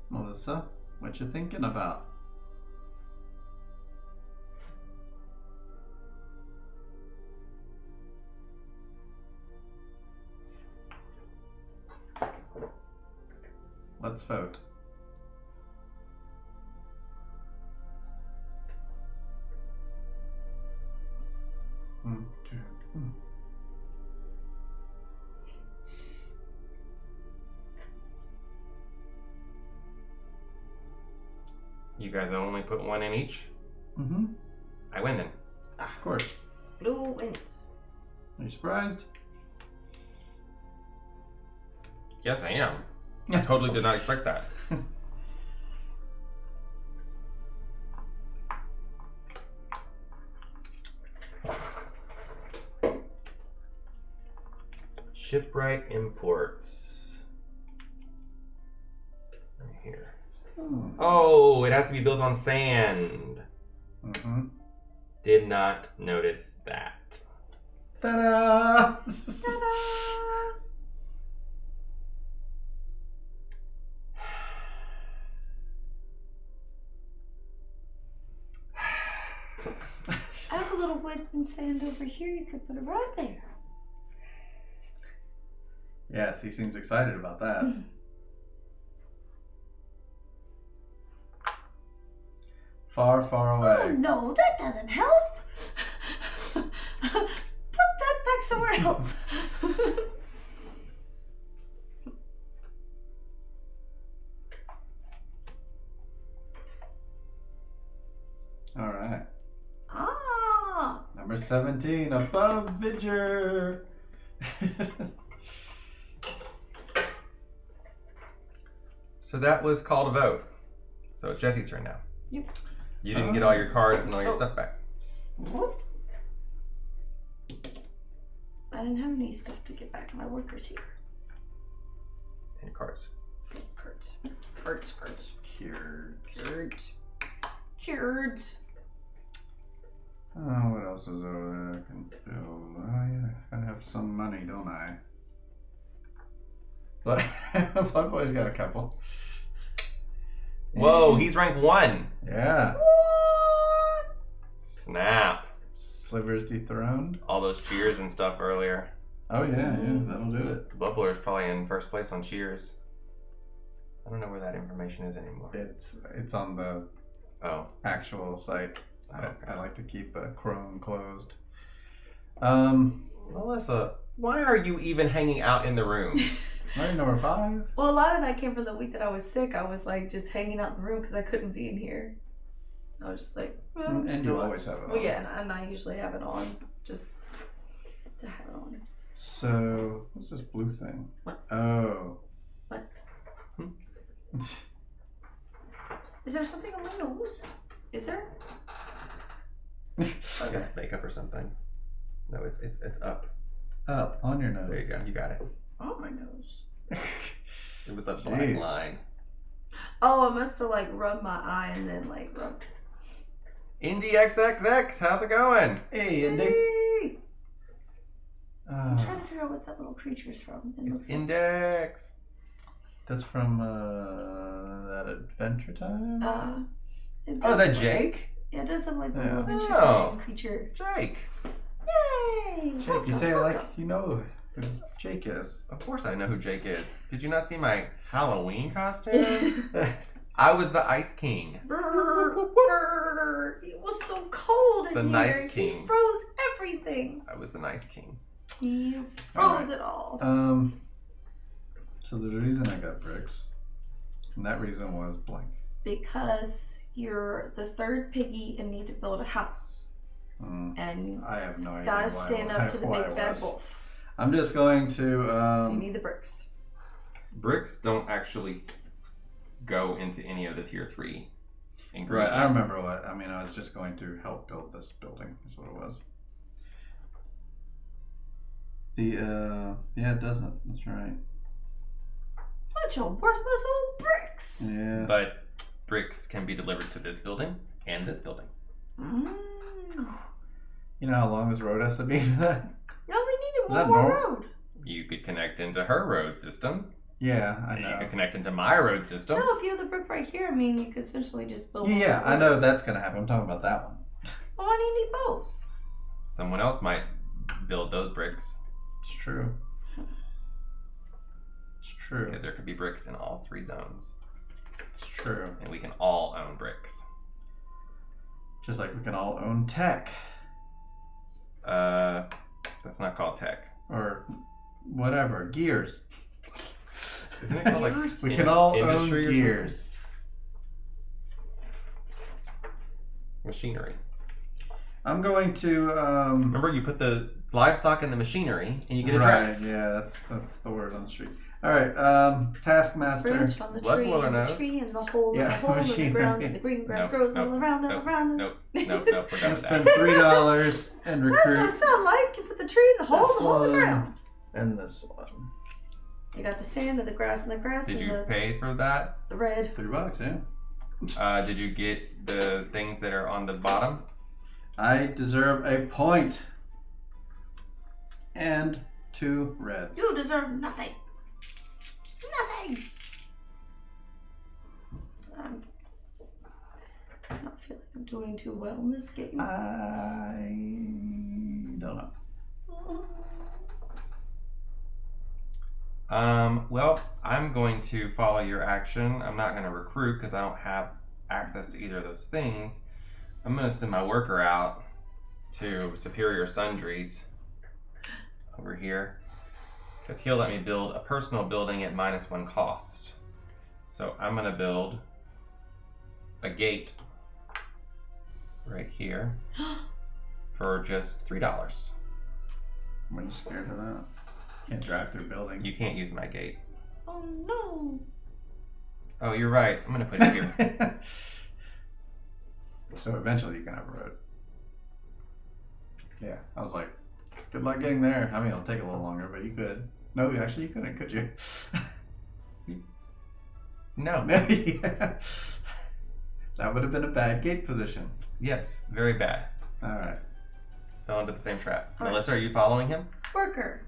Melissa, what you thinking about? Let's vote. You guys only put one in each? Mm-hmm. I win then. Of course. Blue wins. Are you surprised? Yes, I am. I totally did not expect that. Shipwright imports. Right here. Oh, it has to be built on sand. Mm-hmm. Did not notice that. Ta-da! Ta-da! I have a little wood and sand over here. You could put it right there. Yes, he seems excited about that. Far, far Oh away. no, that doesn't help. Put that back somewhere else. All right. Ah. Number 17, above Vidger. So that was called a vote. So it's Jesse's turn now. Yep. You didn't get all your cards and all your stuff back. I didn't have any stuff to get back. My workers here. And cards. Cards. Cured. Cured. Oh, what else is over there I can build? Oh, yeah, I have some money, don't I? But Blood Boy's got a couple. Whoa, he's rank 1. Yeah. What? Snap. Slivers dethroned. All those cheers and stuff earlier. Oh, yeah, that'll do it. The Bubbler is probably in first place on cheers. I don't know where that information is anymore. It's on the Oh. actual site. Okay. I like to keep Chrome closed. Melissa, why are you even hanging out in the room? Right, number 5. Well, a lot of that came from the week that I was sick. I was like just hanging out in the room because I couldn't be in here. I was just like, well, I'm just And you gonna- always have it on. Well, yeah, and I usually have it on just to have it on. So, what's this blue thing? What? Oh. What? Is there something on my nose? Is there? It's makeup or something. No, it's up. Up on your nose. There you go. You got it. On my nose. It was a black Jeez. line. Oh, I must have like rubbed my eye and then like rubbed. Indie XXX, how's it going? Hey, Indy. Hey! I'm trying to figure out what that little creature is from. It It's looks like- Index. That's from that Adventure Time? it Oh, is does that look like- Jake? Yeah, it does look like the Yeah. little adventure Oh. time creature. Jake. Yay! Jake, you say it like you know who Jake is. Of course I know who Jake is. Did you not see my Halloween costume? I was the Ice King. Brrr. It was so cold in The here. nice He king. froze everything. I was the nice king. He froze Alright. it all. So there's a reason I got bricks. And that reason was blank. Because you're the third piggy and need to build a house. And I have no idea gotta why stand I- up to the why big I bad was. wolf. I'm just going to So you need the bricks. Bricks don't actually go into any of the tier 3 right, ingredients. I remember what I mean. I was just going to help build this building is what it was. Yeah, it doesn't. That's right. Bunch of worthless old bricks. Yeah. But bricks can be delivered to this building and this building. Mm. You know how long this road has to be for that? No, they needed Is one that more normal? road. You could connect into her road system. Yeah, I And you know. could connect into my road system. No, if you have the brick right here, I mean, you could essentially just build one Yeah, more I road. know that's gonna happen. I'm talking about that one. Well, why do you need both? Someone else might build those bricks It's true. It's true. because there could be bricks in all 3 zones. It's true. And we can all own bricks. Just like we can all own tech That's not called tech. or whatever gears. Isn't it called like Gears? We can all own industry or something? gears. machinery. I'm going to. Remember, you put the livestock in the machinery, and you get a right, dress. yeah, that's the word on the street. All right, Taskmaster. Branch on the Blood tree, blower and the knows. tree, and the hole, Yeah, and the hole, and the machinery. ground, and the green grass Nope, grows nope, all around and nope, around. Nope, we're done with And that. spend $3 and That's recruit what it sounds like. You put the tree in the hole, this and the hole in the one ground. and this one. You got the sand and the grass and the grass Did and you pay for that? the red. $3, yeah. Did you get the things that are on the bottom? I deserve a point. And 2 reds. You deserve nothing. Nothing. I don't feel like I'm doing too well in this game. I don't know. Well, I'm going to follow your action. I'm not going to recruit because I don't have access to either of those things. I'm going to send my worker out to Superior Sundries over here because he'll let me build a personal building at -1 cost. So I'm going to build a gate right here for just $3. Why are you scared of that? Can't drive through building. You can't use my gate. Oh no. Oh, you're right. I'm going to put it here. So eventually you can have a road. Yeah, I was like, good luck getting there. I mean, it'll take a little longer, but you could. No, actually you couldn't, could you? No. Yeah. That would have been a bad gate position. Yes, very bad. All right. Fell into the same trap. All right. Melissa, are you following him? Worker.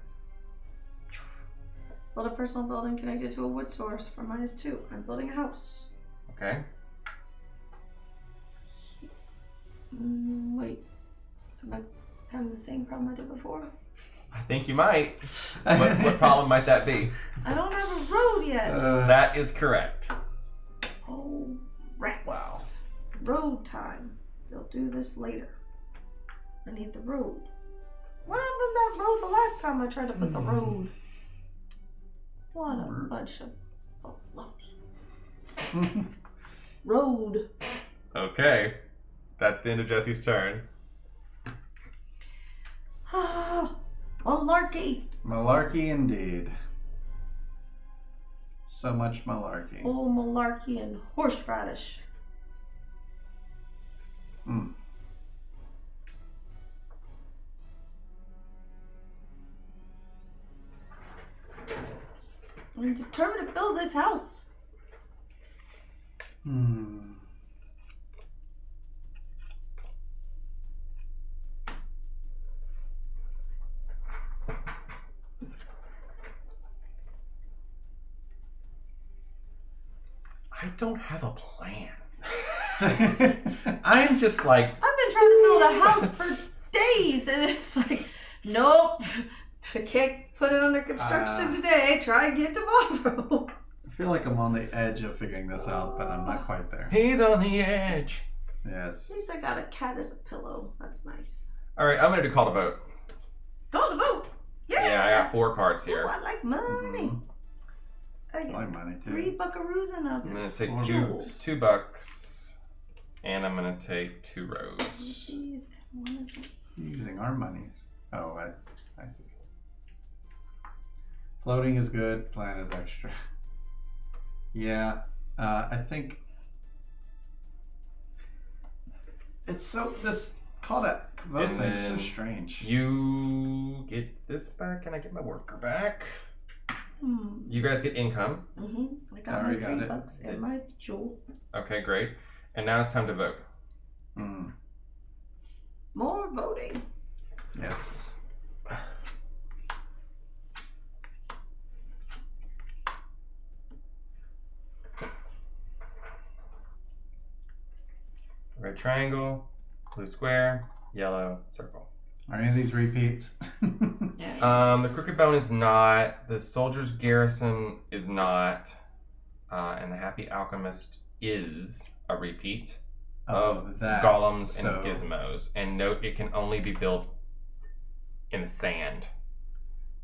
Build a personal building connected to a wood source for -2. I'm building a house. Okay. Wait. Am I having the same problem I did before? I think you might. What problem might that be? I don't have a road yet. That is correct. Oh, rats. Wow. Road time. They'll do this later. I need the road. What happened to that road the last time I tried to put the road? What a bunch of baloney. Road. Okay. That's the end of Jesse's turn. Malarkey. Malarkey indeed. So much malarkey. Oh, malarkey and horseradish. Hmm. I'm determined to build this house. I don't have a plan. I'm just like, I've been trying to build a house for days, and it's like, nope, I can't put it under construction today. Try again tomorrow. I feel like I'm on the edge of figuring this out, but I'm not quite there. he's on the edge. Yes. At least I got a cat as a pillow. That's nice. All right, I'm going to do call to vote. Go to vote. Yeah. Yeah, I got 4 cards here. Oh, I like money. I I get like money too. 3 buckaroos and a I'm going to take jewel. two bucks, and I'm going to take 2 rows. These and one of these. Using our monies. Oh, I see. Floating is good. Plan is extra. Yeah, I think it's so this call to vote And thing is so then strange. You get this back, and I get my worker back. You guys get income. I got my Already got it. $3 and my jewel. Okay, great. And now it's time to vote. More voting. Yes. Red triangle, blue square, yellow circle. Are any of these repeats? Yeah. The Crooked Bone is not. The Soldier's Garrison is not. And the Happy Alchemist is a repeat of that. golems and So- gizmos. And note, it can only be built in the sand.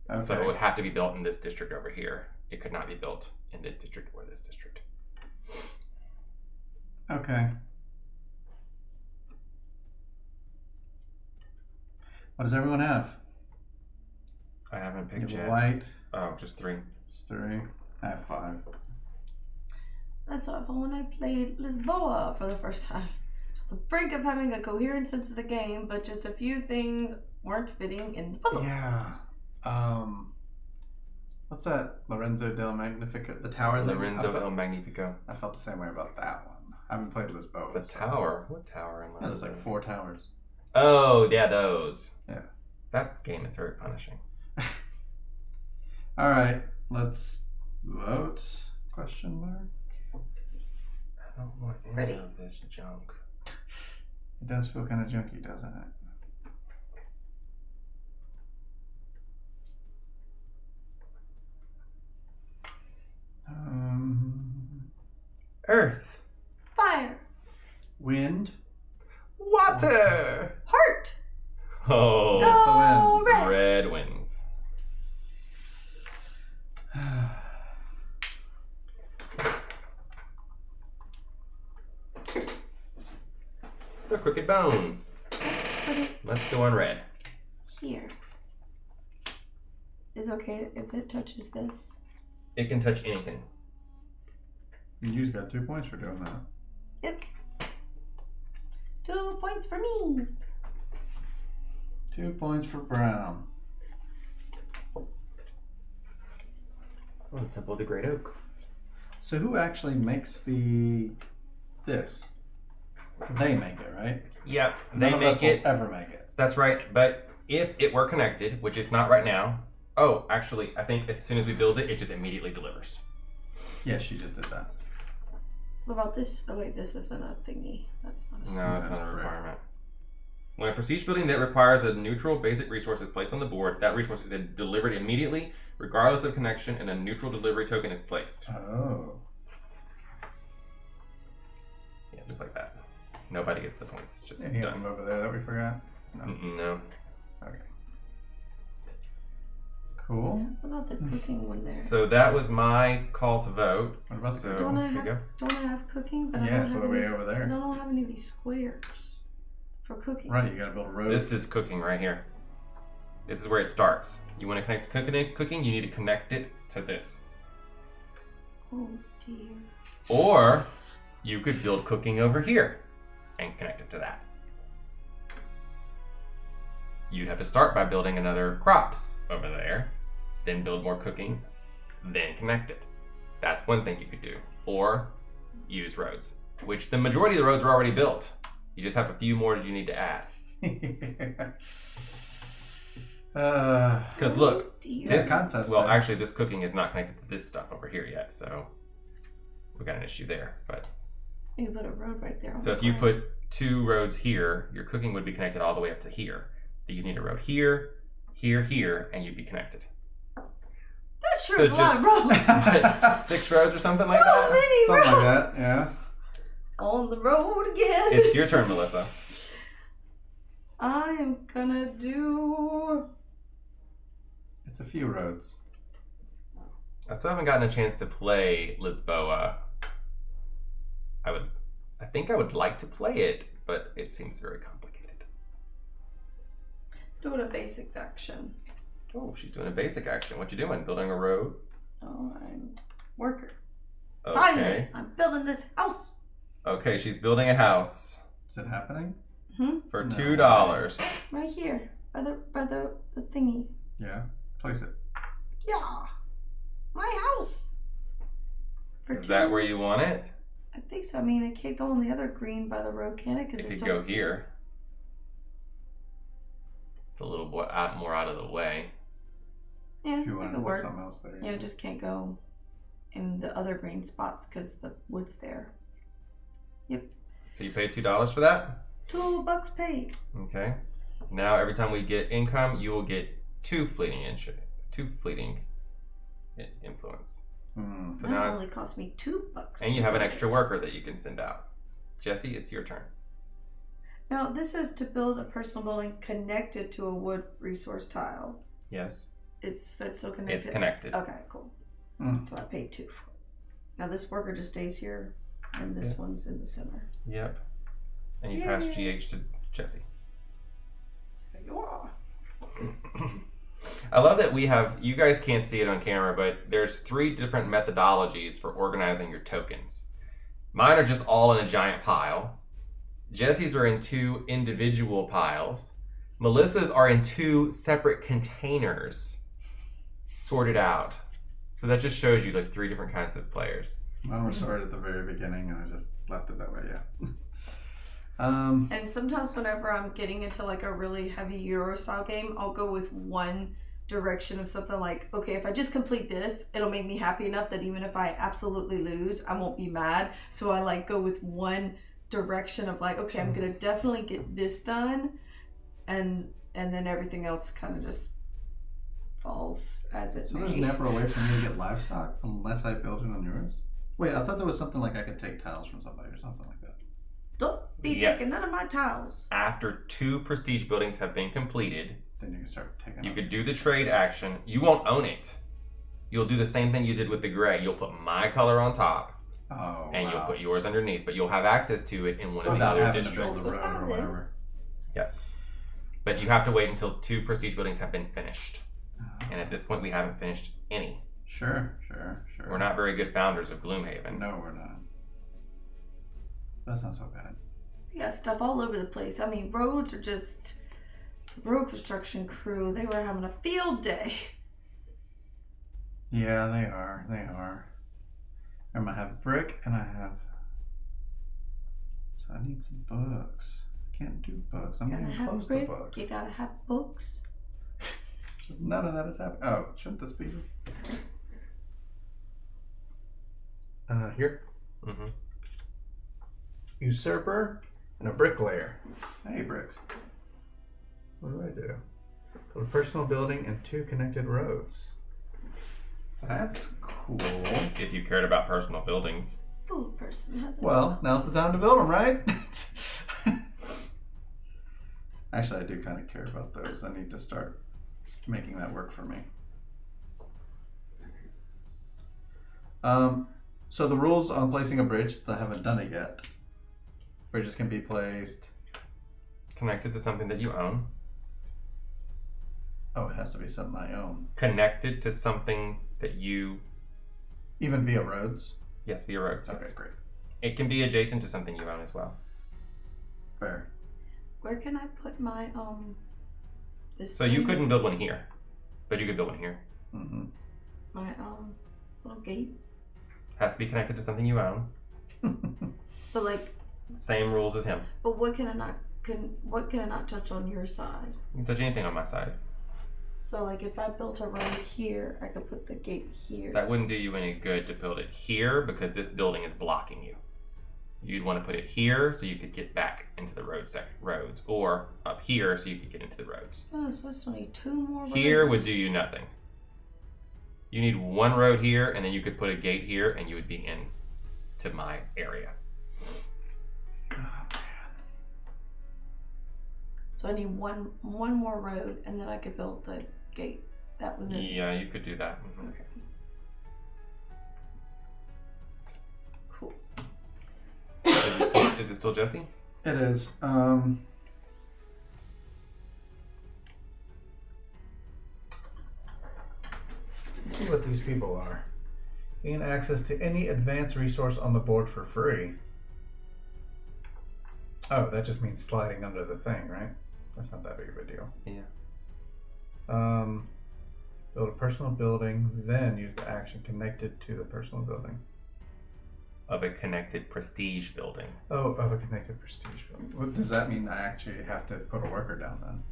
Okay. So it would have to be built in this district over here. It could not be built in this district or this district. Okay. What does everyone have? I haven't You picked have a yet. white. Oh, just 3. Just 3. I have 5. That's what I found when I played Lisboa for the first time. The brink of having a coherent sense of the game, but just a few things weren't fitting in the puzzle. Yeah. What's that? Lorenzo del Magnifico? The tower? Lorenzo El Magnifico. I felt the same way about that one. I haven't played Lisboa. The tower? What tower am I? Yeah, there's like 4 towers. Oh, yeah, those. Yeah. That game is very punishing. Alright, let's vote. Question mark? I don't want any Ready. of this junk. It does feel kind of junky, doesn't it? Earth. Fire. Wind. Water. Heart. Oh, Go wins. red. red wins. The crooked bone. Put it Let's go on red. here. Is okay if it touches this. It can touch anything. You got 2 points for doing that. Yep. 2 points for me. 2 points for Brown. Oh, the Temple of the Great Oak. So who actually makes this? They make it, right? Yep, they None of us make it. will ever make it. That's right. But if it were connected, which it's not right now. Oh, actually, I think as soon as we build it, it just immediately delivers. Yeah, she just did that. What about this? Oh wait, this isn't a thingy. That's not a No, sword. it's That's not a correct. requirement. When a prestige building that requires a neutral basic resource is placed on the board, that resource is delivered immediately, regardless of connection, and a neutral delivery token is placed. Oh. Yeah, just like that. Nobody gets the points. It's just Any of done. them over there that we forgot? No. No. Okay. Cool. What about the cooking one there? So that was my call to vote. What about the so, don't I here you have go. cooking? But I Yeah, don't it's have way any, over I there. don't have any of these squares for cooking. Right, you gotta build a road. This is cooking right here. This is where it starts. You want to connect cooking, you need to connect it to this. Oh dear. Or you could build cooking over here and connect it to that. You'd have to start by building another crops over there, then build more cooking, then connect it. That's one thing you could do. Or use roads, which the majority of the roads are already built. You just have a few more that you need to add. Because look, Dear. this, concept's well, there. actually this cooking is not connected to this stuff over here yet, so we got an issue there. But You can put a road right there. on so the if you ground. put 2 roads here, your cooking would be connected all the way up to here. You need a road here, here, here, and you'd be connected. That sure so is a lot of roads. 6 roads or something like So that. many Something roads. like that, yeah. On the road again. It's your turn, Melissa. I am gonna do. It's a few roads. I still haven't gotten a chance to play Lisboa. I think I would like to play it, but it seems very complicated. Doing a basic action. Oh, she's doing a basic action. What you doing? Building a road? Oh, I'm worker. Okay. Finally, I'm building this house. Okay, she's building a house Is it happening? for No. $2. Right here, by the thingy. Yeah. Place it. Yeah, my house. For Is that where you want it? I think so. I mean, it can't go on the other green by the road, can it? Because It it's could still. go here. It's a little more out of the way. Yeah, If you it wanted to could put work. something else there. Yeah, it just can't go in the other green spots because the wood's there. So you paid $2 for that? $2 paid. Okay. Now every time we get income, you will get 2 fleeting influence. Hmm. So That now only it's, cost me $2. and you to have an build extra it. worker that you can send out. Jesse, it's your turn. Now, this is to build a personal building connected to a wood resource tile. Yes, That's so connected. it's connected. Okay, cool. Mm. So I paid 2 for it. Now this worker just stays here, and this one's in the center. Yep. And you pass Yay. GH to Jesse. So you are. I love that we have, you guys can't see it on camera, but there's 3 different methodologies for organizing your tokens. Mine are just all in a giant pile. Jesse's are in 2 individual piles. Melissa's are in 2 separate containers, sorted out. So that just shows you like 3 different kinds of players. Mine were sorted at the very beginning, and I just left it that way. Yeah. And sometimes whenever I'm getting into like a really heavy Euro style game, I'll go with one direction of something like, okay, if I just complete this, it'll make me happy enough that even if I absolutely lose, I won't be mad. So I like go with one direction of like, okay, I'm gonna definitely get this done, and then everything else kind of just falls as it So may. there's never a way for me to get livestock unless I build it on yours? Wait, I thought there was something like I could take tiles from somebody or something like that. Don't be Yes. taking none of my tiles. After 2 prestige buildings have been completed, Then you can start taking you out. could do the trade action. You won't own it. You'll do the same thing you did with the gray. You'll put my color on top, Oh, and wow. you'll put yours underneath, but you'll have access to it in one of the Without other having to build districts. a road or whatever. Yeah. But you have to wait until 2 prestige buildings have been finished. And at this point, we haven't finished any. Sure. We're not very good founders of Gloomhaven. No, we're not. That's not so bad. We got stuff all over the place. I mean, roads are just road construction crew. They were having a field day. Yeah, they are. I have brick and I have. So I need some books. I can't do books. I'm Gotta getting have close brick. to books. You gotta have books. Just none of that is happening. Oh, shouldn't this be? Here. Mm-hmm. Usurper and a bricklayer. Hey, bricks. What do I do? Build a personal building and 2 connected roads. That's cool. If you cared about personal buildings. Food person has it. Well, now's the time to build them, right? Actually, I do kind of care about those. I need to start making that work for me. So the rules on placing a bridge, I haven't done it yet. Bridges can be placed. Connected to something that you own. Oh, it has to be something I own. Connected to something that you... Even via roads. Yes, via roads. Okay, Yes. great. It can be adjacent to something you own as well. Fair. Where can I put my this? So you thing? couldn't build one here, but you could build one here. Mm-hmm. My little gate. Has to be connected to something you own. But like, Same rules as him. but what can I not touch on your side? You can touch anything on my side. So like, if I built a road here, I could put the gate here. That wouldn't do you any good to build it here because this building is blocking you. You'd want to put it here so you could get back into the roads, or up here so you could get into the roads. Oh, so I still need 2 more. Here roads? would do you nothing. You need 1 road here, and then you could put a gate here, and you would be in to my area. So I need one more road, and then I could build the gate. That would. Yeah, you could do that. Mhm. Okay. Cool. Is it still Jesse? It is. Let's see what these people are. Gain access to any advanced resource on the board for free. Oh, that just means sliding under the thing, right? That's not that big of a deal. Yeah. Build a personal building, then use the action connected to the personal building. Of a connected prestige building. Oh, of a connected prestige building. What does that mean? I actually have to put a worker down then?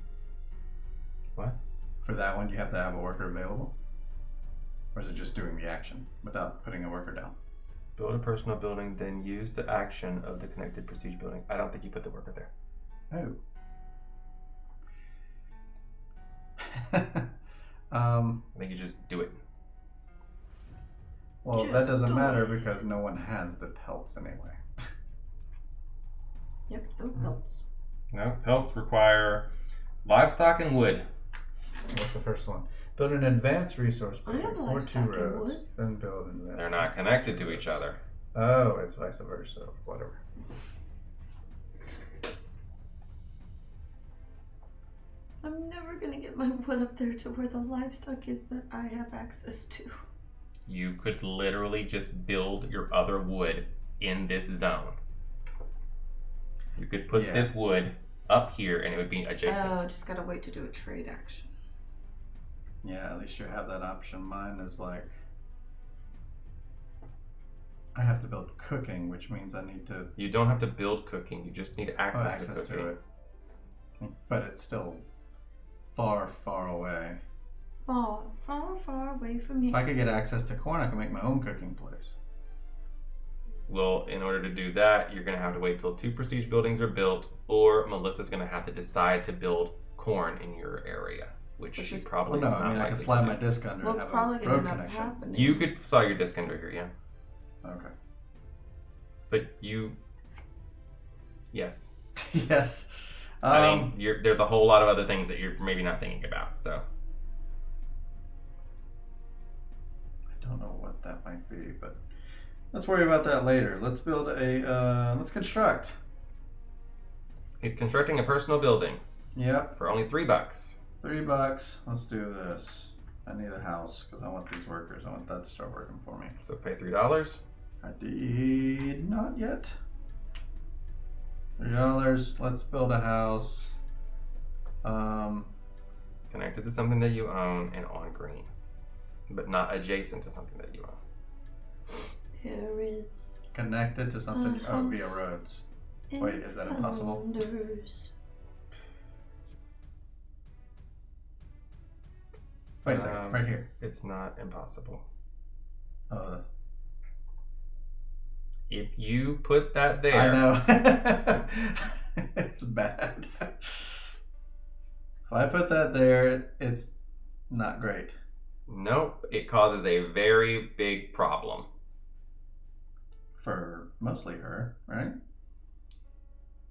What? For that one, you have to have a worker available? Or is it just doing the action without putting a worker down? Build a personal building, then use the action of the connected prestige building. I don't think you put the worker there. Oh. I think you just do it. Well, Just that doesn't do matter it. because no one has the pelts anyway. Yep. No belts. No, pelts require livestock and wood. What's the first one? Build an advanced resource I building have or 2 livestock and roads. wood. Then build an advanced. They're not connected to each other. Oh, it's vice versa. Whatever. I'm never gonna get my wood up there to where the livestock is that I have access to. You could literally just build your other wood in this zone. You could put this wood up here and it would be adjacent. Oh, just gotta wait to do a trade action. Yeah, at least you have that option. Mine is like, I have to build cooking, which means I need to... You don't have to build cooking, you just need access to cooking. it. But it's still far, far away. Far, far, far away from here. If I could get access to corn, I could make my own cooking place. Well, in order to do that, you're going to have to wait till 2 prestige buildings are built, or Melissa's going to have to decide to build corn in your area, which she probably is not I likely could to slide do. my disc under Well, and it's have probably a gonna road end up connection. happening. You could saw your disc under here, yeah. Okay. But you... Yes. Yes. I mean, there's a whole lot of other things that you're maybe not thinking about, so... I don't know what that might be, but let's worry about that later. Let's build a, let's construct. He's constructing a personal building Yep, for only $3. $3. Let's do this. I need a house because I want these workers. I want that to start working for me. So pay $3. I did not yet. $3. Let's build a house. Connected to something that you own and on green, but not adjacent to something that you own. There is Connected to something via house roads. in Wait, is that impossible? Flanders. Wait a second, right here. It's not impossible. Oh, If you put that there, I know. It's bad. If I put that there, it's not great. Nope, it causes a very big problem. For mostly her, right?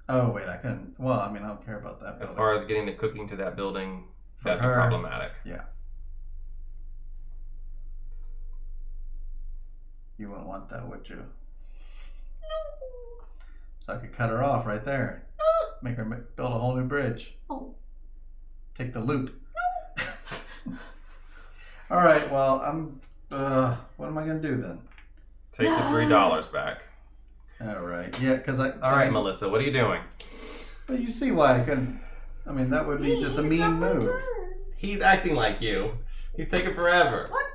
Oh, wait, I couldn't. Well, I mean, I don't care about that. As building. far as getting the cooking to that building, For that'd be her, problematic. Yeah. You wouldn't want that, would you? So I could cut her off right there. Make her build a whole new bridge. Oh. Take the loop. All right. Well, I'm. What am I gonna do then? Take the $3 back. All right. Yeah, because I. All right, Melissa, what are you doing? But you see why I couldn't. I mean, that would be just a mean move. He's acting like you. He's taking forever. What?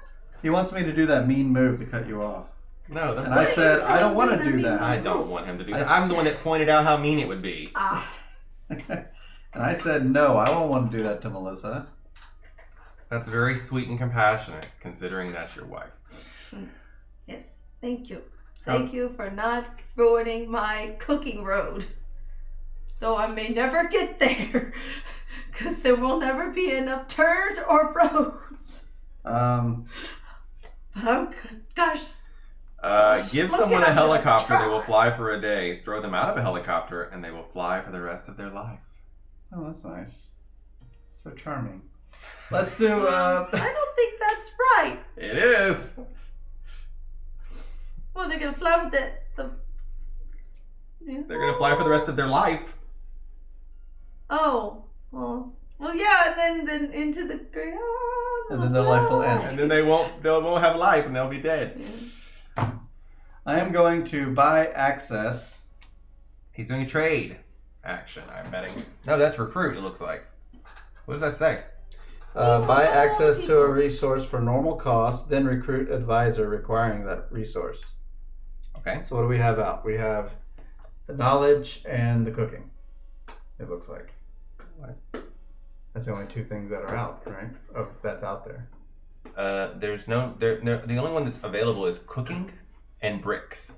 He wants me to do that mean move to cut you off. No, that's And not. I said, I don't want to do that. I don't want him to do that. I'm the one that pointed out how mean it would be. Ah. And I said, no, I don't want to do that to Melissa. That's very sweet and compassionate, considering that's your wife. Yes, thank you. Thank you for not ruining my cooking road. Though I may never get there, because there will never be enough turns or roads. But I'm, gosh. Give someone a helicopter, they will fly for a day. Throw them out of a helicopter, and they will fly for the rest of their life. Oh, that's nice. So charming. Let's do, I don't think that's right. It is. Well, they're going to fly with the yeah. They're gonna fly for the rest of their life. Oh, well, yeah, and then into the ground. And then their life will end. And then they won't have life, and they'll be dead. Yeah. I am going to buy access. He's doing a trade action, I'm betting. No, that's recruit, it looks like. What does that say? Buy access to a resource for normal cost, then recruit advisor requiring that resource. Okay. So what do we have out? We have the knowledge and the cooking. It looks like. What? That's the only two things that are out, right? Oh, that's out there. There's the only one that's available is cooking and bricks.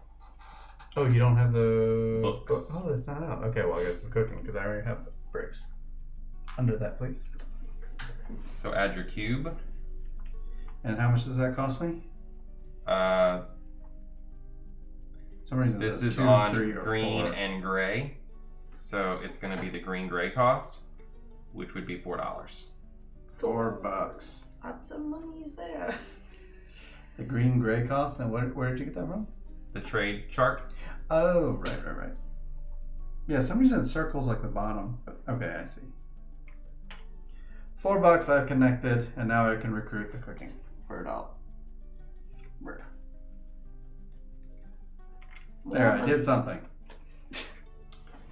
Oh, you don't have the Books. Oh, that's not out. Okay, well I guess it's cooking because I already have the bricks. Under that, please. So add your cube. And how much does that cost me? For some reason This it says is 2, on 3, or green 4. and gray. So it's going to be the green-gray cost, which would be $4. $4. Lots of money's there. The green gray cost, and where did you get that from? The trade chart. Oh, right. Yeah, some reason it circles like the bottom. But okay, I see. $4 I've connected, and now I can recruit the cooking for $1. There, I did something.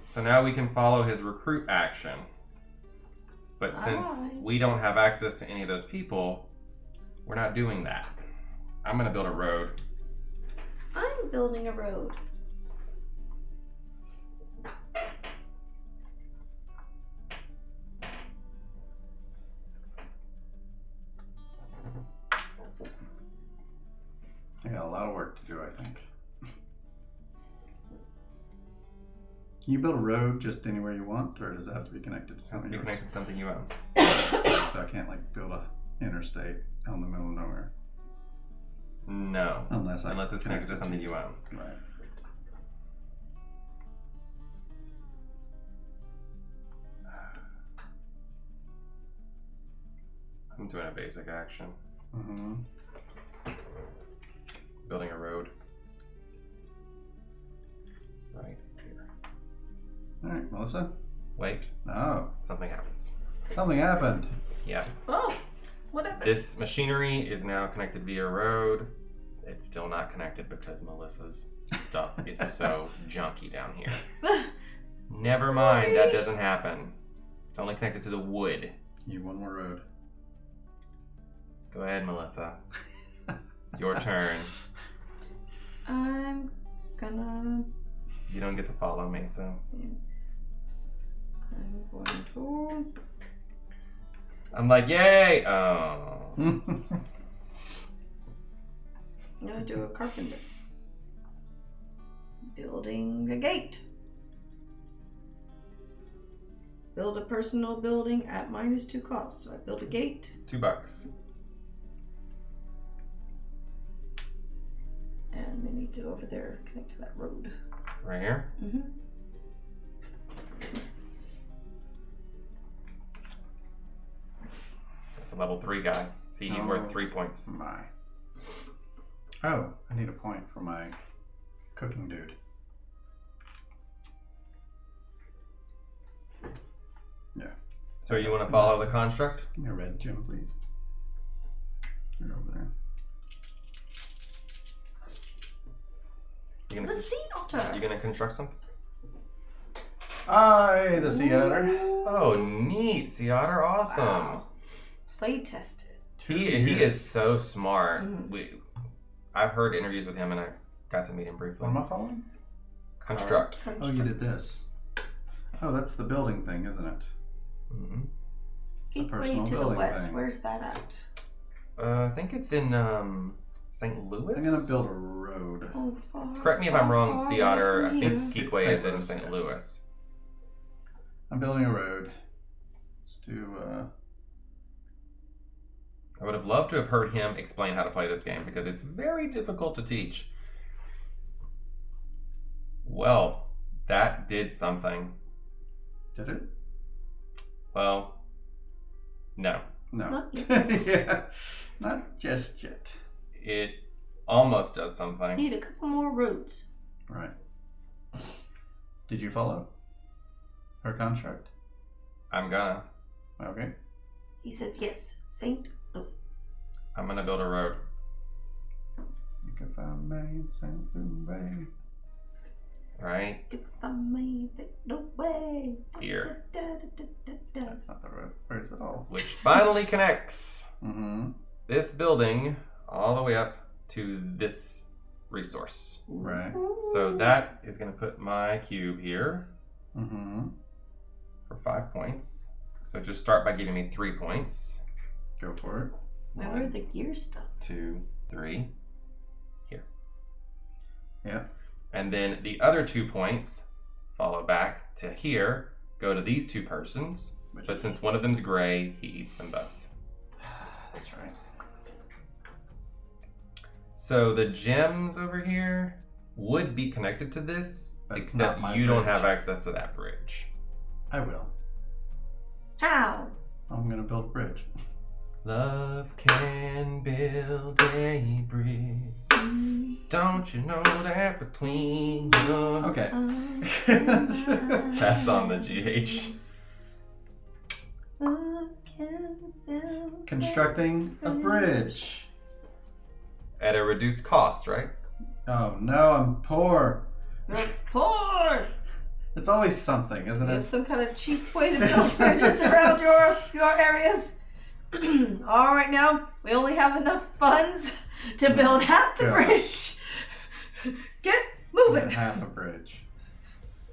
So now we can follow his recruit action. But since we don't have access to any of those people, we're not doing that. I'm gonna build a road. I'm building a road. I got a lot of work to do, I think. Can you build a road just anywhere you want, or does it have to be connected to It has to something? be connected to something you own. So I can't like build a interstate out in the middle of nowhere. No. Unless it's connected to something you own. Right. I'm doing a basic action. Mm-hmm. Building a road. Right here. Alright, Melissa? Wait, Oh, something happens. something happened. Yeah. Oh, whatever. This machinery is now connected via road. It's still not connected because Melissa's stuff is so junky down here. Never mind, that doesn't happen. It's only connected to the wood. You need one more road. Go ahead, Melissa. Your turn. I'm gonna. You don't get to follow me, so. I'm going to. I'm like, yay! Oh. I'm gonna do a carpenter. Building a gate. Build a personal building at -2 cost. So I build a gate. $2. And it needs to go over there, connect to that road. Right here? Mm-hmm. That's a level 3 guy. See, he's worth 3 points. My. Oh, I need a point for my cooking dude. Yeah. So you want to follow the construct? Give me a red gem, please. You're over there. You're The gonna, sea otter. you gonna construct something? Aye, the sea otter. Oh, neat. Sea otter, awesome. Wow. Play tested. He is so smart. Mhm. I've heard interviews with him and I got to meet him briefly. What am I following? Construct. Oh, you did this. Oh, that's the building thing, isn't it? Mm-hmm. Gateway personal to the building west. thing. Where's that at? I think it's in St. Louis. I'm gonna build a road. Oh, far, Correct me if far, I'm wrong, far Sea Otter. from I think here. Geekway is in Louis, St. yeah. Louis. I'm building a road. Let's do. I would have loved to have heard him explain how to play this game because it's very difficult to teach. Well, that did something. Did it? Well, no. No. Not yet. Yeah. Not just yet. It almost does something. Need a couple more roads. Right. Did you follow her construct? I'm gonna. Okay. He says yes. Saint Louis. I'm gonna build a road. You can find me in St. Louis. Right No way. here. That's not the road. Where is it all? Which finally connects Mm-hmm. this building all the way up to this resource. Right. So that is gonna put my cube here Mm-hmm. for 5 points. So just start by giving me 3 points. Go for it. Remember the gear stuff. 2, 3, here. Yeah. And then the other 2 points follow back to here, go to these 2 persons, but since one of them's gray, he eats them both. That's right. So the gems over here would be connected to this, That's except not my you don't bridge. have access to that bridge. I will. How? I'm gonna build a bridge. Love can build a bridge. Don't you know that between your... Okay. That's on the GH. I can Constructing a bridge. At a reduced cost, right? Oh no, I'm poor. You're poor. It's always something, isn't You have it? some kind of cheap way to build bridges around your areas. All right, now we only have enough funds to build half the bridge. Get moving. Half a bridge.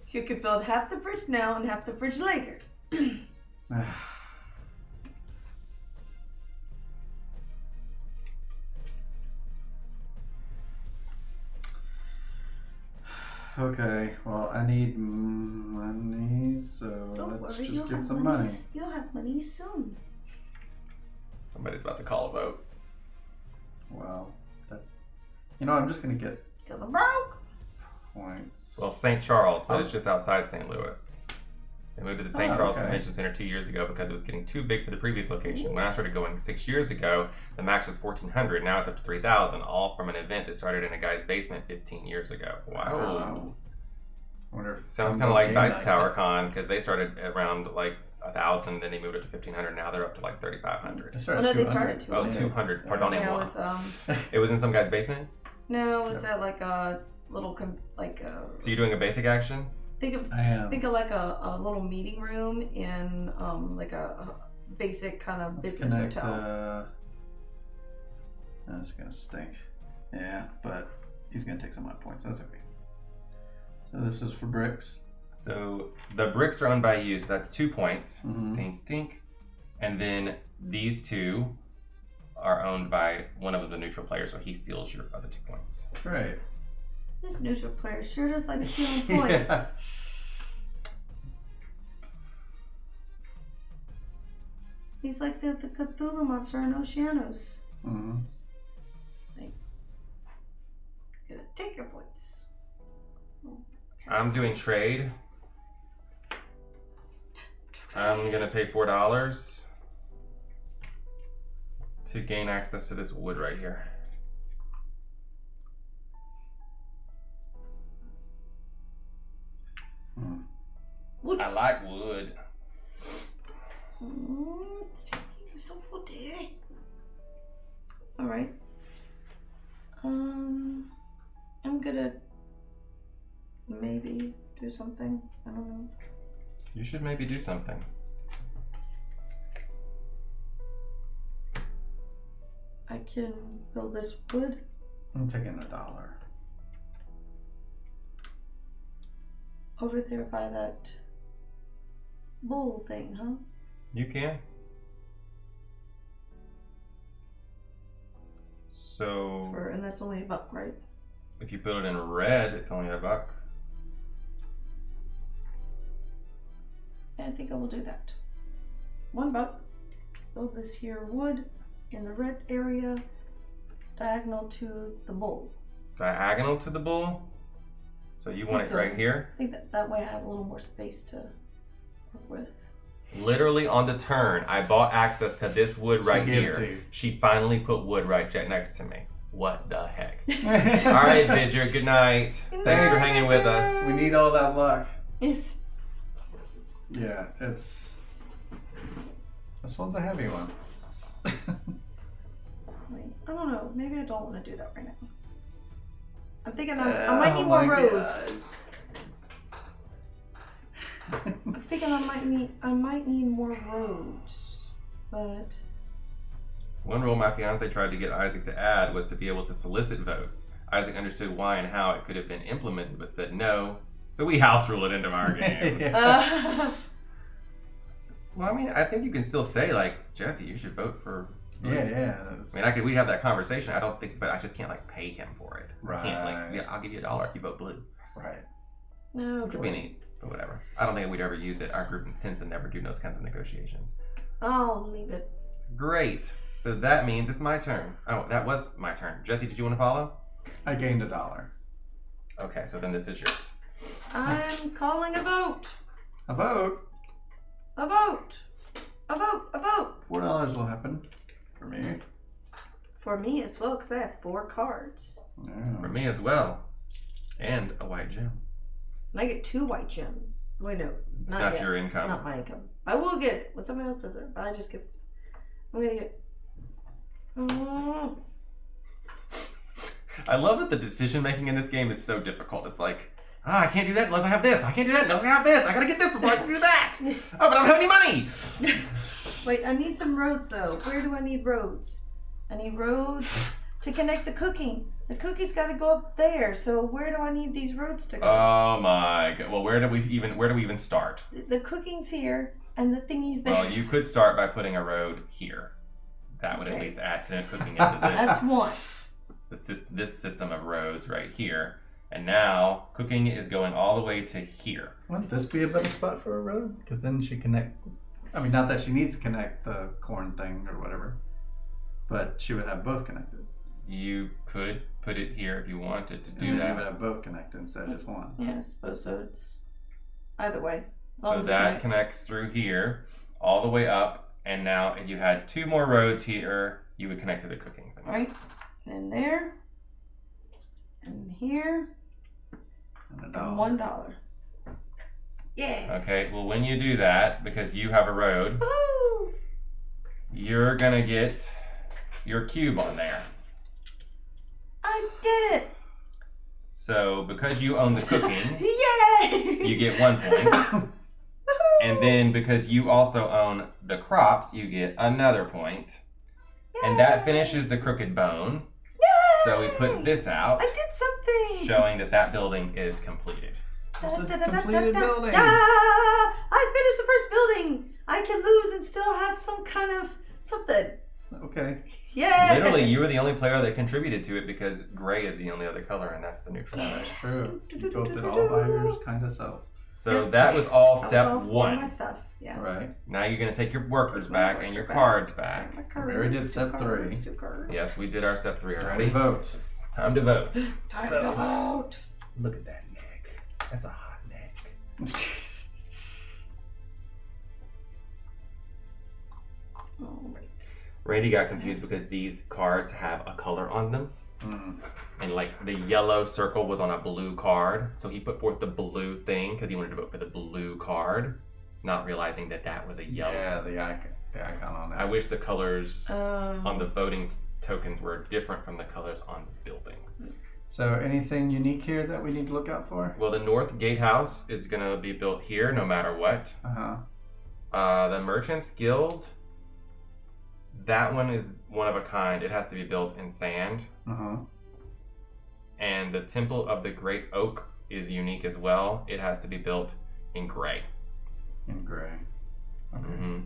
You could build half the bridge now and half the bridge later. Okay, well, I need money, so Don't let's worry, just get some money. You'll have money soon. Somebody's about to call a vote. Well, I'm just gonna get Because I'm broke. points. Well, St. Charles, but it's just outside St. Louis. They moved to the St. Charles okay. Convention Center 2 years ago because it was getting too big for the previous location. When I started going 6 years ago, the max was 1,400. Now it's up to 3,000, all from an event that started in a guy's basement 15 years ago. Wow. I wonder if Sounds kind of like Dice Tower Con because they started around like 1,000, then they moved it to 1,500. Now they're up to like 3,500. They started Oh, no, they 200. started 200. Oh, 200. Pardon Yeah, moi. It was in some guy's basement? No, it was at like a little So you're doing a basic action? think of like a little meeting room in like a basic kind of business hotel. That's gonna stink. Yeah, but he's gonna take some of my points. That's okay. So this is for bricks. So the bricks are owned by you, so that's 2 points. Mm-hmm. Tink, tink. And then these two are owned by one of the neutral players, so he steals your other 2 points. Great. This neutral player sure does like stealing points. Yeah. He's like the Cthulhu monster in Oceanos. Mm-hmm. Gonna take your points. I'm doing trade. I'm gonna pay $4 to gain access to this wood right here. Wood. I like wood. It's taking you so woody. All right. I'm gonna maybe do something. I don't know. You should maybe do something. I can build this wood. I'm taking $1. Over there by that bowl thing, huh? You can. So And that's only $1, right? if you build it in red, it's only $1. Yeah, I think I will do that. $1. Build this here wood in the red area, diagonal to the bowl. Diagonal to the bull. So you want it right here? I think that way I have a little more space to work with. Literally on the turn, I bought access to this wood right gave it to here. you. She finally put wood right next to me. What the heck? All right, Vidger, good night. Thanks for hanging with us. We need all that luck. Yes. Yeah, this one's a heavy one. Wait, I don't know. Maybe I don't want to do that right now. I'm thinking I might need more roads. I'm thinking I might need more roads, but One rule my fiance tried to get Isaac to add was to be able to solicit votes. Isaac understood why and how it could have been implemented, but said no. So we house rule it into our games. Well, I mean, I think you can still say, like, Jesse, you should vote for. Yeah. I mean, we have that conversation. I don't think, but I just can't like pay him for it. Right. I can't like, yeah, I'll give you $1 if you vote blue. Right. no. Which would be neat, but whatever. I don't think we'd ever use it. Our group tends to never do those kinds of negotiations. I'll leave it. Great. So that means it's my turn. Oh, that was my turn. Jesse, did you want to follow? I gained $1. Okay, so then this is yours. I'm calling a vote. A vote. A vote. A vote. A vote. $4 will happen for me. For me as well, because I have 4 cards. Yeah. For me as well. And a white gem. And I get 2 white gems. Wait, no. It's not yet. your income. It's not my income. I will get it when somebody else does it, but I just get I'm gonna get. Oh. I love that the decision making in this game is so difficult. It's like, I can't do that unless I have this. I can't do that unless I have this. I gotta get this before I can do that. Oh, but I don't have any money. Wait, I need some roads though. Where do I need roads? I need roads to connect the cooking. The cookie's got to go up there. So where do I need these roads to go? Oh my god. Well, where do we even start? The cooking's here and the thingy's there. Well, you could start by putting a road here. That would at least add cooking into this. That's one. This system of roads right here. And now cooking is going all the way to here. Wouldn't this be a better spot for a road? Because then she connect. I mean, not that she needs to connect the corn thing or whatever, but she would have both connected. You could put it here if you wanted to do You that. would have both connected instead of one. Yeah, I suppose so. It's either way. So that connects through here all the way up. And now if you had 2 more roads here, you would connect to the cooking thing. All right. And there. And here. And And $1. Yeah. Okay, well when you do that, because you have a road, Woo! you're gonna get your cube on there. I did it. So because you own the cooking, Yay! you get 1 point. And then because you also own the crops, you get another point. And that finishes the crooked bone. Yay! So we put this out, I did something. showing that that building is completed. It's a completed building. I finished the first building. I can lose and still have some kind of something. Okay. Yeah. Literally, you were the only player that contributed to it because gray is the only other color, and that's the neutral. That's true. You built it all by your kind of self. So that was all That step was all for 1. my stuff. Yeah. Right. Now you're going to take your workers back and your cards back. My cards, We already did 2 step cards, 3. 2 cards. Yes, we did our step 3 We already. vote. Time to vote. Time to vote. Look at that neck. That's a hot neck. All right. Randy got confused because these cards have a color on them. Mm. And like the yellow circle was on a blue card. So he put forth the blue thing because he wanted to vote for the blue card, not realizing that that was a yellow. Yeah, the icon on it. I wish the colors on Um, the voting tokens were different from the colors on the buildings. So anything unique here that we need to look out for? Well, the North Gatehouse is going to be built here no matter what. The Merchants Guild, that one is one of a kind. It has to be built in sand. And the Temple of the Great Oak is unique as well. It has to be built in gray. In gray. Okay. Mm-hmm.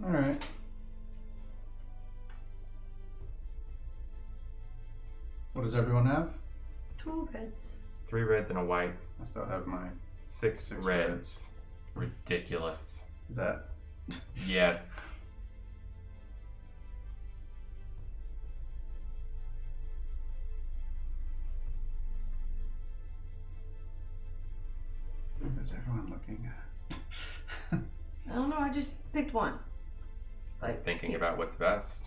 All right. What does everyone have? 2 reds. 3 reds and a white. I still have my. 6 6 reds. Ridiculous. Is that? Yes. What is everyone looking at? I don't know. I just picked one. Like Thinking about what's best.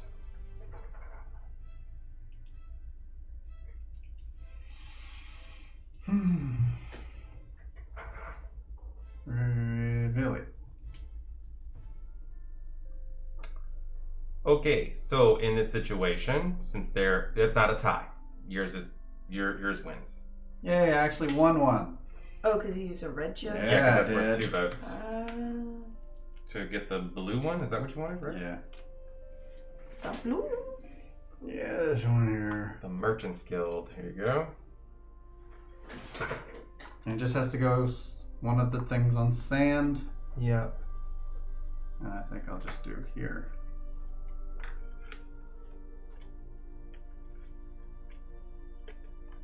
Reveal it. Okay, so in this situation, since that's not a tie, yours wins. Yay! I actually won one. Oh, because you use a red gem? Yeah. Yeah, 'cause that's I worth did. 2 votes. To get the blue one, is that what you wanted, right? Yeah. Some blue. Yeah, there's one here. The Merchants Guild. Here you go. And it just has to go one of the things on sand. Yeah. And I think I'll just do here.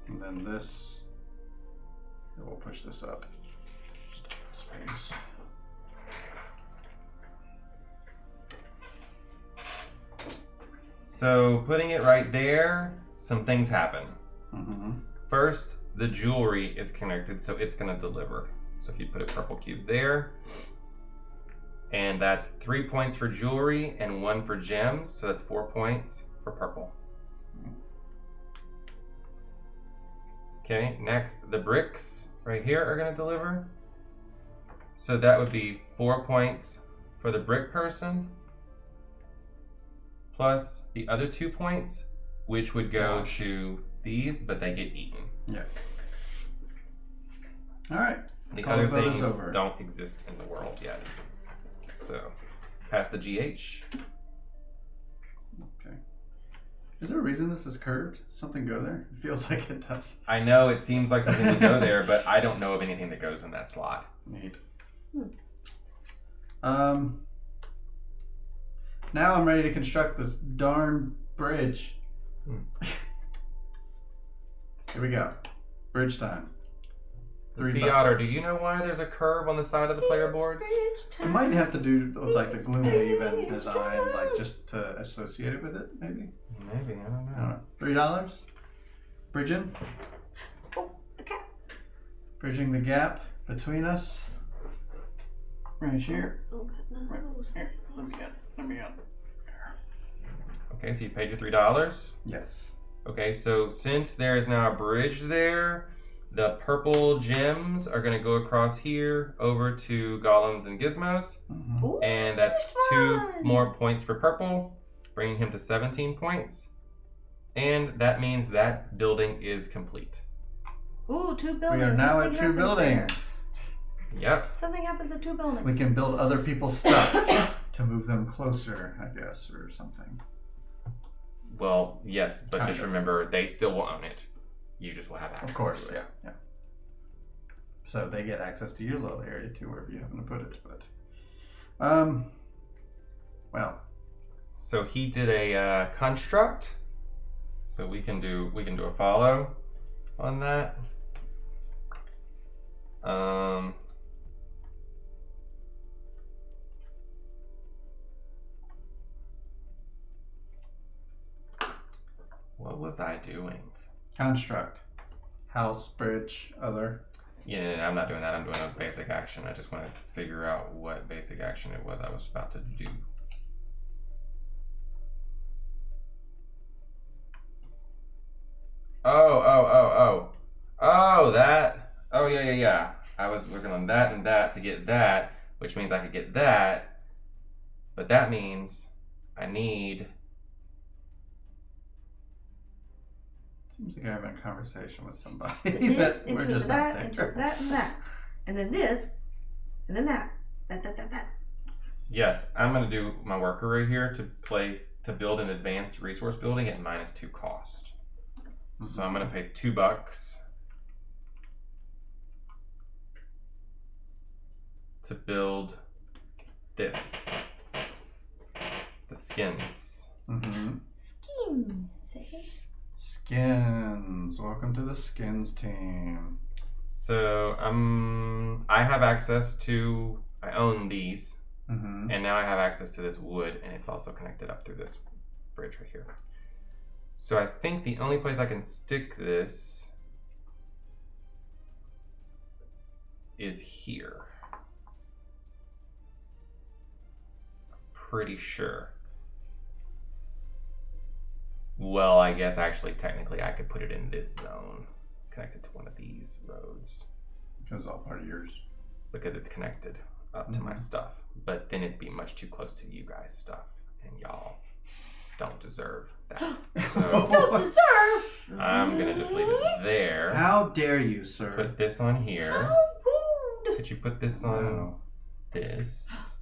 And then this. Here, we'll push this up. Space. So putting it right there, some things happen. Mm-hmm. First, the jewelry is connected, so it's going to deliver. So if you put a purple cube there, and that's 3 points for jewelry and 1 for gems, so that's 4 points for purple. Okay, next, the bricks right here are going to deliver. So that would be 4 points for the brick person, plus the other 2 points, which would go to these, but they get eaten. Yeah. All right. The Call other the vote is things over. don't exist in the world yet. So, pass the GH. Okay. Is there a reason this is curved? Does something go there? It feels like it does. I know it seems like something would go there, but I don't know of anything that goes in that slot. Neat. Now I'm ready to construct this darn bridge. Here we go. Bridge time. Sea $3. Otter, do you know why there's a curve on the side of the player boards? It might have to do with like the Gloomhaven design, like just to associate it with it, maybe. Maybe, I don't I know. don't know. $3. Bridging. Oh, the cat. Bridging the gap between us. Right here. Oh, God, none Right of those here. things. Let me get. Okay, so you paid your $3. Yes. Okay, so since there is now a bridge there, the purple gems are going to go across here over to golems and gizmos. Mm-hmm. Ooh, And that's finished 2 one. more points for purple, bringing him to 17 points. And that means that building is complete. Ooh, 2 buildings. We are now Something at 2 happens buildings. Yep. there. Something happens at 2 buildings. We can build other people's stuff to move them closer, I guess, or something. Well, yes, but Kind just of. remember, they still will own it. You just will have access Of course, to it. yeah. So they get access to your little area too, wherever you happen to put it. But, well, So he did a construct. So we can do a follow on that. What was I doing? construct, house, bridge, other. Yeah, I'm not doing that. I'm doing a basic action. I just want to figure out what basic action it was I was about to do. Oh, that. Oh, yeah. I was working on that and that to get that, which means I could get that. But that means I need... Seems like you're having a conversation with somebody. This, that we're into just that, not into there. that, and that. And then this, and then that. That. Yes, I'm going to do my worker right here to build an advanced resource building at -2 cost. So I'm going to pay $2 to build this. The skins. Mm-hmm. Skins, eh? Skins. Welcome to the skins team. So I have access to, I own these, Mm-hmm. and now I have access to this wood, and it's also connected up through this bridge right here. So I think the only place I can stick this is here. Pretty sure. Well, I guess actually technically I could put it in this zone, connected to one of these roads, Because it's all part of yours. because it's connected up to my stuff. But then it'd be much too close to you guys' stuff, and y'all don't deserve that. So Don't deserve! I'm gonna just leave it there. How dare you, sir? Put this on here. How rude! Could you put this on No. this,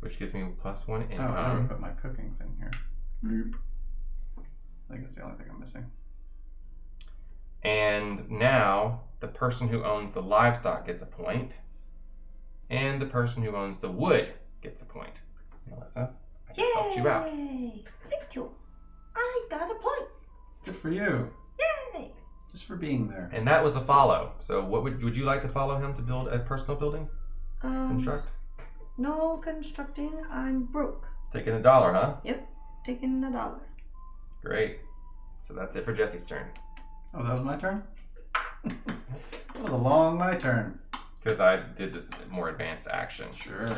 which gives me +1 Oh, I income? never put my cooking thing here. Nope. I think that's the only thing I'm missing. And now the person who owns the livestock gets a point, and the person who owns the wood gets a point. Melissa, I just helped you out. Yay! Thank you. I got a point. Good for you. Yay! Just for being there. And that was a follow. So what would you like to follow him to build a personal building? Construct? No constructing. I'm broke. Taking $1, huh? Yep. Taking $1. Great. So that's it for Jesse's turn. Oh, that was my turn? That was a long my turn. Because I did this more advanced action. Sure.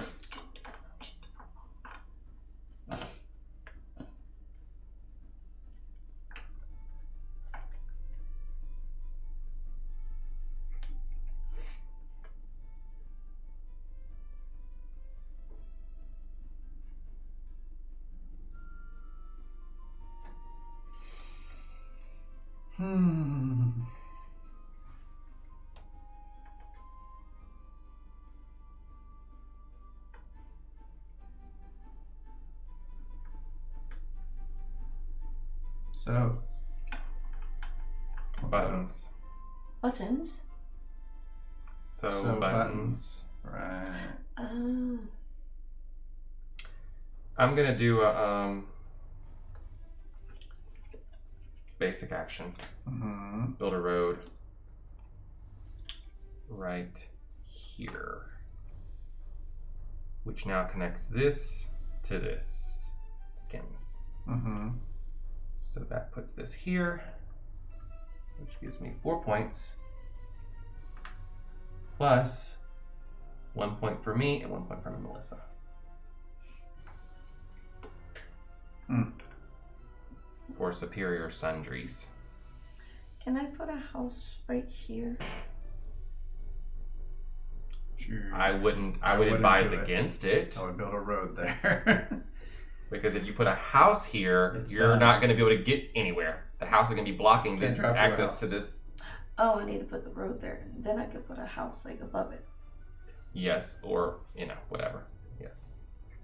So, Buttons. Buttons? So buttons. Right. I'm gonna do a basic action. Mm-hmm. Build a road right here, which now connects this to this skins. Mm-hmm. So that puts this here, which gives me 4 points, plus 1 point for me and 1 point for Melissa. For superior sundries. Can I put a house right here? Sure. I would wouldn't advise do it. against it. I would build a road there. Because if you put a house here, It's you're bad. not going to be able to get anywhere. The house is going to be blocking Can't this drive to a access house. to this. Oh, I need to put the road there. Then I could put a house like above it. Yes, or, whatever. Yes.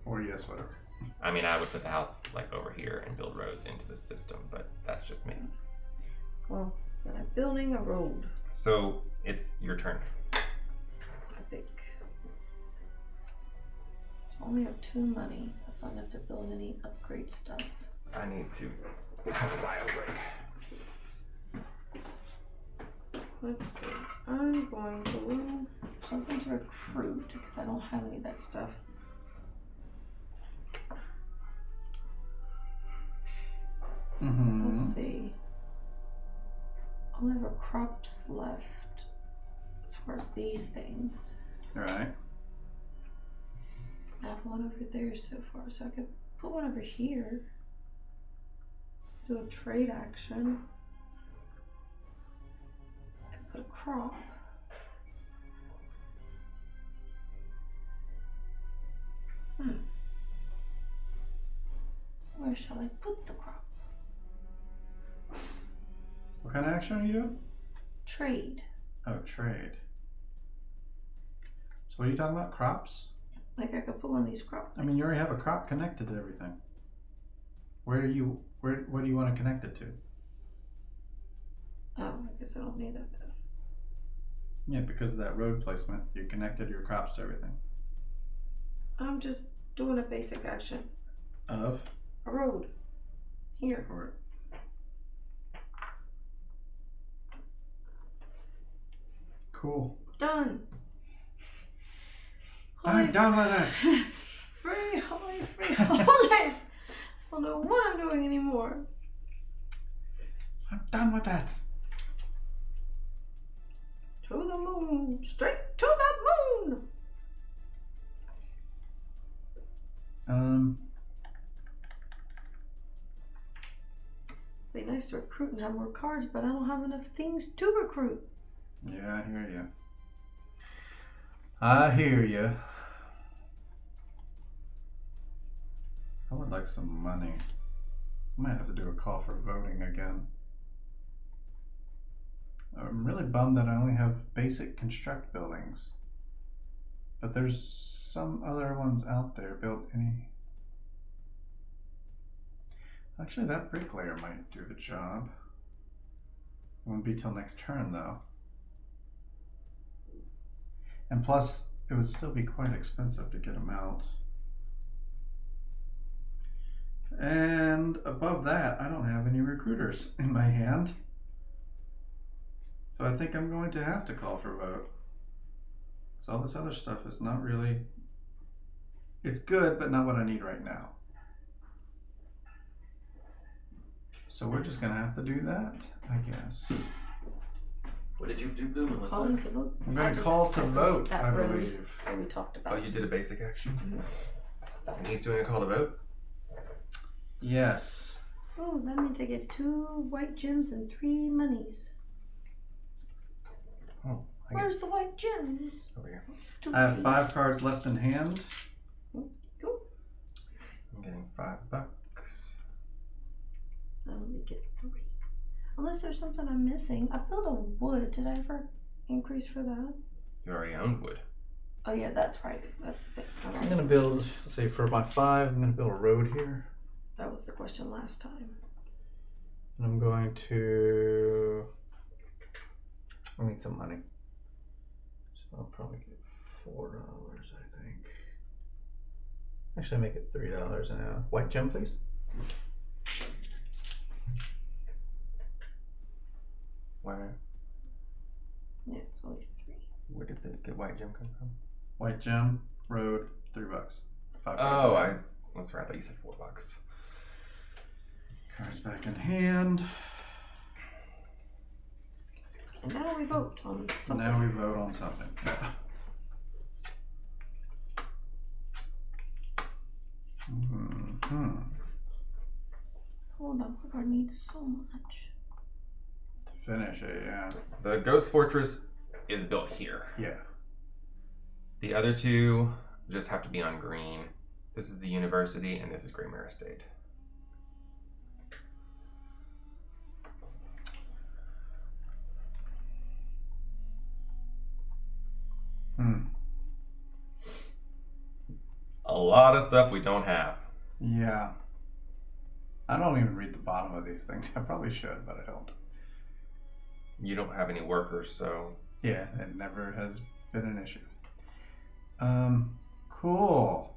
Or yes, whatever. I mean, I would put the house like over here and build roads into the system, but that's just me. Well, then I'm building a road, So it's your turn. I think. So I only have 2 money. That's not enough to build any upgrade stuff. I need to have a bio break. Let's see. I'm going to do something to recruit because I don't have any of that stuff. Mm-hmm. Let's see. I'll have crops left as far as these things. Right. I have one over there so far, so I could put one over here. Do a trade action. And put a crop. Where shall I put the crop? What kind of action are you doing? Trade. Oh, trade. So what are you talking about? Crops? Like I could put one of these crops. I mean, you already have a crop connected to everything. What do you want to connect it to? Oh, I guess I don't need that then. Yeah, because of that road placement, you connected your crops to everything. I'm just doing a basic action. Of? A road. Here. Or cool. Done. I'm done with it. Free, holy, free, holidays. I don't know what I'm doing anymore. I'm done with that. To the moon. Straight to the moon. Be nice to recruit and have more cards, but I don't have enough things to recruit. Yeah, I hear you. I hear you. I would like some money. I might have to do a call for voting again. I'm really bummed that I only have basic construct buildings. But there's some other ones out there. Build any... Actually, that bricklayer might do the job. It won't be till next turn, though. And plus, it would still be quite expensive to get them out. And above that, I don't have any recruiters in my hand. So I think I'm going to have to call for a vote. So all this other stuff is not really... It's good, but not what I need right now. So we're just gonna have to do that, I guess. What did you do, Melissa? Calling to vote. I'm gonna I just- call to I vote, that I road believe. that we talked about. Oh, you did a basic action? And he's doing a call to vote? Yes. Oh, that means I get 2 white gems and 3 monies. Oh, I Where's the white gems? over here. 2 I have please. 5 cards left in hand. Cool. I'm getting $5. I only get 3. Unless there's something I'm missing. I built a wood. Did I ever increase for that? You already owned wood. Oh yeah, that's right. That's the I'm gonna build, let's say for my 5, I'm gonna build a road here. That was the question last time. And I'm going to, I need some money. So I'll probably get $4, I think. Actually, make it $3 and a white gem, please. Where? Yeah, it's only 3. Where did the get white gem come from? White gem, road, $3. $5. Oh, that's right. I thought you said $4. Cards back in hand. And now we vote on something. Now we vote on something. Mm-hmm. Oh, that wood card needs so much. To finish it, yeah. The Ghost Fortress is built here. Yeah. The other two just have to be on green. This is the university, and this is Greymere Estate. A lot of stuff we don't have. Yeah. I don't even read the bottom of these things. I probably should, but I don't. You don't have any workers, so... Yeah, it never has been an issue. Cool.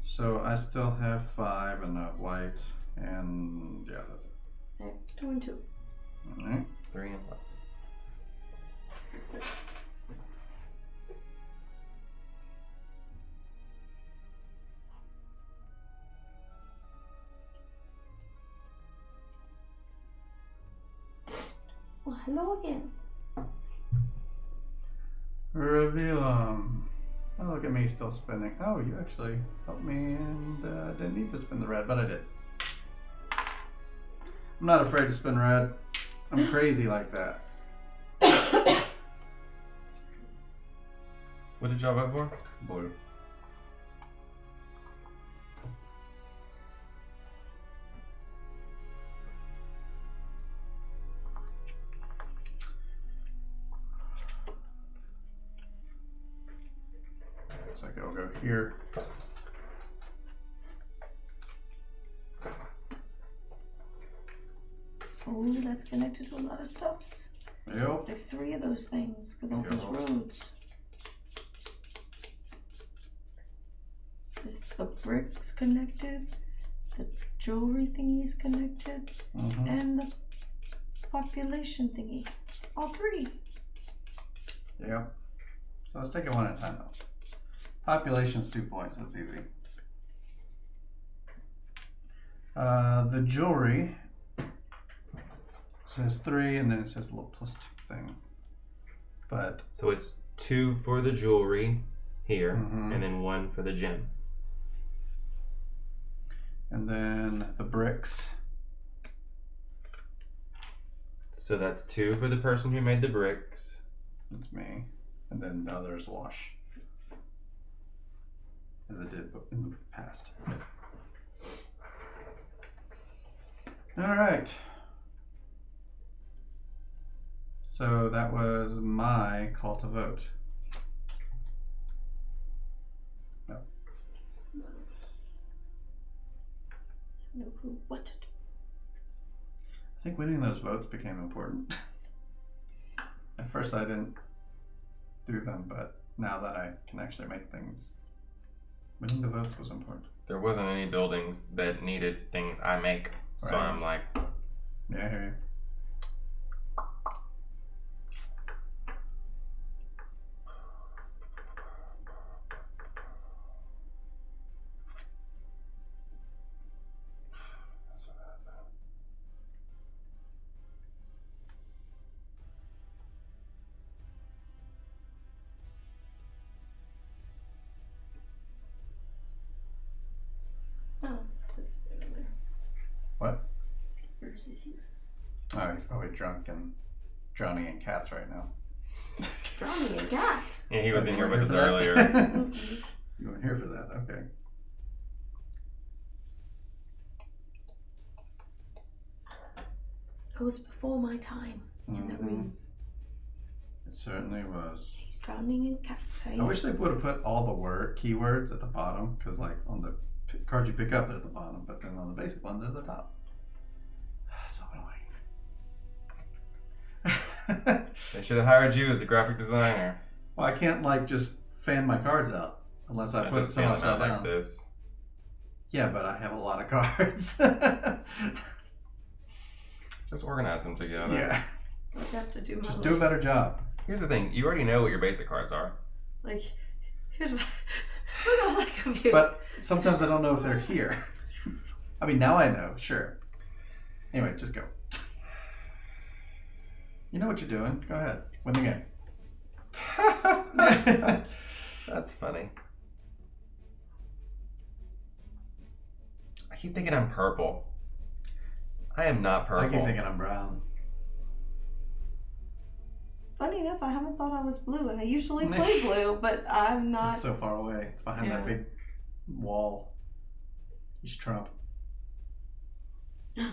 So I still have 5 and a white, and yeah, that's it. Okay, 2 and 2. Alright. 3 and 5. Well, hello again. Reveal them. Oh, look at me still spinning. Oh, you actually helped me and didn't need to spin the red, but I did. I'm not afraid to spin red. I'm crazy like that. What did y'all vote for? Blue. Looks like it'll go here. Oh, that's connected to a lot of stuffs. Yep. Like 3 of those things, because all those roads. Is the bricks connected? The jewelry thingy's connected? Mm-hmm. And the population thingy. All 3. Yeah. So let's take it one at a time though. Population's 2 points, that's easy. The jewelry says 3 and then it says a little +2 thing. But So it's 2 for the jewelry here, Mhm. and then 1 for the gem. and then the bricks. So that's 2 for the person who made the bricks. That's me. And then the others wash. As I did in the past. Alright. So that was my call to vote. No clue what to do. I think winning those votes became important. At first I didn't do them, but now that I can actually make things, winning the votes was important. There wasn't any buildings that needed things I make, so Right. I'm like, Yeah, I hear you. Oh, just over there. What? Sleepers is here. Oh, he's probably drunk and drowning in cats right now. Drowning in cat. yeah, he was in here with us You weren't earlier. You weren't here for that, okay. It was before my time in the room. It certainly was. He's drowning in cat's hair. I wish they would have put all the keywords at the bottom, because like on the cards you pick up, they're at the bottom, but then on the basic ones, they're at the top. So annoying. They should have hired you as a graphic designer. Well, I can't like just fan my cards out unless I put just some fan upside them out down. like this. Yeah, but I have a lot of cards. Just organize them together. Yeah. I have to do my Just do a better job. Here's the thing. You already know what your basic cards are. Like, here's what. Look at all that confusion. But sometimes I don't know if they're here. I mean, now I know, sure. Anyway, just go. You know what you're doing. Go ahead. Win the game. That's funny. I keep thinking I'm purple. I am not purple. I keep thinking I'm brown. Funny enough, I haven't thought I was blue, and I usually play blue, but I'm not. It's so far away. It's behind that big wall. He's Trump. Of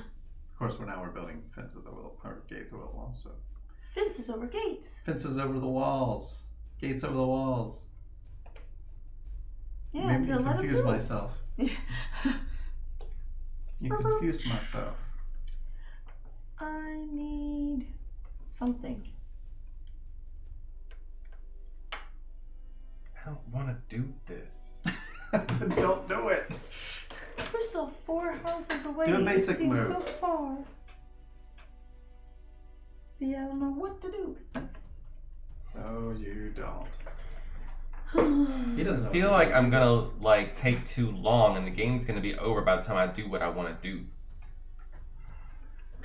course, we're building fences over or gates over the walls. So Fences over gates. fences over the walls, gates over the walls. Yeah, Maybe to you let him confused through. myself. You confused myself. I need something. I don't want to do this. Don't do it. We're still 4 houses away. Do a basic it seems move. so far. Yeah, I don't know what to do. Oh, you don't. He doesn't know. I feel like I'm gonna take too long, and the game's gonna be over by the time I do what I want to do.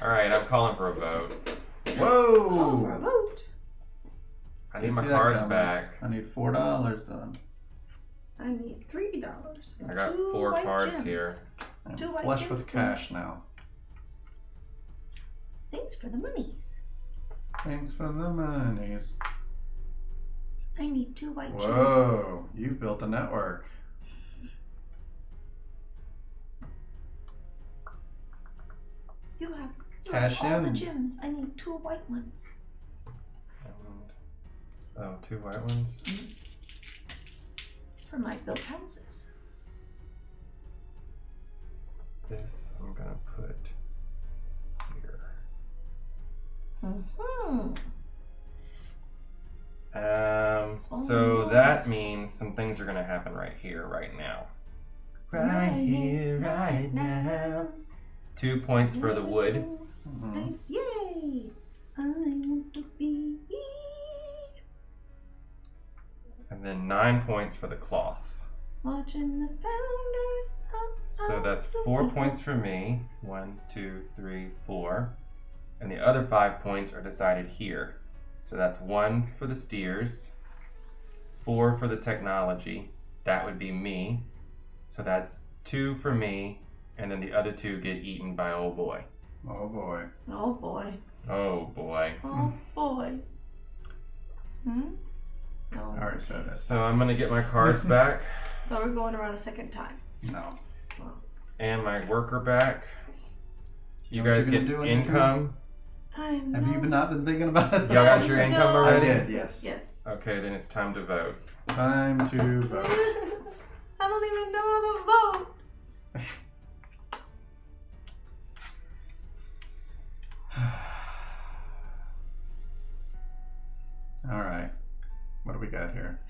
All right, I'm calling for a vote. Oh, for a Whoa! vote. I need Didn't my see that cards coming. back. I need $4 then. I need $3. and I got 2 4 white cards gems. here. I'm 2 white flush gems, with please. cash now. Thanks for the monies. Thanks for the monies. I need 2 white gems. Whoa! You've built a network. You have Cash all the in. gems. I need 2 white ones. Oh, 2 white ones. For my built houses. This I'm gonna put here. So that means some things are gonna happen right here, right now. Right here, right now. 2 points for the wood. Nice, yay! I want to be. And then 9 points for the cloth. Watching the founders up. So that's 4 points for me. 1, 2, 3, 4. And the other 5 points are decided here. So that's 1 for the steers, 4 for the technology. That would be me. So that's 2 for me. And then the other 2 get eaten by old boy. Oh boy. Oh boy. Oh boy. Oh boy. No. I already said it. So I'm gonna get my cards back Thought we're going around a second time. No. and my worker back. You know what guys you're get gonna do when you come income. I'm Have you not been thinking about it? Y'all got your income No. I already? did, yes. Yes. Okay, then it's time to vote. Time to vote. I don't even know how to vote. Alright. What do we got here?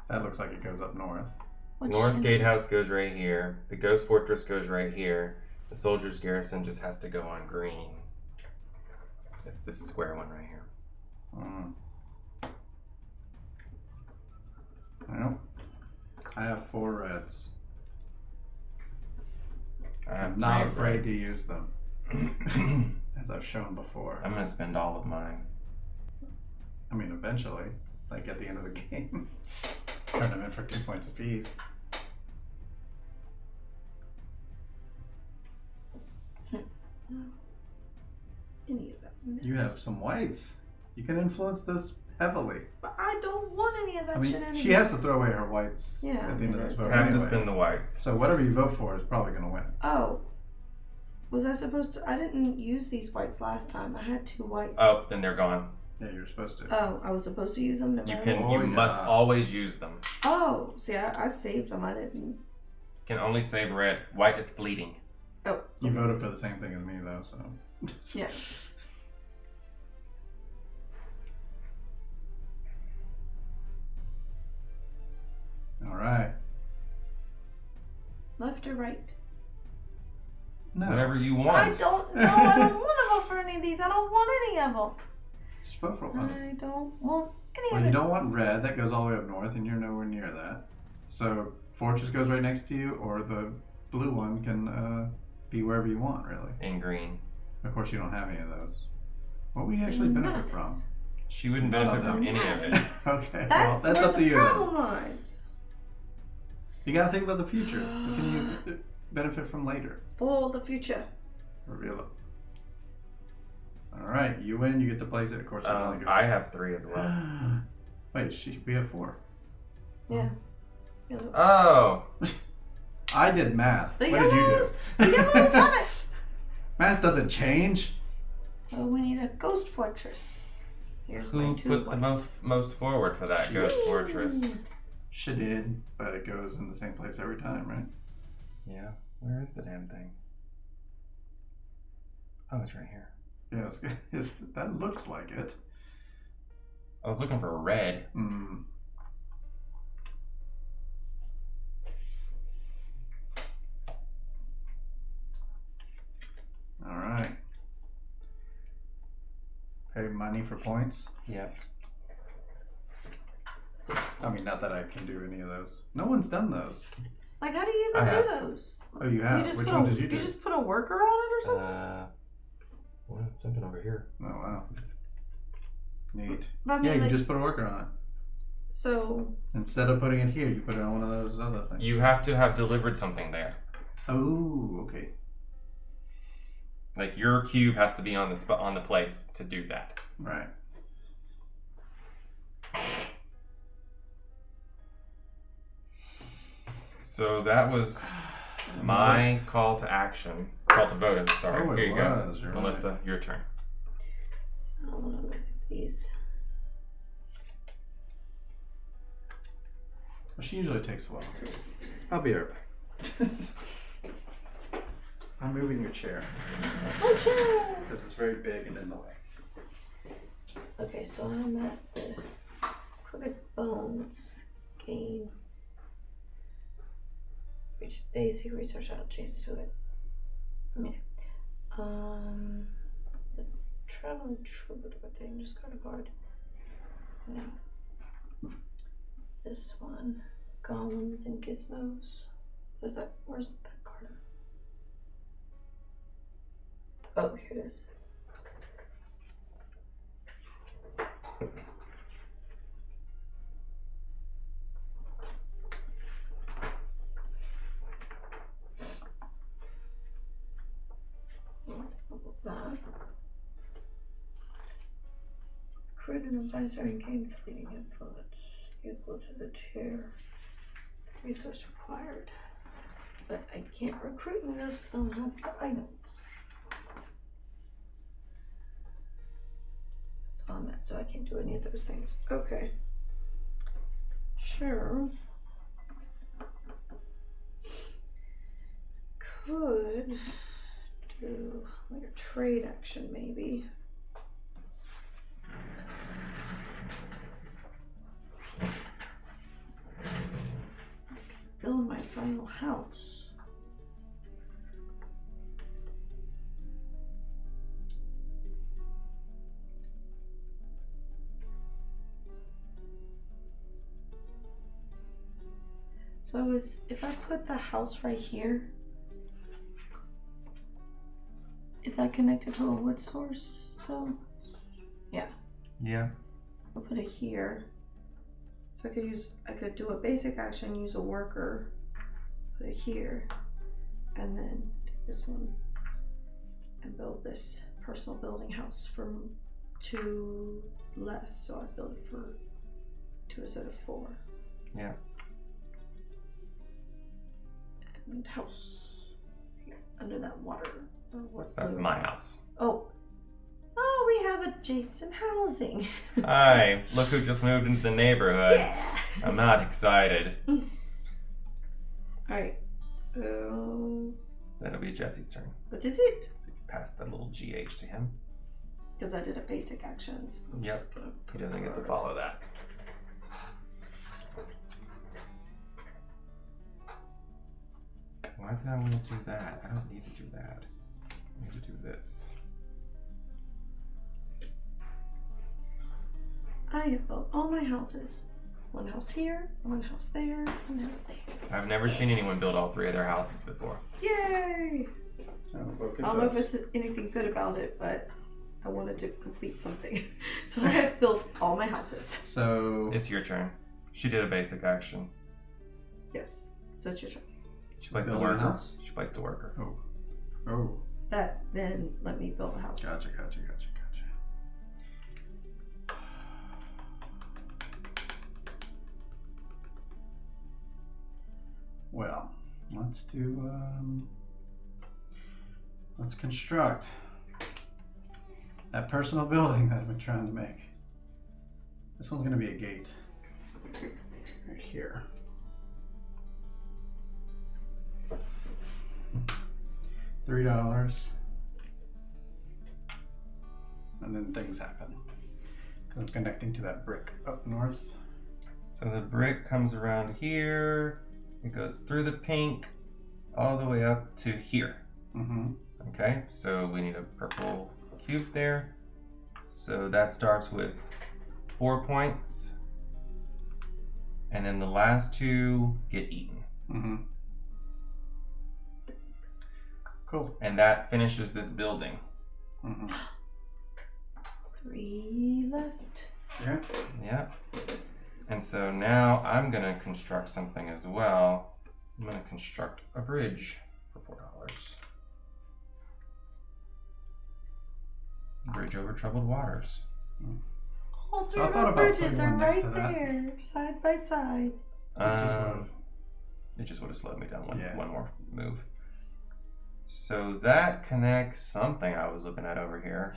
That looks like it goes up north. North Gatehouse goes right here. The Ghost Fortress goes right here. The Soldier's Garrison just has to go on green. It's this square one right here. Well, I have 4 reds. I'm not afraid to use them. As I've shown before. I'm gonna spend all of mine. I mean, eventually, like at the end of the game, turn them in for 2 points apiece. Any of that. You have some whites. You can influence this heavily. But I don't want any of that I mean, shenanigans. she has to throw away her whites Yeah, at the end of this vote Have anyway. to spend the whites. So whatever you vote for is probably going to win. Oh. Was I supposed to? I didn't use these whites last time. I had 2 whites. Oh, then they're gone. Yeah, you're supposed to. Oh, I was supposed to use them. You can. You must always use them. Oh, see, I saved them. I didn't. Can only save red. White is fleeting. Oh. You voted for the same thing as me, though, so. Yeah. All right. Left or right? No. Whatever you want. I don't know. I don't want to vote for any of these. I don't want any of them. Just vote for one. I don't want any Well, of you it. don't want red. That goes all the way up north, and you're nowhere near that. So fortress goes right next to you, or the blue one can be wherever you want, really. In green. Of course, you don't have any of those. What would you actually benefit from? She wouldn't None benefit of from them. any of it. Okay, well, that's where up to the you. Then. problem lies. You gotta think about the future. What can you benefit from later? For the future. Reveal it. All right, you win. You get to place it. Of course, it only goes. I have 3 as well. Wait, we have 4. Yeah. Oh. I did math. The What did you do? yellows. The yellows have it. Math doesn't change. So we need a ghost fortress. Here's my Who 2 put the whites. most forward for that ghost fortress? She did, but it goes in the same place every time, right? Yeah. Where is the damn thing? Oh, it's right here. Yeah, that looks like it. I was looking for red. Mm. All right. Pay money for points. Yep. I mean, not that I can do any of those. No one's done those. Like, how do you I even have. do those? Oh, you have? Which one did you do? You just put a worker on it or something? Well, something over here. Oh, wow. Neat. But I mean, Yeah, you like, just put a worker on it. So, Instead of putting it here, you put it on one of those other things. You have to have delivered something there. Oh, okay. Like your cube has to be on the spot on the place to do that. Right. So that was my call to action. Call to vote, I'm sorry. Oh, it Here you was. go. You're Melissa, your turn. so I want to look at these. Well, she usually takes a while. I'll be right back. I'm moving your chair Oh, chair! because it's very big and in the way. Okay, so I'm at the Crooked Bones game. Which basic research change to it. Yeah. The traveling troubadour thing, just got a card. No. This one, golems and gizmos. What is that? Where's that card? Oh, here it is. That. Recruit an advisor and gain fleeting influence equal to the tier. Resource required. But I can't recruit any of those because I don't have the items. That's all I'm at, so I can't do any of those things. Okay. Sure. Could do like a trade action maybe. Build my final house. So if I put the house right here, is that connected to a wood source still? Yeah. Yeah. So I'll put it here. So I could do a basic action, use a worker, put it here, and then take this one and build this personal building house from 2 less. So I build it for 2 instead of 4. Yeah. And house here, under that water Or what That's blue? my house. Oh. Oh, we have adjacent housing. Hi, look who just moved into the neighborhood. Yeah. I'm not excited. Alright, so That'll be Jesse's turn. what is it? Pass the little GH to him. Because I did a basic action. So I'm Yep. just gonna He doesn't get to follow that. Why did I want to do that? I don't need to do that. I need to do this. I have built all my houses. One house here, one house there, one house there. I've never seen anyone build all 3 of their houses before. Yay! Oh, look at I don't know if those. it's anything good about it, but I wanted to complete something. So I have built all my houses. So It's your turn. She did a basic action. Yes. So it's your turn. She placed a Building a worker. house? She placed a worker. oh, That then let me build a house. gotcha. Well, let's do let's construct that personal building that I've been trying to make. This one's gonna be a gate right here. $3, and then things happen. 'Cause I'm connecting to that brick up north. So the brick comes around here. It goes through the pink all the way up to here. Mm-hmm. Okay, so we need a purple cube there. So that starts with 4 points. And then the last 2 get eaten. Mm-hmm. Cool. And that finishes this building. Mm-hmm. 3 left. Yeah. Yeah. And so now I'm gonna construct something as well. I'm gonna construct a bridge for $4. Bridge over troubled waters. All 3 So I of thought our about bridges putting are one next right to that. there, side by side. It just would have slowed me down Yeah. one more move. So that connects something I was looking at over here.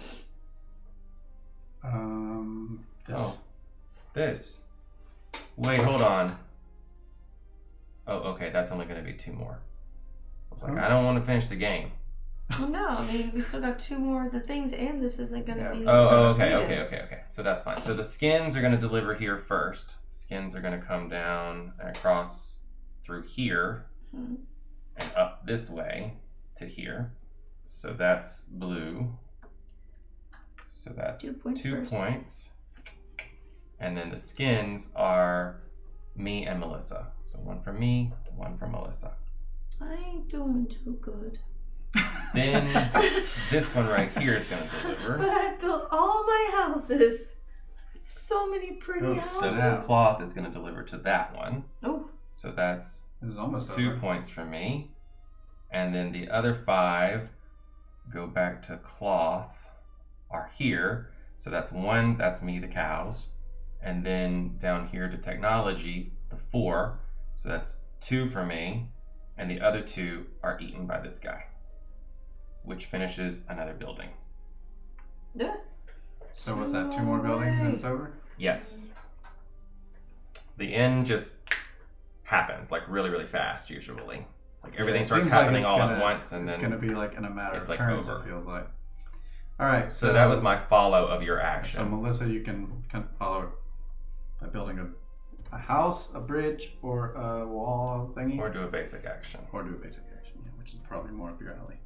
This. Oh, this. Wait, hold on. Oh, okay, that's only going to be 2 more. I was like, Huh? I don't want to finish the game. Well, no, I mean, we still got 2 more of the things, and this isn't going to Yeah. be. Oh, completed. okay. So that's fine. So the skins are going to deliver here first. Skins are going to come down and across through here Mhm. and up this way to here. So that's blue. So that's 2 points 2 first. points. And then the skins are me and Melissa. So 1 from me, 1 from Melissa. I ain't doing too good. Then this one right here is going to But deliver. I built all my houses. So many pretty Oh, houses. So the cloth is going to deliver to that one. Oh, So that's This is almost 2 over. points for me. And then the other 5 go back to cloth are here. So that's 1, that's me, the cows. And then down here to technology, the 4. So that's 2 for me. And the other 2 are eaten by this guy, which finishes another building. yeah. So what's that? 2 more buildings and it's over? Yes. The end just happens like really, really fast usually. Like everything It starts seems like happening it's all gonna- at once and it's then gonna be like in a matter it's of like turns, over. it feels like. Alright, so that was my follow of your So action. Melissa, you can follow by building a house, a bridge, or a wall thingy. Or do a basic action. Or do a basic action, yeah, which is probably more up your alley.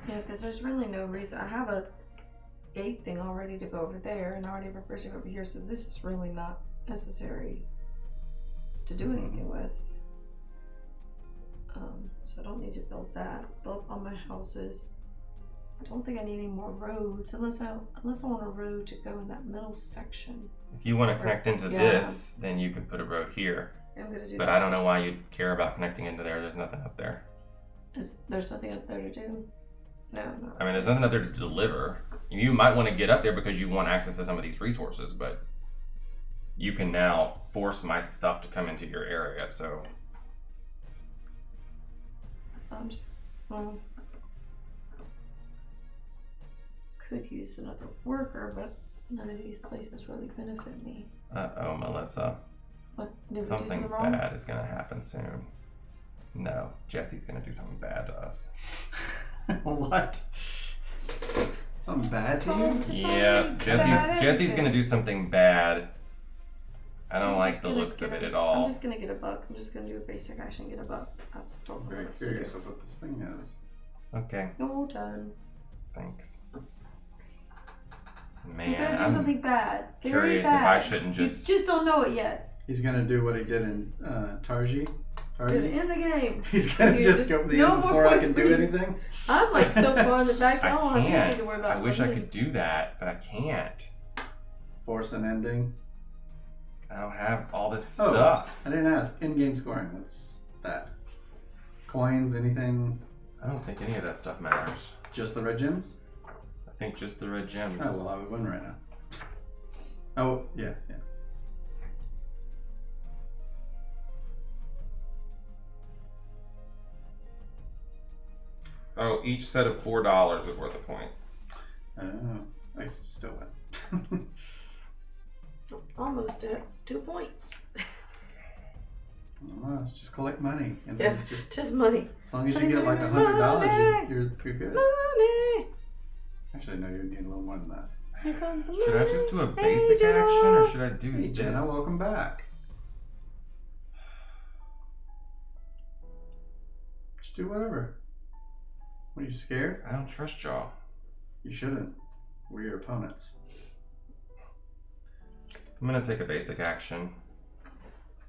Yeah, because there's really no reason. I have a gate thing all ready to go over there, and I already have a bridge over here, so this is really not necessary to do anything with. So I don't need to build that. Build all my houses. I don't think I need any more roads unless I want a road to go in that middle section. If you want to connect into Yeah. this, then you can put a road here. I'm gonna do But that. I don't know why you'd care about connecting into there. There's nothing up there. There's nothing up there to do. No. I mean, there's nothing up there to deliver. You might want to get up there because you want access to some of these resources, but you can now force my stuff to come into your area. So I'm just could use another worker, but none of these places really benefit me. uh-oh, Melissa. What did we do Something something wrong? bad is gonna happen soon. No, Jesse's gonna do something bad to us. What? Something bad to you? It's Yeah, already bad Jesse's anything. gonna do something bad. I don't I'm like just the gonna looks of get it a- at all. I'm just gonna get a buck. I'm just gonna do a basic action, get a buck. I don't I'm know very what to curious do. of what this thing is. Okay, No done. thanks. You're Man, gonna do I'm something bad. Very curious bad. if I shouldn't just. You just don't know it yet. He's gonna do what he did in Tarji. You're in the game. He's gonna You just go to the no end more before I points can for do you. anything. I'm like so far in the back. I don't I have anything to worry can't. about. I wish for I me. could do that, but I can't. Force an ending. I don't have all this Oh. stuff. I didn't ask. In-game scoring. What's that? Coins? Anything? I don't think any of that stuff matters. Just the red gems? I think just the red gems. Oh well, I would win right now. Oh yeah, yeah. Oh, each set of $4 is worth a point. Oh, I still win. Almost at 2 points. Oh, it's just collect money, and Yeah, then just just money. as long as you Money, get like money, $100, money. you're pretty good. Money. Actually, no, you need a little more than that. Here comes the Should I money. just do a Hey, basic Jenna. action or should I do Hey, this? Jenna, welcome back. Just do whatever. What, are you scared? I don't trust y'all. You shouldn't. We're your opponents. I'm gonna take a basic action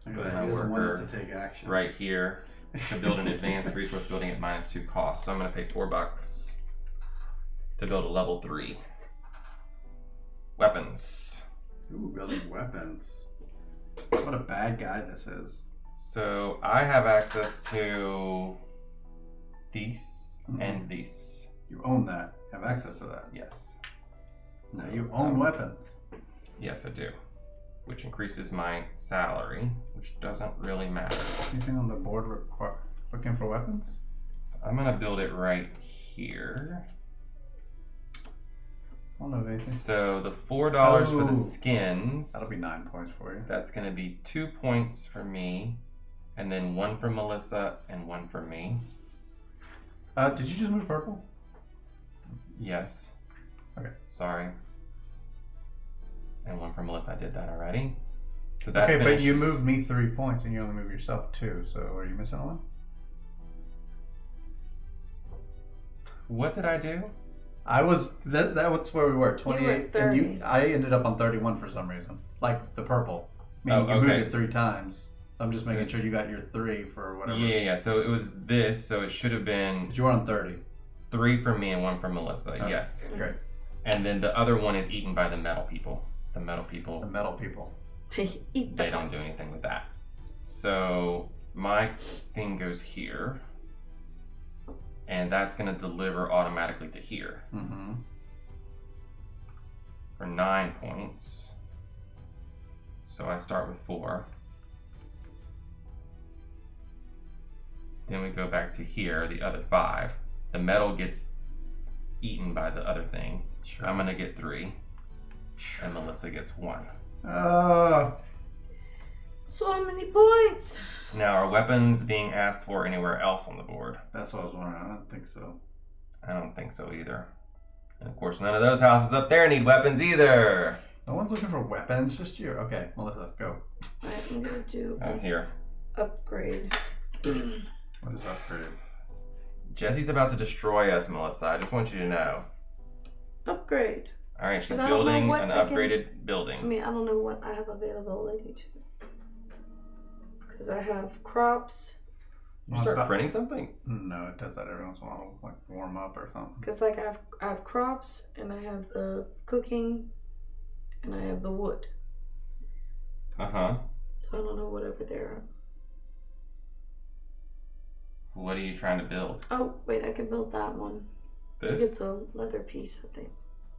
Look Go at ahead, that. He doesn't want us worker. to take action. right here to build an advanced resource building at -2 cost. So I'm gonna pay $4 to build a level 3. Weapons. Ooh, building weapons. What a bad guy this is. So I have access to these Mhm. and these. You own that. Have access to that. Yes. Now So, you own weapons. Yes, I do. Which increases my salary, which doesn't really matter. Anything on the board looking for weapons? So I'm gonna build it right here. I don't know of anything. So the $4 for Oh. the skins. That'll be 9 points for you. That's gonna be 2 points for me, and then 1 for Melissa and 1 for me. Did you just move purple? Yes. Okay. Sorry. And 1 for Melissa. I did that already. So that Okay, but you finishes- moved me 3 points and you only moved yourself 2, so are you missing one? What did I do? I was that was where we were, 28, and 30. I ended up on 31 for some reason. Like the purple. Meaning Oh, you moved okay. it 3 times. I'm just So- making sure you got your 3 for whatever. Yeah. So it was this. So it should have been 'Cause you were on 30. 3 for me and 1 for Melissa. Okay. Yes. Great. And then the other one is eaten by the metal people. The metal The people, metal people. They eat the they don't do points. anything with that. So my thing goes here. And that's going to deliver automatically to here Mm-hmm. for 9 points. So I start with 4. Then we go back to here, the other 5. The metal gets eaten by the other thing. Sure. I'm going to get 3. And Melissa gets 1. So many points. Now, are weapons being asked for anywhere else on the board? That's what I was wondering. I don't think so. I don't think so either. And of course, none of those houses up there need weapons either. No one's looking for weapons, just you. Okay, Melissa, go. Alright, I'm gonna do I'm here. upgrade. What is upgrade? Jesse's about to destroy us, Melissa. I just want you to know. Upgrade. All right, she's But I don't know building what an I can- upgraded I building. mean, I don't know what I have availability to. Because I have crops. You start printing something? No, it does that every once in a while, like warm up or something. Because like I have crops and I have the cooking and I have the wood. Uh-huh. So I don't know what over there. What are you trying to build? Oh wait, I can build that one. To get This? the leather piece, I think.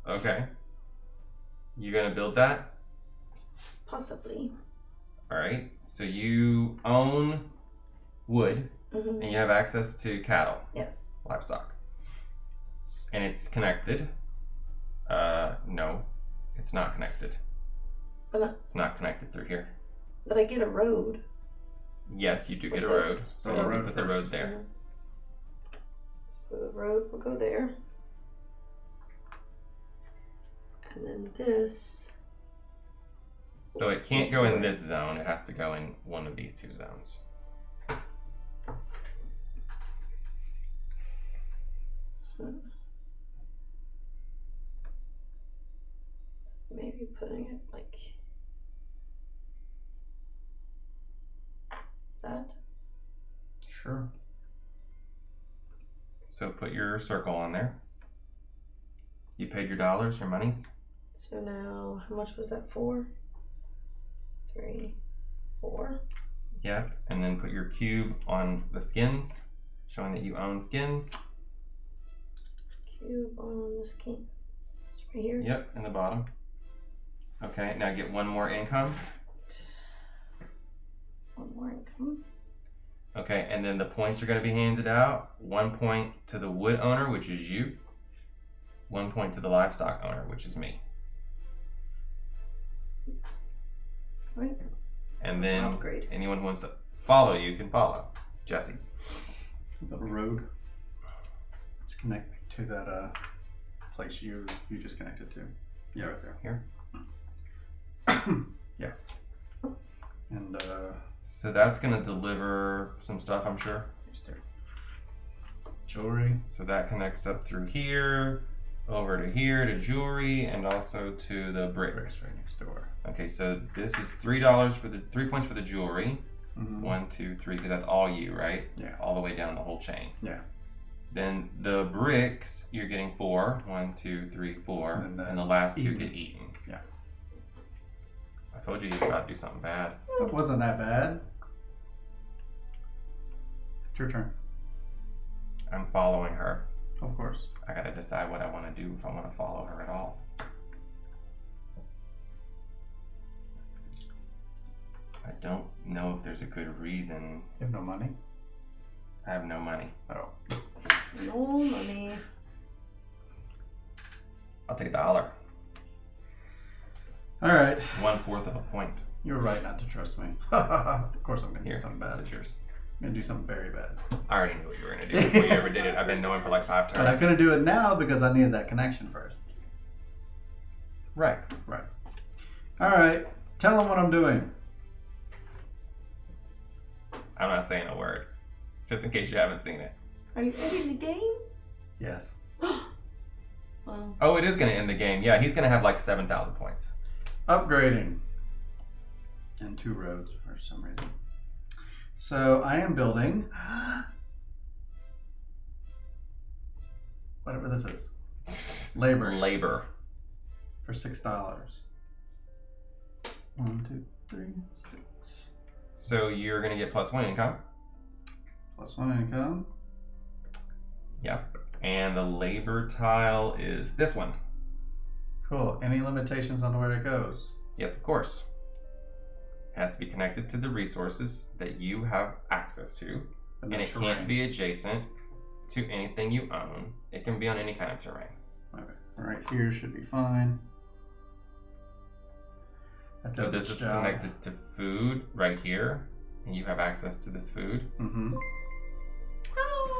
Okay. You gonna build that? Possibly. All right. So you own wood, Mm-hmm. and you have access to cattle, Yes. livestock, and it's connected. No, it's not connected. It's not connected through here. But I get a road. Yes, you do With get a road. this, So so- you Road can put the first. road there. So the road will go there. And then this. So it can't go in this zone. It has to go in one of these two zones. Maybe putting it like that. Sure. So put your circle on there. You paid your dollars, your monies. So now, how much was that for? 3, 4. Yep. And then put your cube on the skins, showing that you own skins. Cube on the skin. Right here. Yep, in the bottom. Okay, now get one more income. One more income. Okay, and then the points are going to be handed out. 1 point to the wood owner, which is you. 1 point to the livestock owner, which is me. Right. And That's an then upgrade. anyone who wants to follow you can follow. Jesse. The road. Let's connect me to that place you just connected to. Yeah, right there. Here. Yeah. And So that's going to deliver some stuff, I'm sure. just there. Jewelry. So that connects up through here, over to here to jewelry, and also to the Bricks bricks. right next door. Okay, so this is $3 for the 3 points for the jewelry. Mm-hmm. 1, 2, 3, because that's all you, right? Yeah. All the way down the whole chain. Yeah. Then the bricks, you're getting 4. 1, 2, 3, 4. And then And the last 2 eaten. get eaten. Yeah. I told you you were about to do something bad. That wasn't that bad. It's your turn. I'm following her. Of course. I gotta decide what I want to do if I want to follow her at all. I don't know if there's a good reason. You have no money? I have no money. Oh. No money. I'll take $1. Alright. 1/4 of a point. You were right not to trust me. Of course I'm gonna Here, do something bad. this is yours. I'm gonna do something very bad. I already knew what you were gonna do before you ever did it. I've been knowing for like 5 turns. But I'm gonna do it now because I needed that connection first. Right. Right. Alright. Tell them what I'm doing. I'm not saying a word, just in case you haven't seen it. Are you ending the game? Yes. Well, Oh, it is gonna end the game. Yeah, he's gonna have like 7,000 points. Upgrading. And 2 roads for some reason. So I am building whatever this is. Labor Labor. for $6. 1, 2, 3, 6. So you're gonna get +1 income. +1 income. Yep. And the labor tile is this one. Cool. Any limitations on where it goes? Yes, of course. It has to be connected to the resources that you have access to. And And the it terrain. can't be adjacent to anything you own. It can be on any kind of terrain. Okay. Right here should be fine. That So does this its is job. connected to food right here. And you have access to this food. Mm-hmm.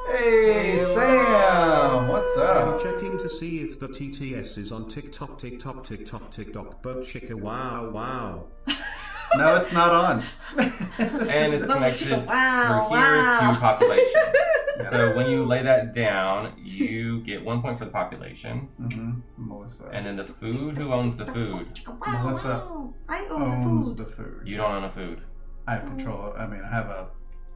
Hey, Sam! What's I'm up? checking to see if the TTS is on TikTok, Boat Chica, wow. No, it's not on. And it's connected Wow, through here wow. to population. So when you lay that down, you get 1 point for the population. Mm-hmm. Melissa And then the food, who owns the food? Wow, Melissa wow. I own owns the food. the food. You don't own a food. I have control. I mean, I have a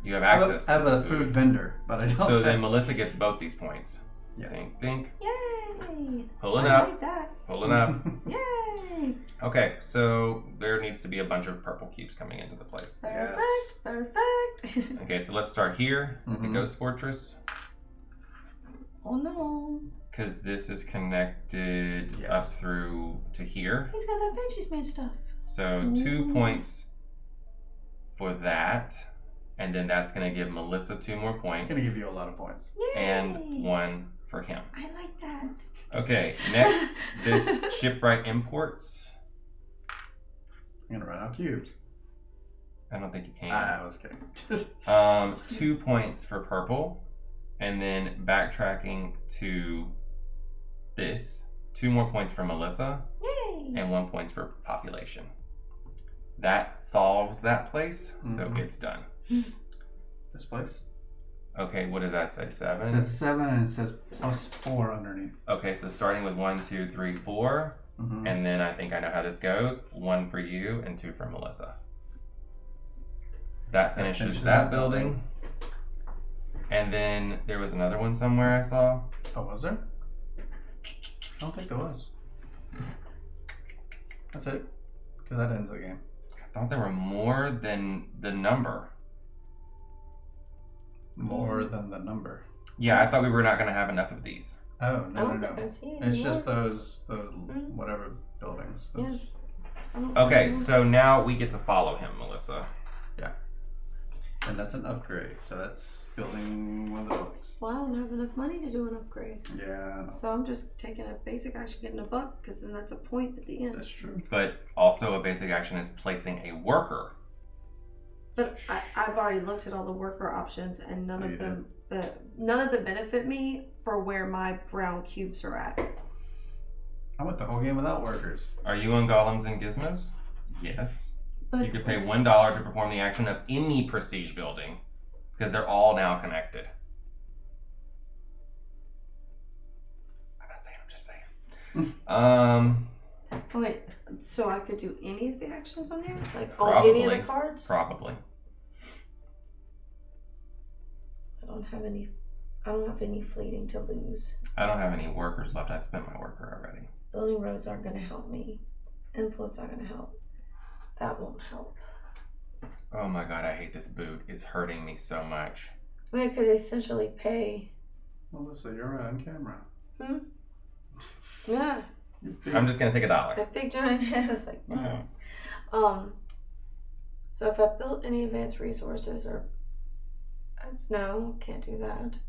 You have access I have to a the food vendor, but I don't. So then have- Melissa gets both these points. Yeah. Dink, dink. Yay! Pull it I up. like that. Pull it up. Yay! Okay, so there needs to be a bunch of purple cubes coming into the place. Perfect. Yes. Perfect. Okay, so let's start here at the Mhm. Ghost Fortress. Oh no! Because this is connected Yes. up through to here. He's got that Benji's made stuff. So 2 points for that. And then that's going to give Melissa 2 more points. It's going to give you a lot of points. Yay. And 1 for him. I like that. Okay, next, this shipwright imports. I'm going to run out cubes. I don't think you can. I was kidding. 2 points for purple. And then backtracking to this, 2 more points for Melissa. Yay. And 1 point for population. That solves that place, so it's done. This place? Okay, what does that say? 7? It says 7 and it says +4 underneath. Okay, so starting with 1, 2, 3, 4. And then I think I know how this goes. 1 for you and 2 for Melissa. That finishes that building. And then there was another one somewhere I saw. Oh, was there? I don't think there was. That's it. Because that ends the game. I thought there were more than the number. More than the number. Yeah, I thought we were not going to have enough of these. Oh, I no, don't no, think I no. see It's any just more. those whatever buildings. Yeah. Those- I don't see Okay, any more. so now we get to follow him, Melissa. And that's an upgrade. So that's building one of the buildings. Well, I don't have enough money to do an upgrade. Yeah, I know. So I'm just taking a basic action, getting a buck, because then that's a point at the end. That's true. But also a basic action is placing a worker. But I've already looked at all the worker options, and none Oh, of you them benefit me for where my brown cubes are at. I went the whole game without workers. Are you on golems and gizmos? Yes. But You could pay it's- $1 to perform the action of any prestige building because they're all now connected. I'm not saying, I'm just saying. Wait, so I could do any of the actions on here? Like on Probably. any of the cards? Probably. I don't have any fleeting to lose. I don't have any workers left. I spent my worker already. Building roads aren't going to help me. Influence aren't going to help. That won't help. Oh my god, I hate this boot. It's hurting me so much. I mean, I could essentially pay. Melissa, you're on camera. Yeah. I'm just gonna take $1. My big giant head was like, so if I built any advanced resources or no, can't do that.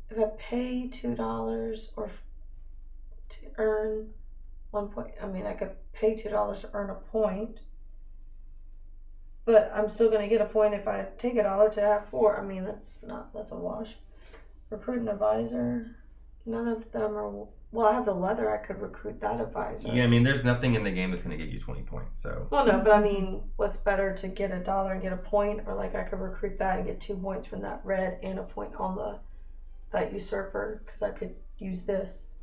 If I pay $2 or to earn 1 point, I mean, I could pay $2 to earn a point, but I'm still gonna get a point if I take $1 to have 4. I mean, that's a wash. Recruit an advisor. None of them are. Well, I have the leather. I could recruit that advisor. Yeah, I mean, there's nothing in the game that's going to get you 20 points, so. Well, no, but I mean, what's better to get $1 and get a point, or like I could recruit that and get 2 points from that red and a point on that usurper, because I could use this.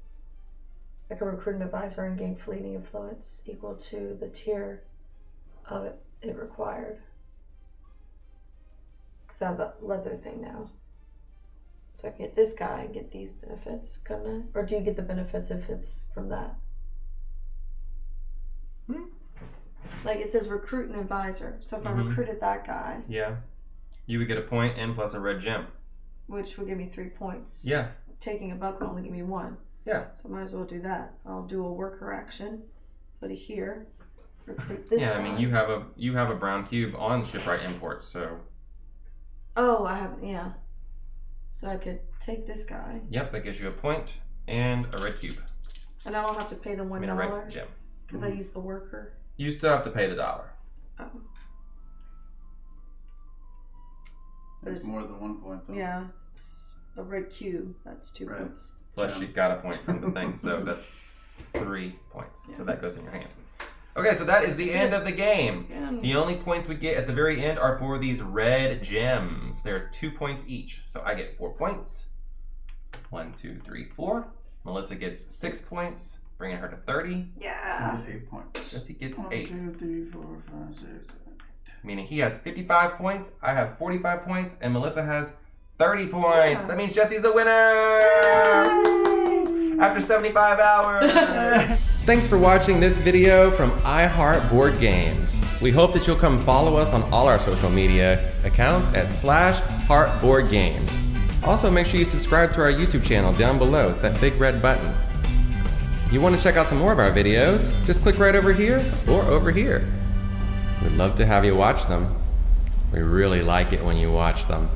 I could recruit an advisor and gain fleeting influence equal to the tier of it required. Because I have the leather thing now. So I can get this guy and get these benefits, couldn't I? Or do you get the benefits if it's from that? Like it says recruit an advisor. So if I recruited that guy, Yeah. You would get a point and plus a red gem. which would give me 3 points. Yeah. Taking a buck would only give me 1. Yeah. So I might as well do that. I'll do a worker action. Put it here. Recruit this Yeah, I guy. mean, you have a brown cube on shipwright imports, so. Oh, I have, yeah. So I could take this guy. Yep, that gives you a point and a red cube. And I don't have to pay the I $1 mean, a red gem. because I used the worker. You still have to pay the $1. Oh. It's more than 1 point though. Yeah, it's a red cube. That's 2 Right. points. Plus you got a point from the thing, so that's 3 points. So that goes in your hand. Okay, so that is the end of the game. The only points we get at the very end are for these red gems. They're 2 points each. So I get 4 points. 1, 2, 3, 4. Melissa gets 6 points, bringing her to 30. Yeah. 8 points. Jesse gets 1, 8. 2, 3, 4, 5, 6, 7, 8. Meaning he has 55 points, I have 45 points, and Melissa has 30 points. Yeah. That means Jesse's the winner! After 75 hours. Thanks for watching this video from iHeart Board Games. We hope that you'll come follow us on all our social media accounts at /HeartBoardGames. Also, make sure you subscribe to our YouTube channel down below. It's that big red button. If you want to check out some more of our videos, just click right over here or over here. We'd love to have you watch them. We really like it when you watch them.